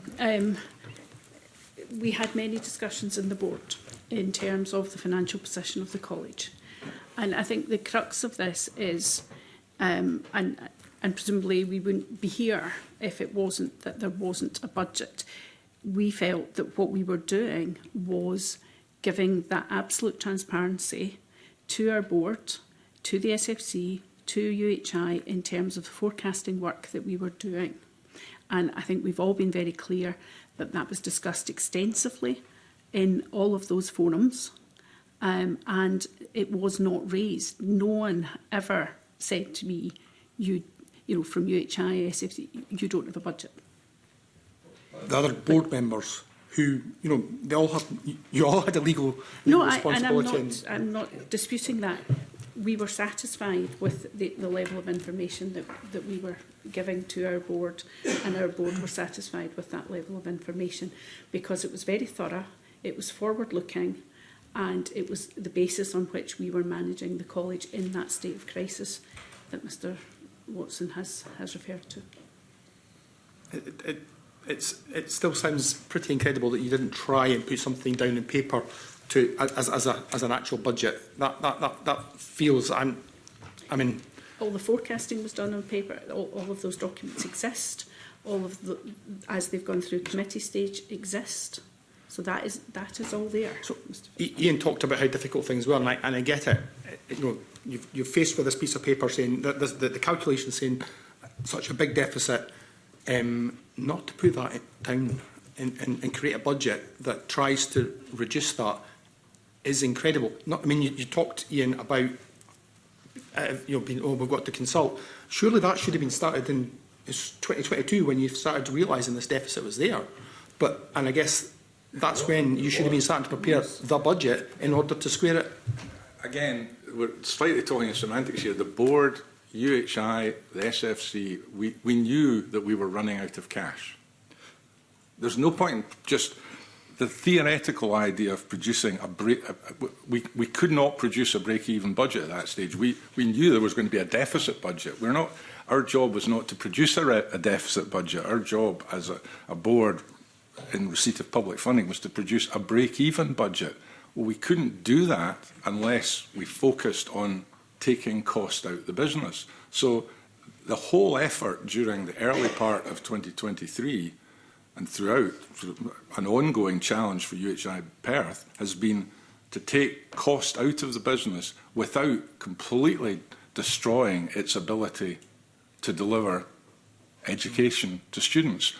We had many discussions in the board in terms of the financial position of the college. And I think the crux of this is, and presumably we wouldn't be here if it wasn't that there wasn't a budget. We felt that what we were doing was giving that absolute transparency to our board, to the SFC, to UHI in terms of the forecasting work that we were doing. And I think we've all been very clear that that was discussed extensively in all of those forums, and it was not raised. No one ever said to me, you know, from UHI, SFC, you don't have a budget. The other board members who, you all had a legal responsibility. And I'm not disputing that. We were satisfied with the level of information that we were giving to our board, and our board were satisfied with that level of information because it was very thorough, it was forward-looking, and it was the basis on which we were managing the college in that state of crisis that Mr Watson has referred to. It still sounds pretty incredible that you didn't try and put something down in paper as an actual budget. That feels, I mean. All the forecasting was done on paper. All of those documents exist. All of the, as they've gone through committee stage, exist. So that is all there. So Ian talked about how difficult things were, and I get it. You're faced with this piece of paper saying that the calculation saying such a big deficit. Not to put that down and create a budget that tries to reduce that is incredible. You talked, Ian, about we've got to consult. Surely that should have been started in 2022 when you started realising this deficit was there. And I guess that's when you should have been starting to prepare the budget in order to square it. Again, we're slightly talking in semantics here. The board, UHI, the SFC, we knew that we were running out of cash. There's no point in just the theoretical idea of producing we could not produce a break-even budget at that stage. We knew there was going to be a deficit budget. Our job was not to produce a deficit budget. Our job as a board in receipt of public funding was to produce a break-even budget. Well, we couldn't do that unless we focused on taking cost out of the business. So the whole effort during the early part of 2023 and throughout, an ongoing challenge for UHI Perth has been to take cost out of the business without completely destroying its ability to deliver education to students.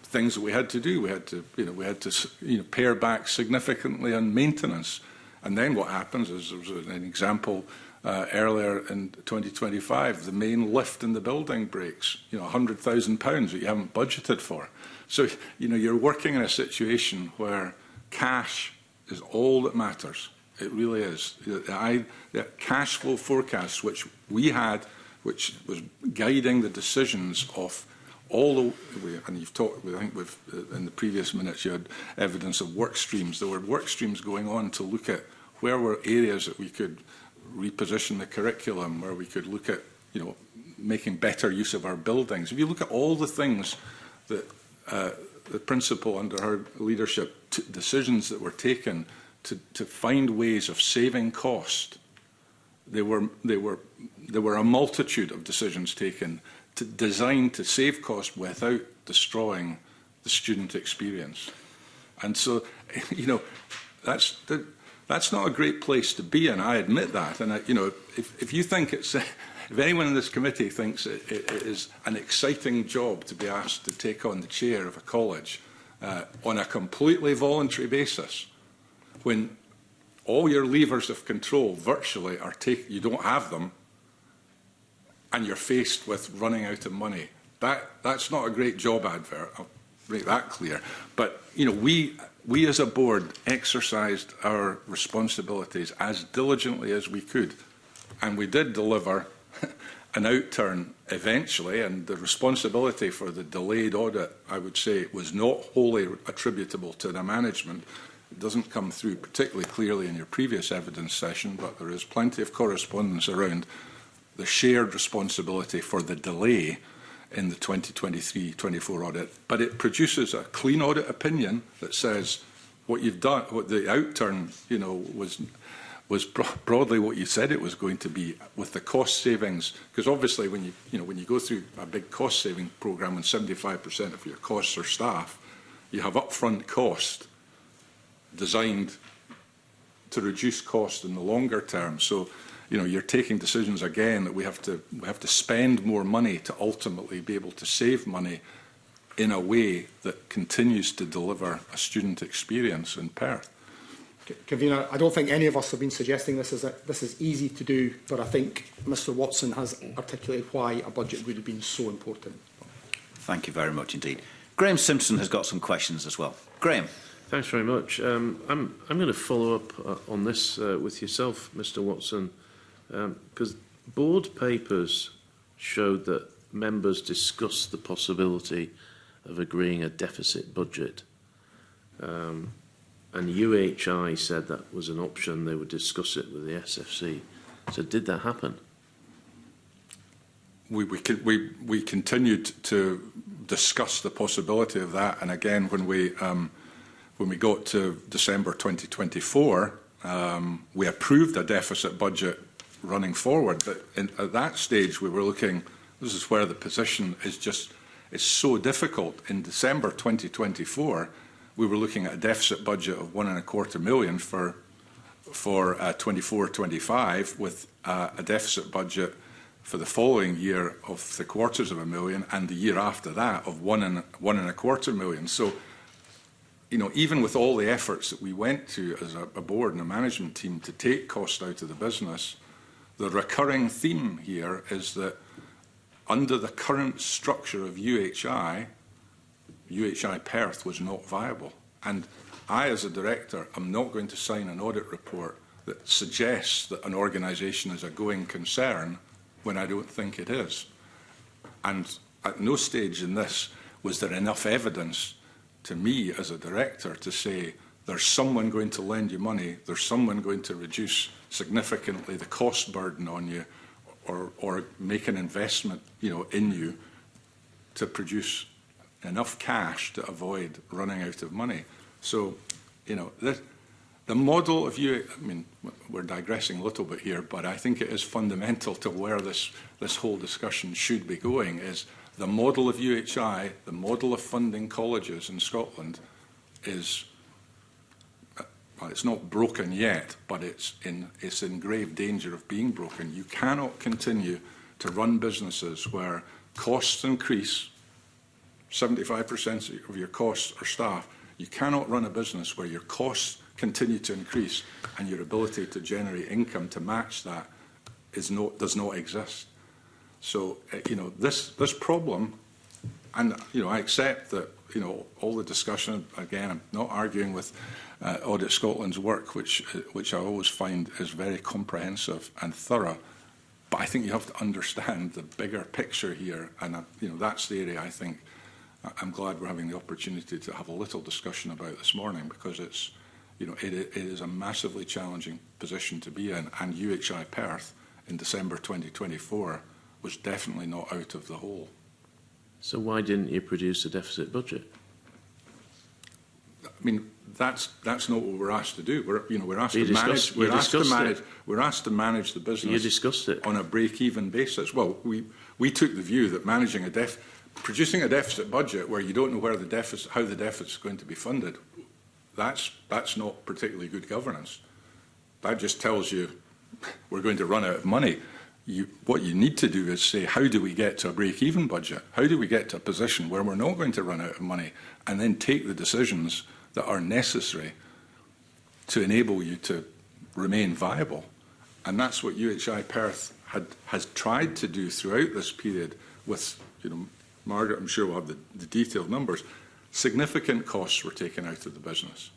Things that we had to do, we had to pare back significantly on maintenance. And then what happens is, there was an example earlier in 2025, the main lift in the building breaks, £100,000 that you haven't budgeted for. So, you're working in a situation where cash is all that matters. It really is. The cash flow forecasts, which we had, which was guiding the decisions of all the, and you've talked, I think in the previous minutes you had evidence of work streams. There were work streams going on to look at where were areas that we could reposition the curriculum, where we could look at, making better use of our buildings. If you look at all the things that the principal under her leadership, decisions that were taken to find ways of saving cost, there were a multitude of decisions taken designed to save cost without destroying the student experience. And so, that's not a great place to be in. I admit that. And if you think if anyone in this committee thinks it is an exciting job to be asked to take on the chair of a college on a completely voluntary basis, when all your levers of control virtually are you don't have them, and you're faced with running out of money, that's not a great job advert. I'll make that clear. But we as a board exercised our responsibilities as diligently as we could, and we did deliver an outturn eventually, and the responsibility for the delayed audit, I would say, was not wholly attributable to the management. It doesn't come through particularly clearly in your previous evidence session, but there is plenty of correspondence around the shared responsibility for the delay in the 2023-24 audit. But it produces a clean audit opinion that says what you've done, what the outturn, was broadly what you said it was going to be, with the cost savings. Because obviously, when you go through a big cost saving program and 75% of your costs are staff, you have upfront cost designed to reduce cost in the longer term. So, you're taking decisions again that we have to spend more money to ultimately be able to save money in a way that continues to deliver a student experience in Perth. Convener, I don't think any of us have been suggesting this is easy to do, but I think Mr Watson has articulated why a budget would have been so important. Thank you very much indeed. Graham Simpson has got some questions as well. Graham. Thanks very much. I'm going to follow up on this with yourself, Mr Watson, because board papers showed that members discussed the possibility of agreeing a deficit budget. And UHI said that was an option. They would discuss it with the SFC. So did that happen? We continued to discuss the possibility of that. And again, when we got to December 2024, we approved a deficit budget running forward. But at that stage, we were looking, this is where the position is so difficult. In December 2024, we were looking at a deficit budget of £1.25 million for 24-25, with a deficit budget for the following year of £750,000, and the year after that of £1.25 million. So, even with all the efforts that we went to as a board and a management team to take cost out of the business, the recurring theme here is that under the current structure of UHI Perth was not viable. And I, as a director, am not going to sign an audit report that suggests that an organisation is a going concern when I don't think it is. And at no stage in this was there enough evidence to me as a director to say there's someone going to lend you money, there's someone going to reduce significantly the cost burden on you, or make an investment in you to produce enough cash to avoid running out of money. So, you know, the model of I mean, we're digressing a little bit here, but I think it is fundamental to where this whole discussion should be going, is the model of UHI, the model of funding colleges in Scotland is, well, it's not broken yet, but it's in grave danger of being broken. You cannot continue to run businesses where costs increase, 75% of your costs are staff. You cannot run a business where your costs continue to increase and your ability to generate income to match that does not exist. So, you know, this problem, and, you know, I accept that, you know, all the discussion, again, I'm not arguing with Audit Scotland's work, which I always find is very comprehensive and thorough, but I think you have to understand the bigger picture here, and, you know, that's the area I think I'm glad we're having the opportunity to have a little discussion about this morning, because it's, you know, it is a massively challenging position to be in, and UHI Perth in December 2024 was definitely not out of the hole. So why didn't you produce a deficit budget? I mean, that's not what we're asked to do. We're asked to manage. We're asked to manage the business. You discussed it on a break-even basis. Well, we took the view that producing a deficit budget where you don't know how the deficit is going to be funded, that's not particularly good governance. That just tells you we're going to run out of money. What you need to do is say, how do we get to a break-even budget? How do we get to a position where we're not going to run out of money, and then take the decisions that are necessary to enable you to remain viable? And that's what UHI Perth has tried to do throughout this period with, you know, Margaret, I'm sure will have the detailed numbers. Significant costs were taken out of the business,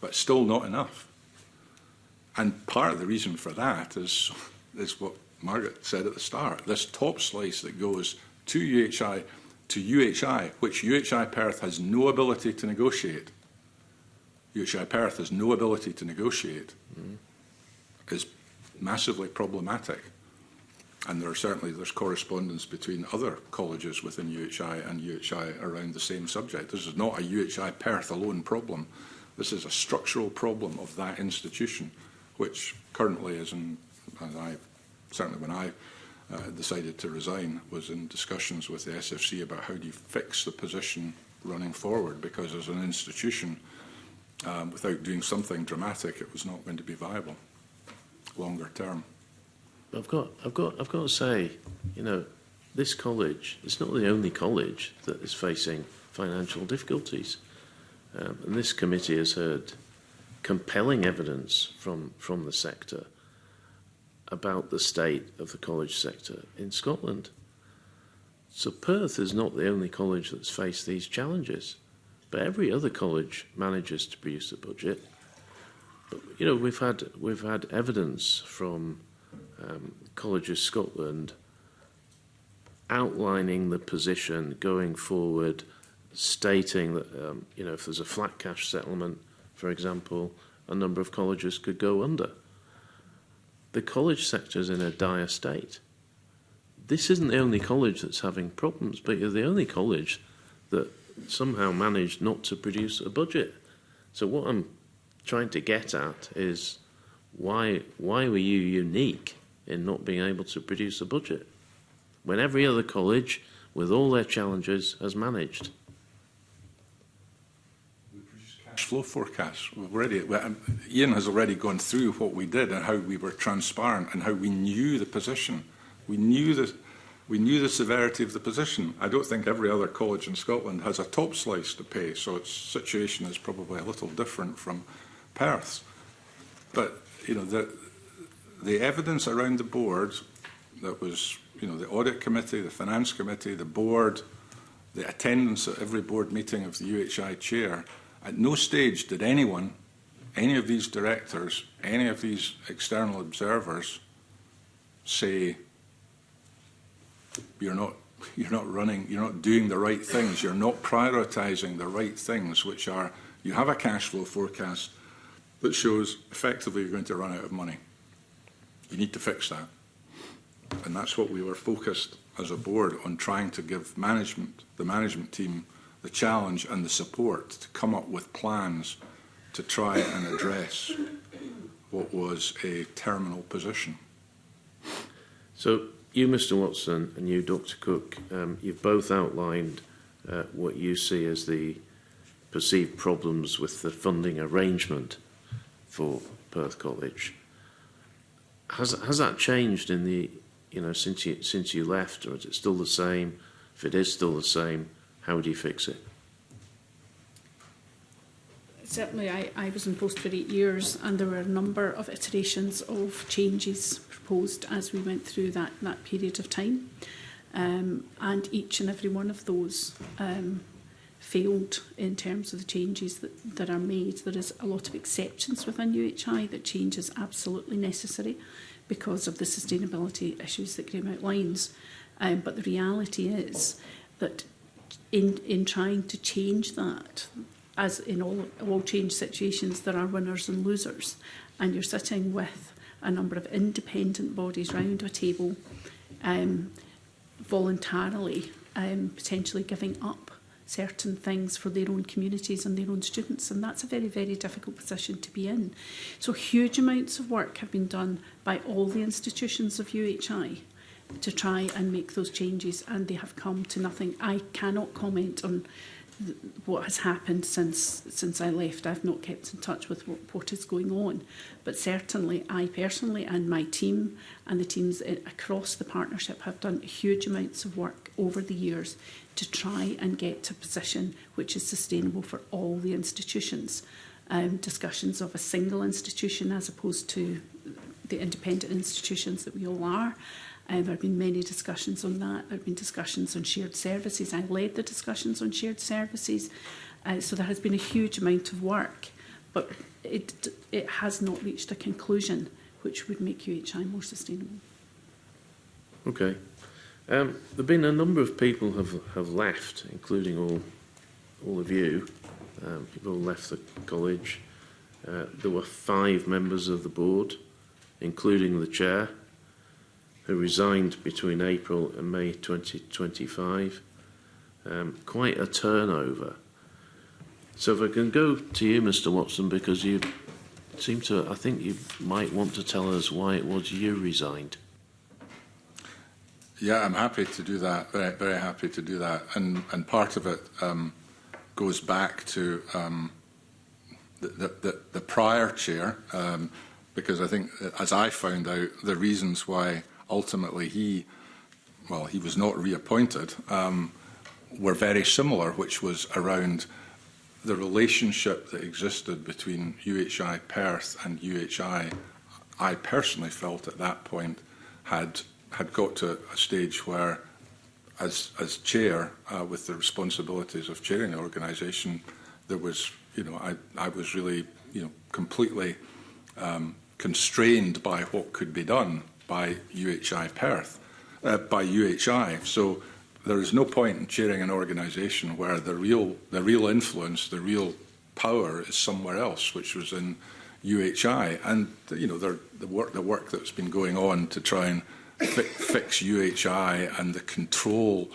but still not enough. And part of the reason for that is what Margaret said at the start, this top slice that goes to UHI, which UHI Perth has no ability to negotiate. UHI Perth has no ability to negotiate, is massively problematic. And there's correspondence between other colleges within UHI and UHI around the same subject. This is not a UHI Perth alone problem. This is a structural problem of that institution, which currently is certainly when I decided to resign, was in discussions with the SFC about how do you fix the position running forward, because as an institution, without doing something dramatic, it was not going to be viable longer term. I've got to say, you know, this college, it's not the only college that is facing financial difficulties. And this committee has heard compelling evidence from the sector about the state of the college sector in Scotland. So Perth is not the only college that's faced these challenges, but every other college manages to produce a budget. But, you know, we've had evidence from Colleges Scotland outlining the position going forward, stating that, you know, if there's a flat cash settlement, for example, a number of colleges could go under. The college sector is in a dire state. This isn't the only college that's having problems, but you're the only college that somehow managed not to produce a budget. So what I'm trying to get at is why were you unique in not being able to produce a budget when every other college, with all their challenges, has managed? We produce cash flow forecasts. Ian has already gone through what we did and how we were transparent and how we knew the position. We knew the severity of the position. I don't think every other college in Scotland has a top slice to pay, so its situation is probably a little different from Perth's. But, you know, the evidence around the board that was, you know, the audit committee, the finance committee, the board, the attendance at every board meeting of the UHI chair, at no stage did anyone, any of these directors, any of these external observers say, you're not doing the right things, you're not prioritising the right things, which are, you have a cash flow forecast that shows effectively you're going to run out of money. You need to fix that. And that's what we were focused as a board on, trying to give the management team, the challenge and the support to come up with plans to try and address what was a terminal position. So you, Mr Watson, and you, Dr Cook, you've both outlined what you see as the perceived problems with the funding arrangement for Perth College. Has that changed in the, since you left, or is it still the same? If it is still the same, how do you fix it? Certainly, I was in post for 8 years, and there were a number of iterations of changes proposed as we went through that period of time. And each and every one of those failed in terms of the changes that are made. There is a lot of acceptance within UHI that change is absolutely necessary because of the sustainability issues that Graham outlines. But the reality is that in trying to change that, as in all change situations, there are winners and losers. And you're sitting with a number of independent bodies round a table, voluntarily, potentially giving up certain things for their own communities and their own students. And that's a very, very difficult position to be in. So huge amounts of work have been done by all the institutions of UHI to try and make those changes, and they have come to nothing. I cannot comment on what has happened since I left. I've not kept in touch with what is going on, but certainly I personally and my team and the teams across the partnership have done huge amounts of work over the years to try and get to a position which is sustainable for all the institutions. Discussions of a single institution as opposed to the independent institutions that we all are. There have been many discussions on that. There have been discussions on shared services. I led the discussions on shared services. So there has been a huge amount of work, but it has not reached a conclusion which would make UHI more sustainable. Okay. There have been a number of people have left, including all of you. You've all left the college. There were 5 members of the board, including the chair, who resigned between April and May 2025. Quite a turnover. So if I can go to you, Mr Watson, because you seem to, I think you might want to tell us why it was you resigned. Yeah, I'm happy to do that, very, very happy to do that. And part of it goes back to the prior chair, because I think, as I found out, the reasons why ultimately he was not reappointed, were very similar, which was around the relationship that existed between UHI Perth and UHI. I personally felt at that point had got to a stage where, as chair, with the responsibilities of chairing the organisation, there was, I was really, completely constrained by what could be done by UHI Perth, by UHI. So there is no point in chairing an organisation where the real influence, the real power is somewhere else, which was in UHI. And the work that's been going on to try and fix UHI and the control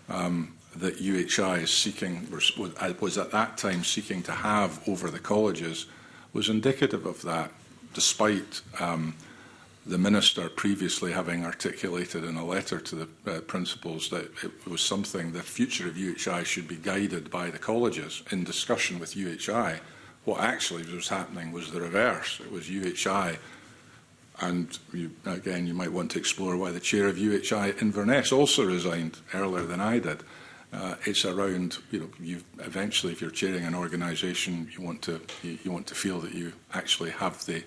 that UHI is seeking, was at that time seeking to have over the colleges, was indicative of that, despite the Minister previously having articulated in a letter to the principals that it was something, the future of UHI should be guided by the colleges in discussion with UHI. What actually was happening was the reverse. It was UHI, and again, you might want to explore why the chair of UHI Inverness also resigned earlier than I did. It's around, eventually, if you're chairing an organisation, you want to feel that you actually have the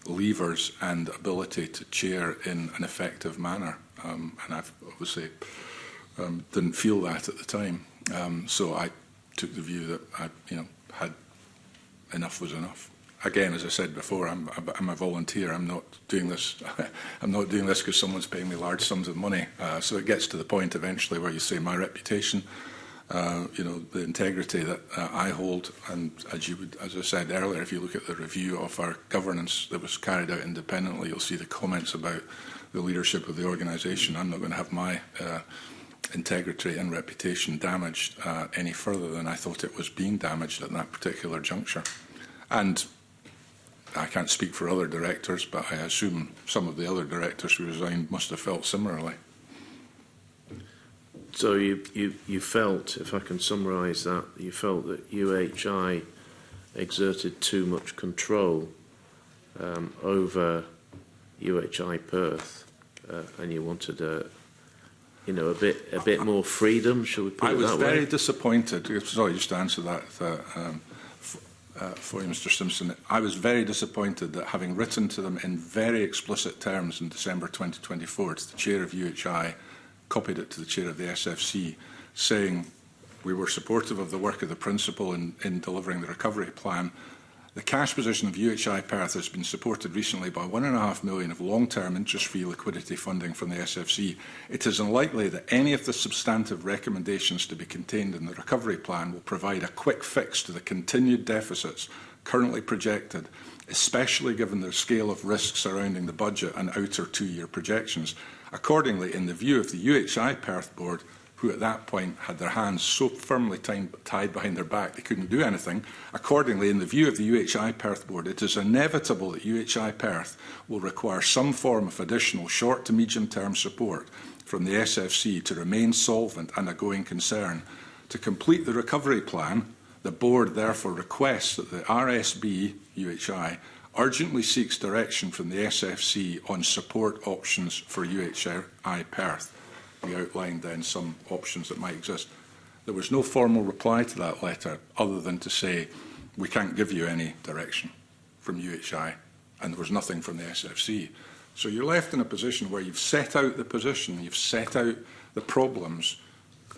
levers and ability to chair in an effective manner, and I've obviously didn't feel that at the time. So I took the view that I, had enough was enough. Again, as I said before, I'm a volunteer. I'm not doing this. I'm not doing this because someone's paying me large sums of money. So it gets to the point eventually where you say my reputation, the integrity that I hold, and as I said earlier, if you look at the review of our governance that was carried out independently, you'll see the comments about the leadership of the organisation. I'm not going to have my integrity and reputation damaged any further than I thought it was being damaged at that particular juncture. And I can't speak for other directors, but I assume some of the other directors who resigned must have felt similarly. So you felt, if I can summarise that, you felt that UHI exerted too much control over UHI Perth, and you wanted a bit more freedom, shall we put it that way? I was very disappointed. Sorry, just to answer that for you, Mr. Simpson. I was very disappointed that, having written to them in very explicit terms in December 2024 to the chair of UHI, copied it to the chair of the SFC, saying we were supportive of the work of the principal in delivering the recovery plan. The cash position of UHI Perth has been supported recently by £1.5 million of long-term interest-free liquidity funding from the SFC. It is unlikely that any of the substantive recommendations to be contained in the recovery plan will provide a quick fix to the continued deficits currently projected, especially given the scale of risk surrounding the budget and outer two-year projections. Accordingly, in the view of the UHI Perth board, who at that point had their hands so firmly tied behind their back they couldn't do anything, accordingly, in the view of the UHI Perth board, it is inevitable that UHI Perth will require some form of additional short to medium-term support from the SFC to remain solvent and a going concern. To complete the recovery plan, the board therefore requests that the RSB, UHI, urgently seeks direction from the SFC on support options for UHI Perth. We outlined then some options that might exist. There was no formal reply to that letter other than to say, we can't give you any direction from UHI, and there was nothing from the SFC. So you're left in a position where you've set out the position, you've set out the problems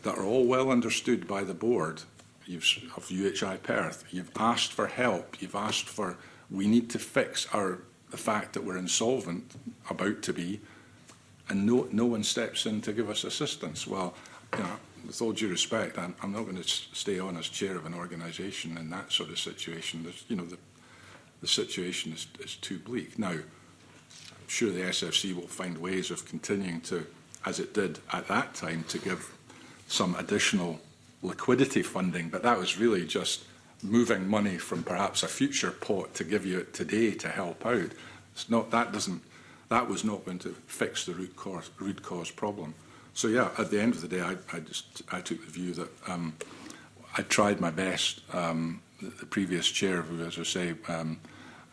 that are all well understood by the board of UHI Perth. You've asked for help, you've asked for, we need to fix the fact that we're insolvent, about to be, and no one steps in to give us assistance. Well, with all due respect, I'm not going to stay on as chair of an organisation in that sort of situation. The situation is too bleak. Now, I'm sure the SFC will find ways of continuing to, as it did at that time, to give some additional liquidity funding, but that was really just moving money from perhaps a future pot to give you it today to help out. It's not, that was not going to fix the root cause problem. So yeah, at the end of the day, I took the view that I tried my best. The previous chair, who, as I say,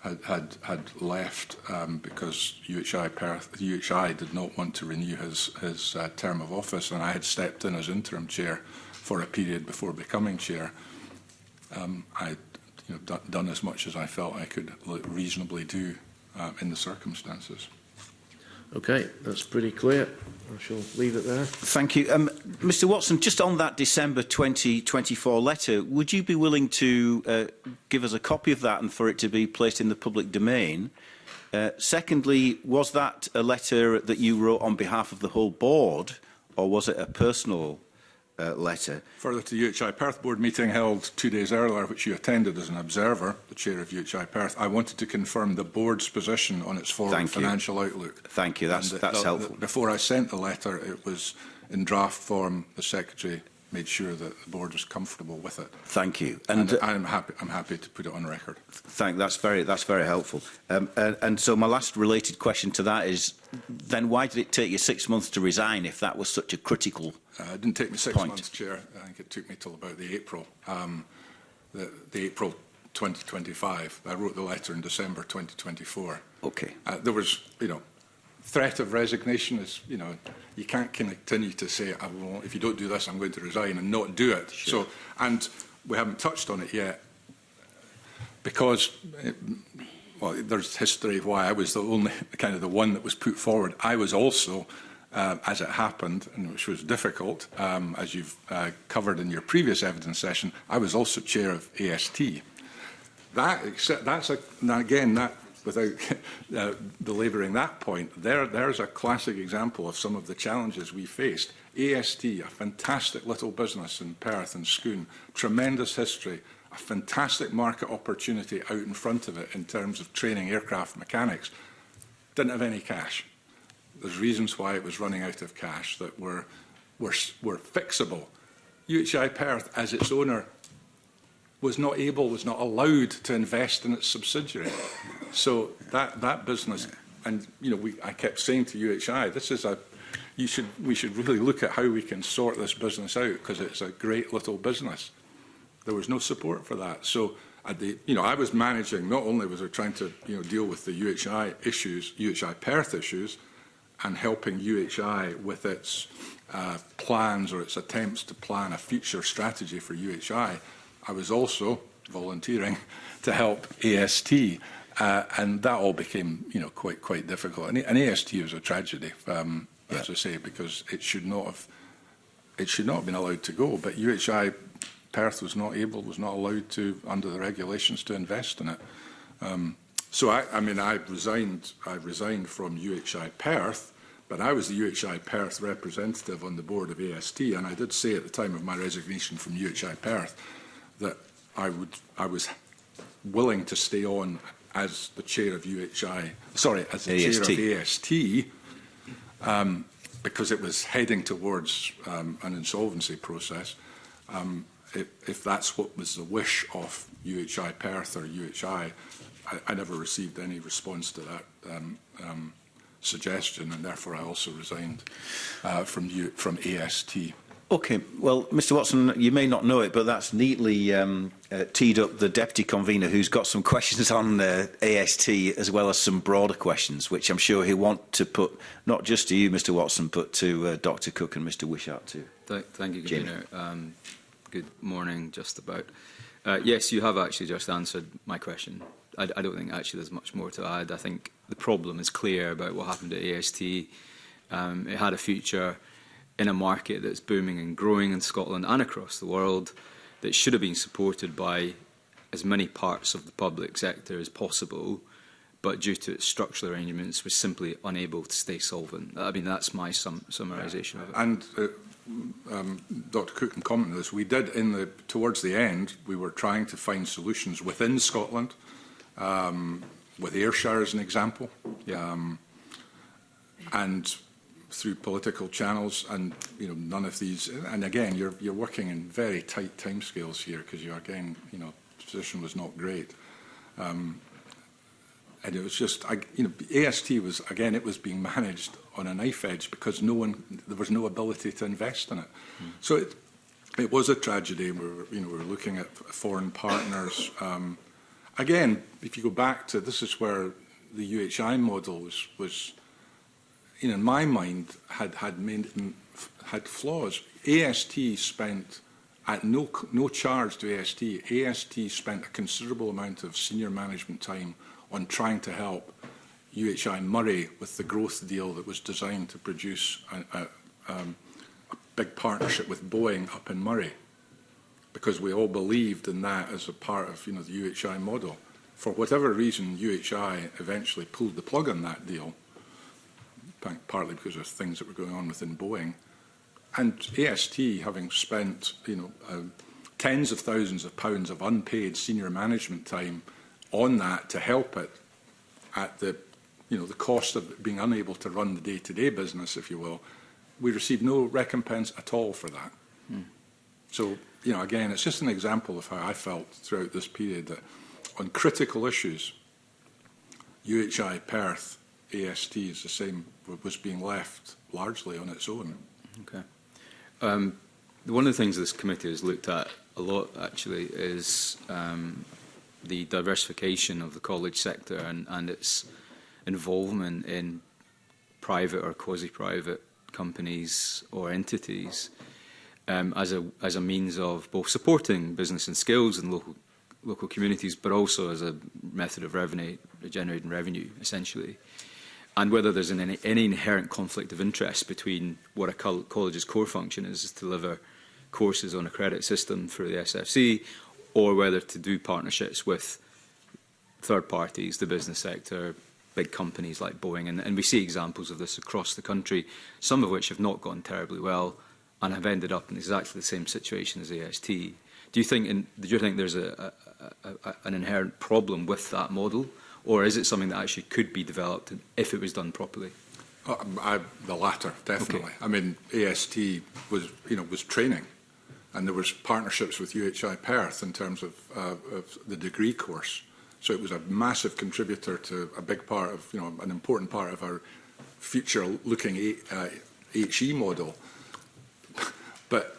had left because UHI did not want to renew his term of office, and I had stepped in as interim chair for a period before becoming chair. I'd done as much as I felt I could reasonably do in the circumstances. Okay, that's pretty clear. I shall leave it there. Thank you. Mr Watson, just on that December 2024 letter, would you be willing to give us a copy of that and for it to be placed in the public domain? Secondly, was that a letter that you wrote on behalf of the whole board, or was it a personal letter? Further to the UHI Perth board meeting held 2 days earlier, which you attended as an observer, the chair of UHI Perth, I wanted to confirm the board's position on its forward financial outlook. Thank you. That's helpful. Before I sent the letter, it was in draft form. The secretary made sure that the board was comfortable with it. Thank you. And I'm happy to put it on record. That's very helpful. And so my last related question to that is, then why did it take you 6 months to resign if that was such a critical it didn't take me 6 months, Chair. I think it took me till about the April, the April 2025. I wrote the letter in December 2024. Okay. There was, threat of resignation is, you can't continue to say, if you don't do this, I'm going to resign and not do it. Sure. So, and we haven't touched on it yet because, there's history of why I was the only, kind of the one that was put forward. I was also, as it happened, and which was difficult, as you've covered in your previous evidence session, I was also chair of AST. Without belabouring that point, there's a classic example of some of the challenges we faced. AST, a fantastic little business in Perth and Scone, tremendous history, a fantastic market opportunity out in front of it in terms of training aircraft mechanics, didn't have any cash. There's reasons why it was running out of cash that were were fixable. UHI Perth, as its owner, was not allowed to invest in its subsidiary. So that business, and I kept saying to UHI, we should really look at how we can sort this business out, because it's a great little business. There was no support for that. So I was managing, not only was I trying to deal with the UHI issues, UHI Perth issues, and helping UHI with its plans or its attempts to plan a future strategy for UHI, I was also volunteering to help AST, and that all became quite difficult. And AST was a tragedy, as I say, because it should not have been allowed to go. But UHI Perth was not allowed to, under the regulations, to invest in it. So I resigned from UHI Perth, but I was the UHI Perth representative on the board of AST, and I did say at the time of my resignation from UHI Perth that I was willing to stay on as the chair of as the chair of AST, because it was heading towards an insolvency process. If that's what was the wish of UHI Perth or UHI, I never received any response to that suggestion, and therefore I also resigned from AST. Okay, well, Mr Watson, you may not know it, but that's neatly teed up the Deputy Convener, who's got some questions on AST as well as some broader questions, which I'm sure he'll want to put not just to you, Mr Watson, but to Dr Cook and Mr Wishart too. Thank you, Convener. Good morning, just about. Yes, you have actually just answered my question. I don't think actually there's much more to add. I think the problem is clear about what happened at AST. It had a future in a market that's booming and growing in Scotland and across the world, that should have been supported by as many parts of the public sector as possible, but due to its structural arrangements was simply unable to stay solvent. I mean, that's my summarisation of it. And Dr Cook can comment on this. We did, towards the end, we were trying to find solutions within Scotland, with Ayrshire as an example, and through political channels, and none of these. And again, you're working in very tight timescales here, because the position was not great. And it was just, AST was, again, it was being managed on a knife edge because there was no ability to invest in it. So it was a tragedy. We were looking at foreign partners. Again, if you go back to, this is where the UHI model was in my mind, had flaws. AST spent, at no charge to AST spent a considerable amount of senior management time on trying to help UHI Murray with the growth deal that was designed to produce a big partnership with Boeing up in Murray, because we all believed in that as a part of the UHI model. For whatever reason, UHI eventually pulled the plug on that deal, partly because of things that were going on within Boeing. And AST, having spent tens of thousands of pounds of unpaid senior management time on that to help it at the cost of being unable to run the day-to-day business, if you will, we received no recompense at all for that. So, again, it's just an example of how I felt throughout this period, that on critical issues, UHI Perth, AST is the same, was being left largely on its own. Okay. One of the things this committee has looked at a lot, actually, is the diversification of the college sector and its involvement in private or quasi-private companies or entities as a means of both supporting business and skills in local communities, but also as a method of generating revenue, essentially. And whether there's any inherent conflict of interest between what a college's core function is to deliver courses on a credit system through the SFC, or whether to do partnerships with third parties, the business sector, big companies like Boeing. And we see examples of this across the country, some of which have not gone terribly well and have ended up in exactly the same situation as AST. Do you think there's an inherent problem with that model? Or is it something that actually could be developed if it was done properly? The latter, definitely. Okay. I mean, AST was training, and there was partnerships with UHI Perth in terms of the degree course. So it was a massive contributor to a big part of, an important part of our future-looking HE model. But,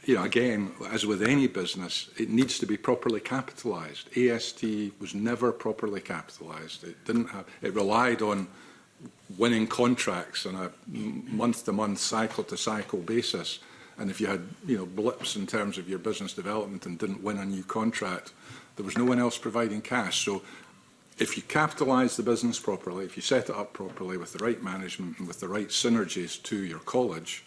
again, as with any business, it needs to be properly capitalised. AST was never properly capitalised. It relied on winning contracts on a month-to-month, cycle-to-cycle basis. And if you had, blips in terms of your business development and didn't win a new contract, there was no one else providing cash. So if you capitalise the business properly, if you set it up properly with the right management and with the right synergies to your college,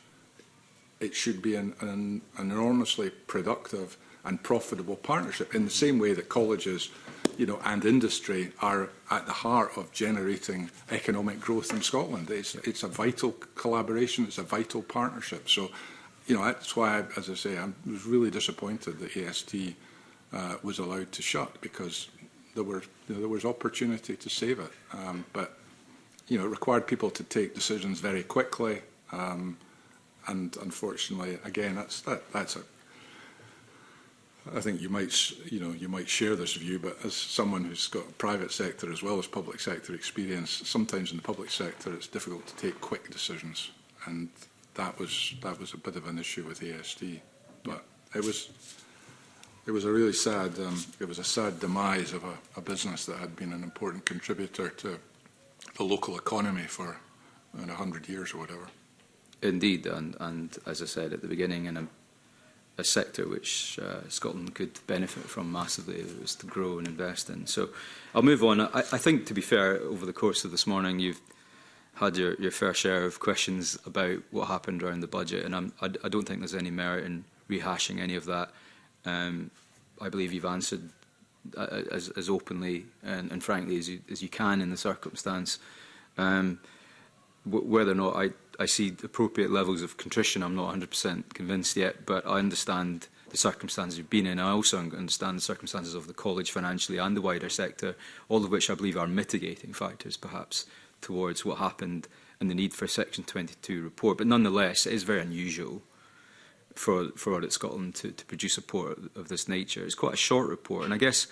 it should be an enormously productive and profitable partnership in the same way that colleges and industry are at the heart of generating economic growth in Scotland. It's a vital collaboration, it's a vital partnership. So, that's why, as I say, I was really disappointed that AST was allowed to shut, because there was opportunity to save it. But, it required people to take decisions very quickly. And unfortunately, again, that's I think you might share this view, but as someone who's got private sector as well as public sector experience, sometimes in the public sector it's difficult to take quick decisions, and that was a bit of an issue with AST. But it was a really sad demise of a business that had been an important contributor to the local economy for 100 years or whatever. Indeed, and as I said at the beginning, in a sector which Scotland could benefit from massively if it was to grow and invest in. So I'll move on. I think, to be fair, over the course of this morning, you've had your fair share of questions about what happened around the budget, and I don't think there's any merit in rehashing any of that. I believe you've answered as openly and frankly as you can in the circumstance. Whether or not I see appropriate levels of contrition, I'm not 100% convinced yet, but I understand the circumstances you've been in. I also understand the circumstances of the college financially and the wider sector, all of which I believe are mitigating factors, perhaps, towards what happened and the need for a Section 22 report. But nonetheless, it is very unusual for Audit Scotland to produce a report of this nature. It's quite a short report, and I guess,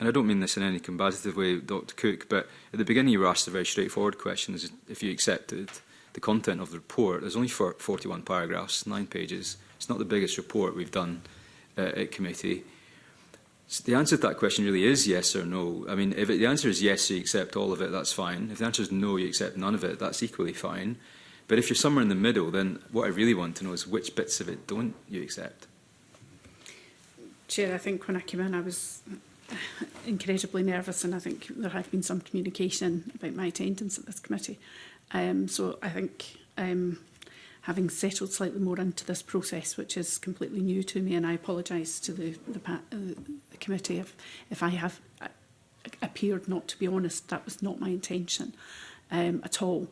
and I don't mean this in any combative way, Dr. Cook, but at the beginning you were asked a very straightforward question, is if you accepted the content of the report. There's only 41 paragraphs, 9 pages. It's not the biggest report we've done at committee. So the answer to that question really is yes or no. I mean, if the answer is yes, you accept all of it, that's fine. If the answer is no, you accept none of it, that's equally fine. But if you're somewhere in the middle, then what I really want to know is which bits of it don't you accept? Chair, I think when I came in, I was incredibly nervous, and I think there had been some communication about my attendance at this committee. So I think having settled slightly more into this process, which is completely new to me, and I apologise to the committee if I have appeared not to be honest. That was not my intention at all.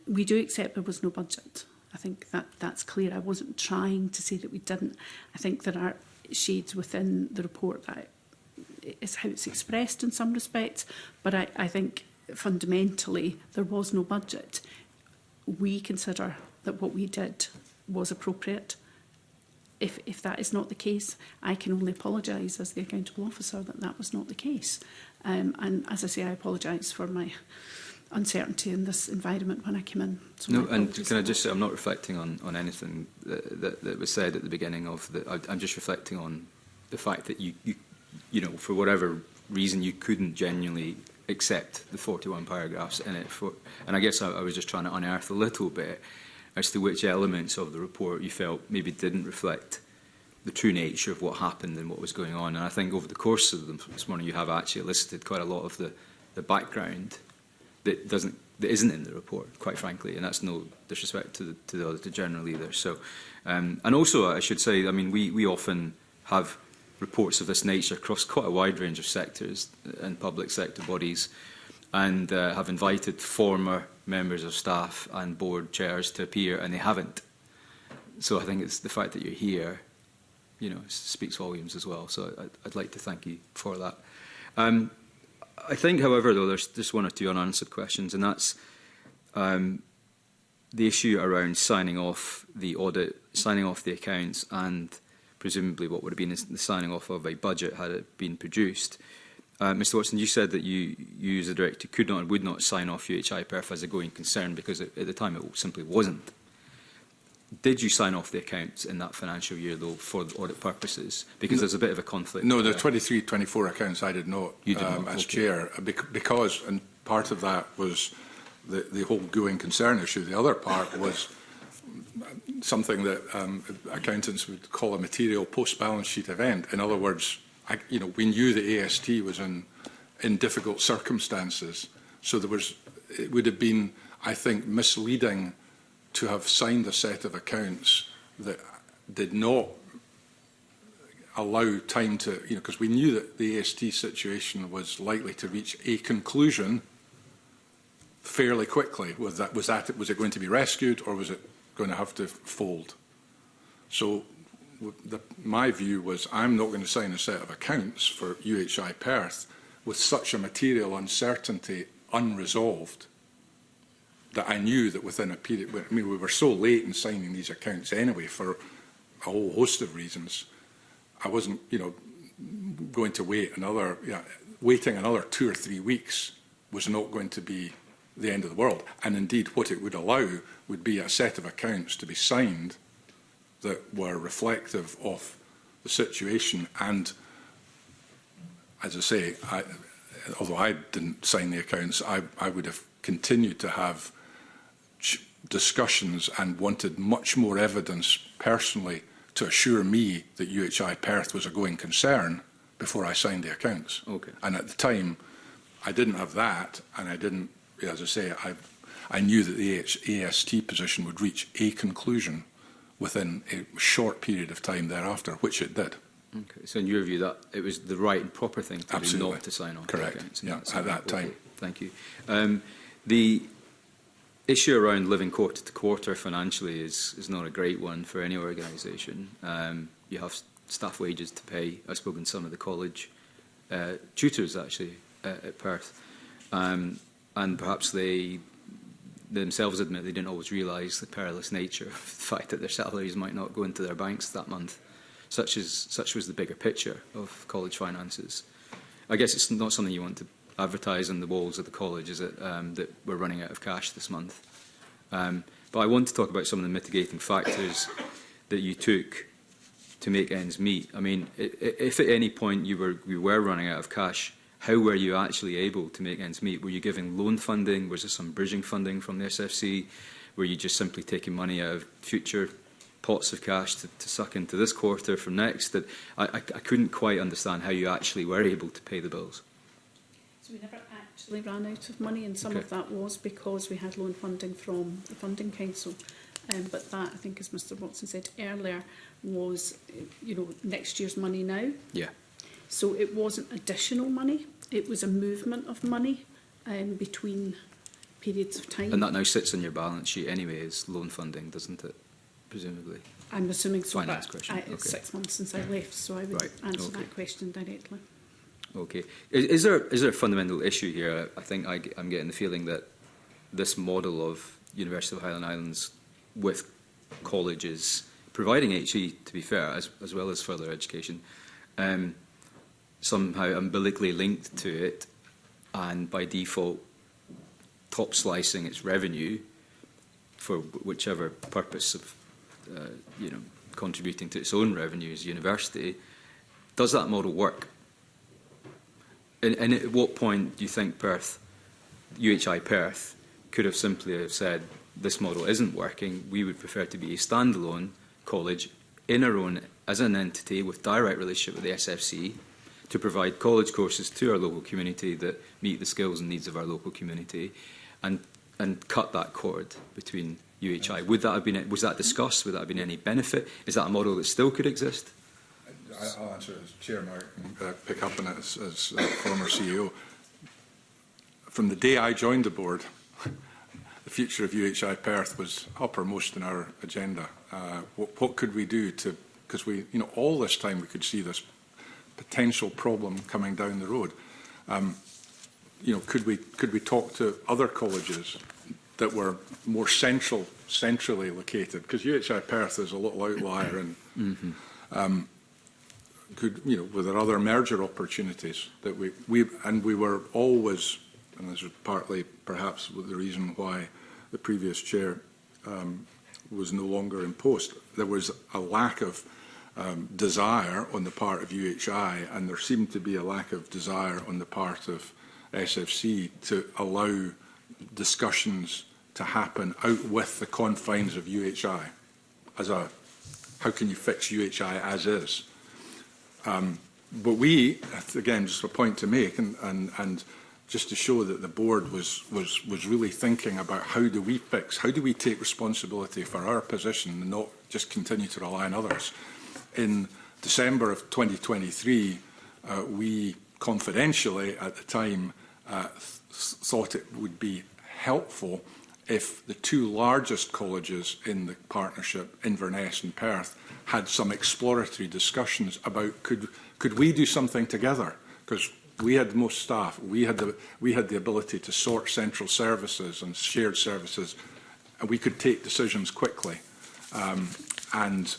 We do accept there was no budget. I think that's clear. I wasn't trying to say that we didn't. I think there are shades within the report that is how it's expressed in some respects, but I think fundamentally there was no budget. We consider that what we did was appropriate. If that is not the case, I can only apologise as the accountable officer that that was not the case. And as I say, I apologise for my uncertainty in this environment when I came in. So no, and can I just say, I'm not reflecting on anything that was said at the beginning of the. I'm just reflecting on the fact that you know, for whatever reason, you couldn't genuinely accept the 41 paragraphs in it. And I guess I was just trying to unearth a little bit as to which elements of the report you felt maybe didn't reflect the true nature of what happened and what was going on. And I think over the course of this morning, you have actually listed quite a lot of the background that isn't in the report, quite frankly, and that's no disrespect to the Auditor General either. So, and also I should say, I mean, we often have reports of this nature across quite a wide range of sectors and public sector bodies, and have invited former members of staff and board chairs to appear, and they haven't. So I think it's the fact that you're here, you know, speaks volumes as well. So I'd like to thank you for that. I think, however, though, there's just one or two unanswered questions, and that's the issue around signing off the audit, signing off the accounts, and presumably what would have been the signing off of a budget had it been produced. Mr Watson, you said that you as a director could not and would not sign off UHI Perth as a going concern because at the time it simply wasn't. Did you sign off the accounts in that financial year, though, for the audit purposes? Because there's a bit of a conflict. No, the 23-24 accounts I did not, you did not. as Okay. chair, because, and part of that was the whole going concern issue. The other part was something that accountants would call a material post-balance sheet event. In other words, we knew the AST was in difficult circumstances, so it would have been, I think, misleading to have signed a set of accounts that did not allow time to, because we knew that the AST situation was likely to reach a conclusion fairly quickly. Was it going to be rescued, or was it going to have to fold? So my view was, I'm not going to sign a set of accounts for UHI Perth with such a material uncertainty unresolved, that I knew that within a period, I mean, we were so late in signing these accounts anyway for a whole host of reasons. I wasn't, going to waiting another 2 or 3 weeks was not going to be the end of the world. And indeed, what it would allow would be a set of accounts to be signed that were reflective of the situation. And as I say, although I didn't sign the accounts, I would have continued to have discussions and wanted much more evidence personally to assure me that UHI Perth was a going concern before I signed the accounts. Okay. And at the time, I didn't have that, and I didn't, as I say, I knew that the AST position would reach a conclusion within a short period of time thereafter, which it did. Okay. So in your view, that it was the right and proper thing to do not to sign off Correct. the accounts? Yeah, at that time. Okay. Thank you. The issue around living quarter to quarter financially is not a great one for any organisation. You have staff wages to pay. I've spoken to some of the college tutors actually at Perth, and perhaps they themselves admit they didn't always realise the perilous nature of the fact that their salaries might not go into their banks that month. Such was the bigger picture of college finances. I guess it's not something you want to advertise on the walls of the college, is it, that we're running out of cash this month. But I want to talk about some of the mitigating factors that you took to make ends meet. I mean, if at any point you were running out of cash, how were you actually able to make ends meet? Were you giving loan funding? Was there some bridging funding from the SFC? Were you just simply taking money out of future pots of cash to suck into this quarter from next? That I couldn't quite understand how you actually were able to pay the bills. So we never actually ran out of money, and some of that was because we had loan funding from the Funding Council. But that, I think, as Mr Watson said earlier, was next year's money now. Yeah. So it wasn't additional money; it was a movement of money between periods of time. And that now sits on your balance sheet anyway as loan funding, doesn't it? Presumably. I'm assuming so. Finance question. It's 6 months since I left, so I would answer that question directly. Okay. Is there a fundamental issue here? I think I'm getting the feeling that this model of University of Highland Islands with colleges providing HE, to be fair, as well as further education, somehow umbilically linked to it, and by default top slicing its revenue for whichever purpose of contributing to its own revenue as a university. Does that model work? And at what point do you think UHI Perth could have simply have said, this model isn't working, we would prefer to be a standalone college in our own, as an entity with direct relationship with the SFC, to provide college courses to our local community that meet the skills and needs of our local community, and cut that cord between UHI? Would that have been, was that discussed? Would that have been any benefit? Is that a model that still could exist? I'll answer as chairman, I can pick up on it as former CEO. From the day I joined the board, the future of UHI Perth was uppermost in our agenda. What could we do to, because all this time we could see this potential problem coming down the road. Could we talk to other colleges? that were more centrally located, because UHI Perth is a little outlier, and were there other merger opportunities that we were always, and this was partly perhaps the reason why the previous chair was no longer in post. There was a lack of desire on the part of UHI, and there seemed to be a lack of desire on the part of SFC to allow discussions to happen out with the confines of UHI as a, how can you fix UHI as is? But we, again, just a point to make, and just to show that the board was really thinking about how do we take responsibility for our position and not just continue to rely on others. In December of 2023, we confidentially at the time thought it would be helpful if the two largest colleges in the partnership, Inverness and Perth, had some exploratory discussions about could we do something together, because we had most staff, we had the ability to sort central services and shared services, and we could take decisions quickly. And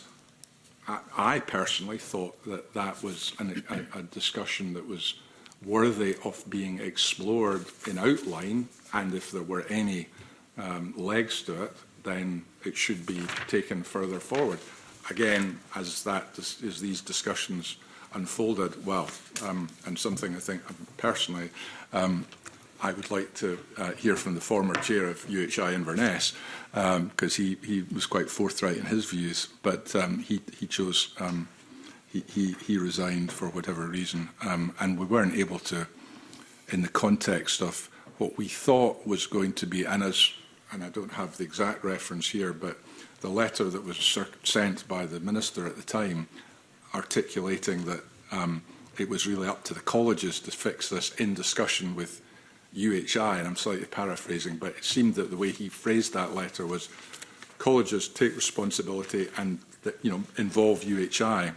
I personally thought that that was a discussion that was worthy of being explored in outline, and if there were any legs to it, then it should be taken further forward. Again, as these discussions unfolded, well, and something I think personally I would like to hear from the former chair of UHI Inverness, because he was quite forthright in his views, but he chose, he resigned for whatever reason, and we weren't able to, in the context of what we thought was going to be, and I don't have the exact reference here, but the letter that was sent by the minister at the time articulating that it was really up to the colleges to fix this in discussion with UHI, and I'm slightly paraphrasing, but it seemed that the way he phrased that letter was colleges take responsibility and involve UHI.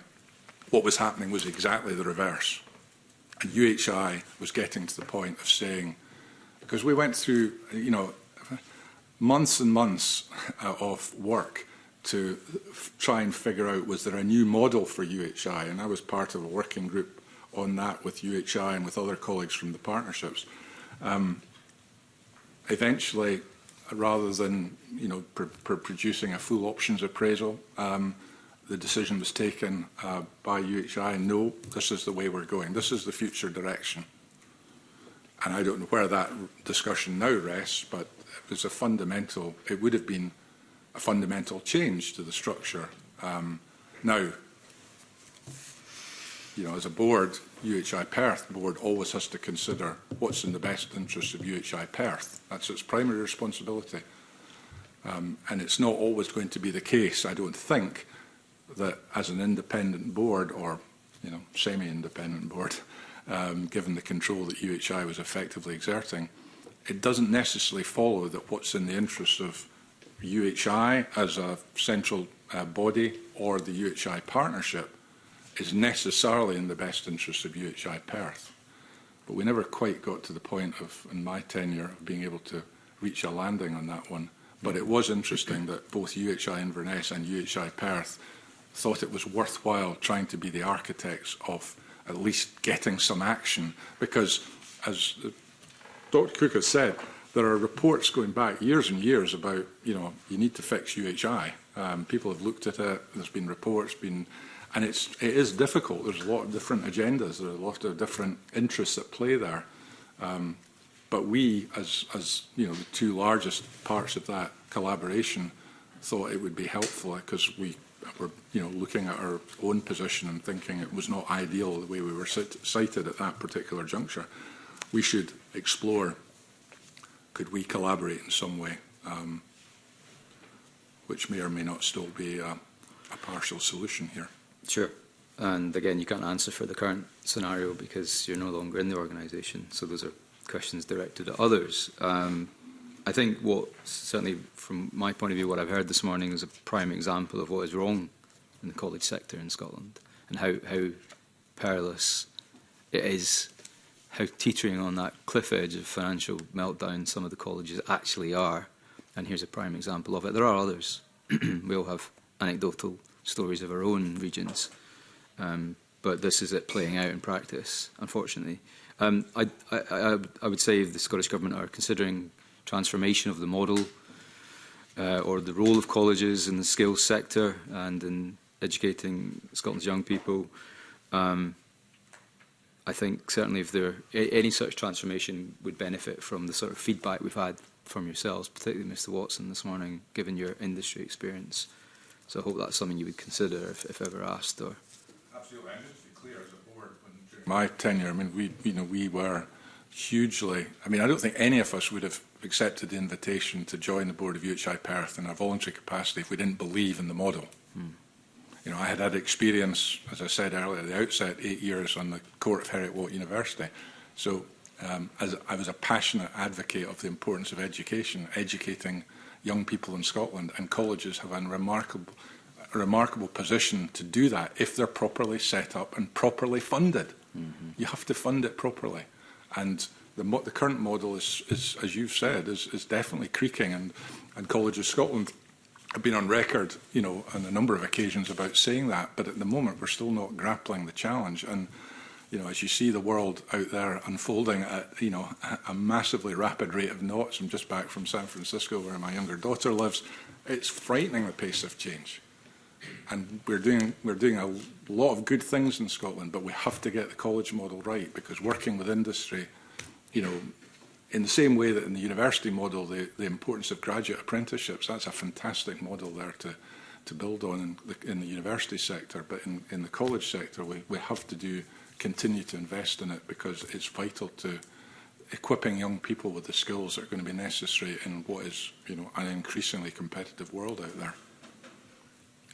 What was happening was exactly the reverse. And UHI was getting to the point of saying, because we went through, months and months of work to try and figure out, was there a new model for UHI? And I was part of a working group on that with UHI and with other colleagues from the partnerships. Eventually, rather than producing a full options appraisal, the decision was taken by UHI, no, this is the way we're going. This is the future direction. And I don't know where that discussion now rests, but it was it would have been a fundamental change to the structure. Now, as a board, UHI Perth board always has to consider what's in the best interest of UHI Perth. That's its primary responsibility. And it's not always going to be the case, I don't think, that as an independent board or semi-independent board, given the control that UHI was effectively exerting, it doesn't necessarily follow that what's in the interest of UHI as a central body or the UHI partnership is necessarily in the best interest of UHI Perth. But we never quite got to the point of, in my tenure, of being able to reach a landing on that one. But it was interesting that both UHI Inverness and UHI Perth thought it was worthwhile trying to be the architects of at least getting some action, because, as Dr. Cook has said, there are reports going back years and years about, you need to fix UHI. People have looked at it, there's been reports, and it is difficult. There's a lot of different agendas, there are a lot of different interests at play there. But we, as the two largest parts of that collaboration, thought it would be helpful, because we were looking at our own position and thinking it was not ideal the way we were cited at that particular juncture. We should explore, could we collaborate in some way, which may or may not still be a partial solution here. Sure. And again, you can't answer for the current scenario because you're no longer in the organisation. So those are questions directed at others. I think certainly from my point of view, what I've heard this morning is a prime example of what is wrong in the college sector in Scotland, and how perilous it is, how teetering on that cliff edge of financial meltdown some of the colleges actually are. And here's a prime example of it. There are others. We all have anecdotal stories of our own regions. But this is it playing out in practice, unfortunately. I would say if the Scottish Government are considering transformation of the model or the role of colleges in the skills sector and in educating Scotland's young people, I think certainly if there any such transformation would benefit from the sort of feedback we've had from yourselves, particularly Mr Watson this morning, given your industry experience. So I hope that's something you would consider if ever asked. Or absolutely, and just to be clear, as a board, during my tenure, I mean, we were hugely. I mean, I don't think any of us would have accepted the invitation to join the board of UHI Perth in a voluntary capacity if we didn't believe in the model. You know, I had had experience, as I said earlier at the outset, 8 years on the court of Heriot-Watt University. So as I was a passionate advocate of the importance of education, educating young people in Scotland, and colleges have a remarkable position to do that if they're properly set up and properly funded. You have to fund it properly. And the current model is, as you've said, is definitely creaking, and Colleges Scotland have been on record, you know, on a number of occasions about saying that, but at the moment we're still not grappling the challenge. And, you know, as you see the world out there unfolding at, you know, a massively rapid rate of knots. I'm just back from San Francisco where my younger daughter lives. It's frightening, the pace of change. And we're doing a lot of good things in Scotland, but we have to get the college model right, because working with industry, you know, in the same way that in the university model, the importance of graduate apprenticeships, that's a fantastic model there to build on in the university sector. But in the college sector, we have to continue to invest in it, because it's vital to equipping young people with the skills that are going to be necessary in what is, you know, an increasingly competitive world out there.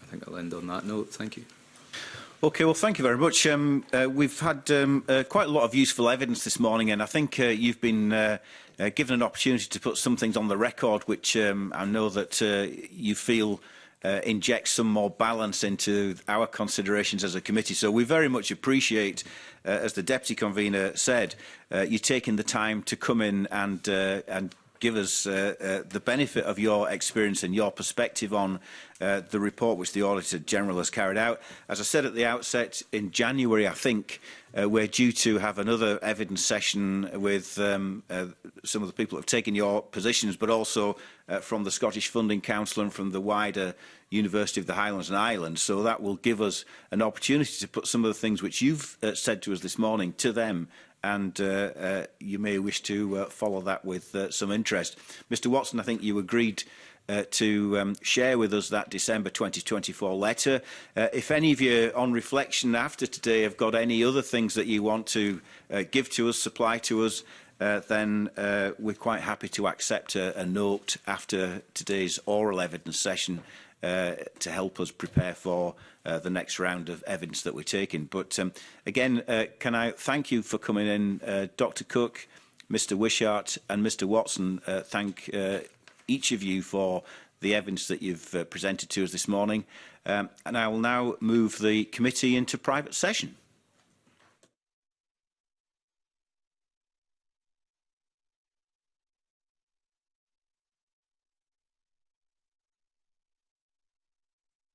I think I'll end on that note. Thank you. Okay, well, thank you very much. We've had quite a lot of useful evidence this morning, and I think you've been given an opportunity to put some things on the record, which I know that you feel injects some more balance into our considerations as a committee. So we very much appreciate, as the Deputy Convener said, you taking the time to come in and give us the benefit of your experience and your perspective on the report which the Auditor General has carried out. As I said at the outset, in January, I think, we're due to have another evidence session with some of the people who have taken your positions, but also from the Scottish Funding Council and from the wider University of the Highlands and Islands. So that will give us an opportunity to put some of the things which you've said to us this morning to them, and you may wish to follow that with some interest. Mr Watson, I think you agreed to share with us that December 2024 letter. If any of you, on reflection after today, have got any other things that you want to give to us, supply to us, then we're quite happy to accept a note after today's oral evidence session to help us prepare for the next round of evidence that we're taking. But again, can I thank you for coming in, Dr Cook, Mr Wishart and Mr Watson. Thank each of you for the evidence that you've presented to us this morning. And I will now move the committee into private session.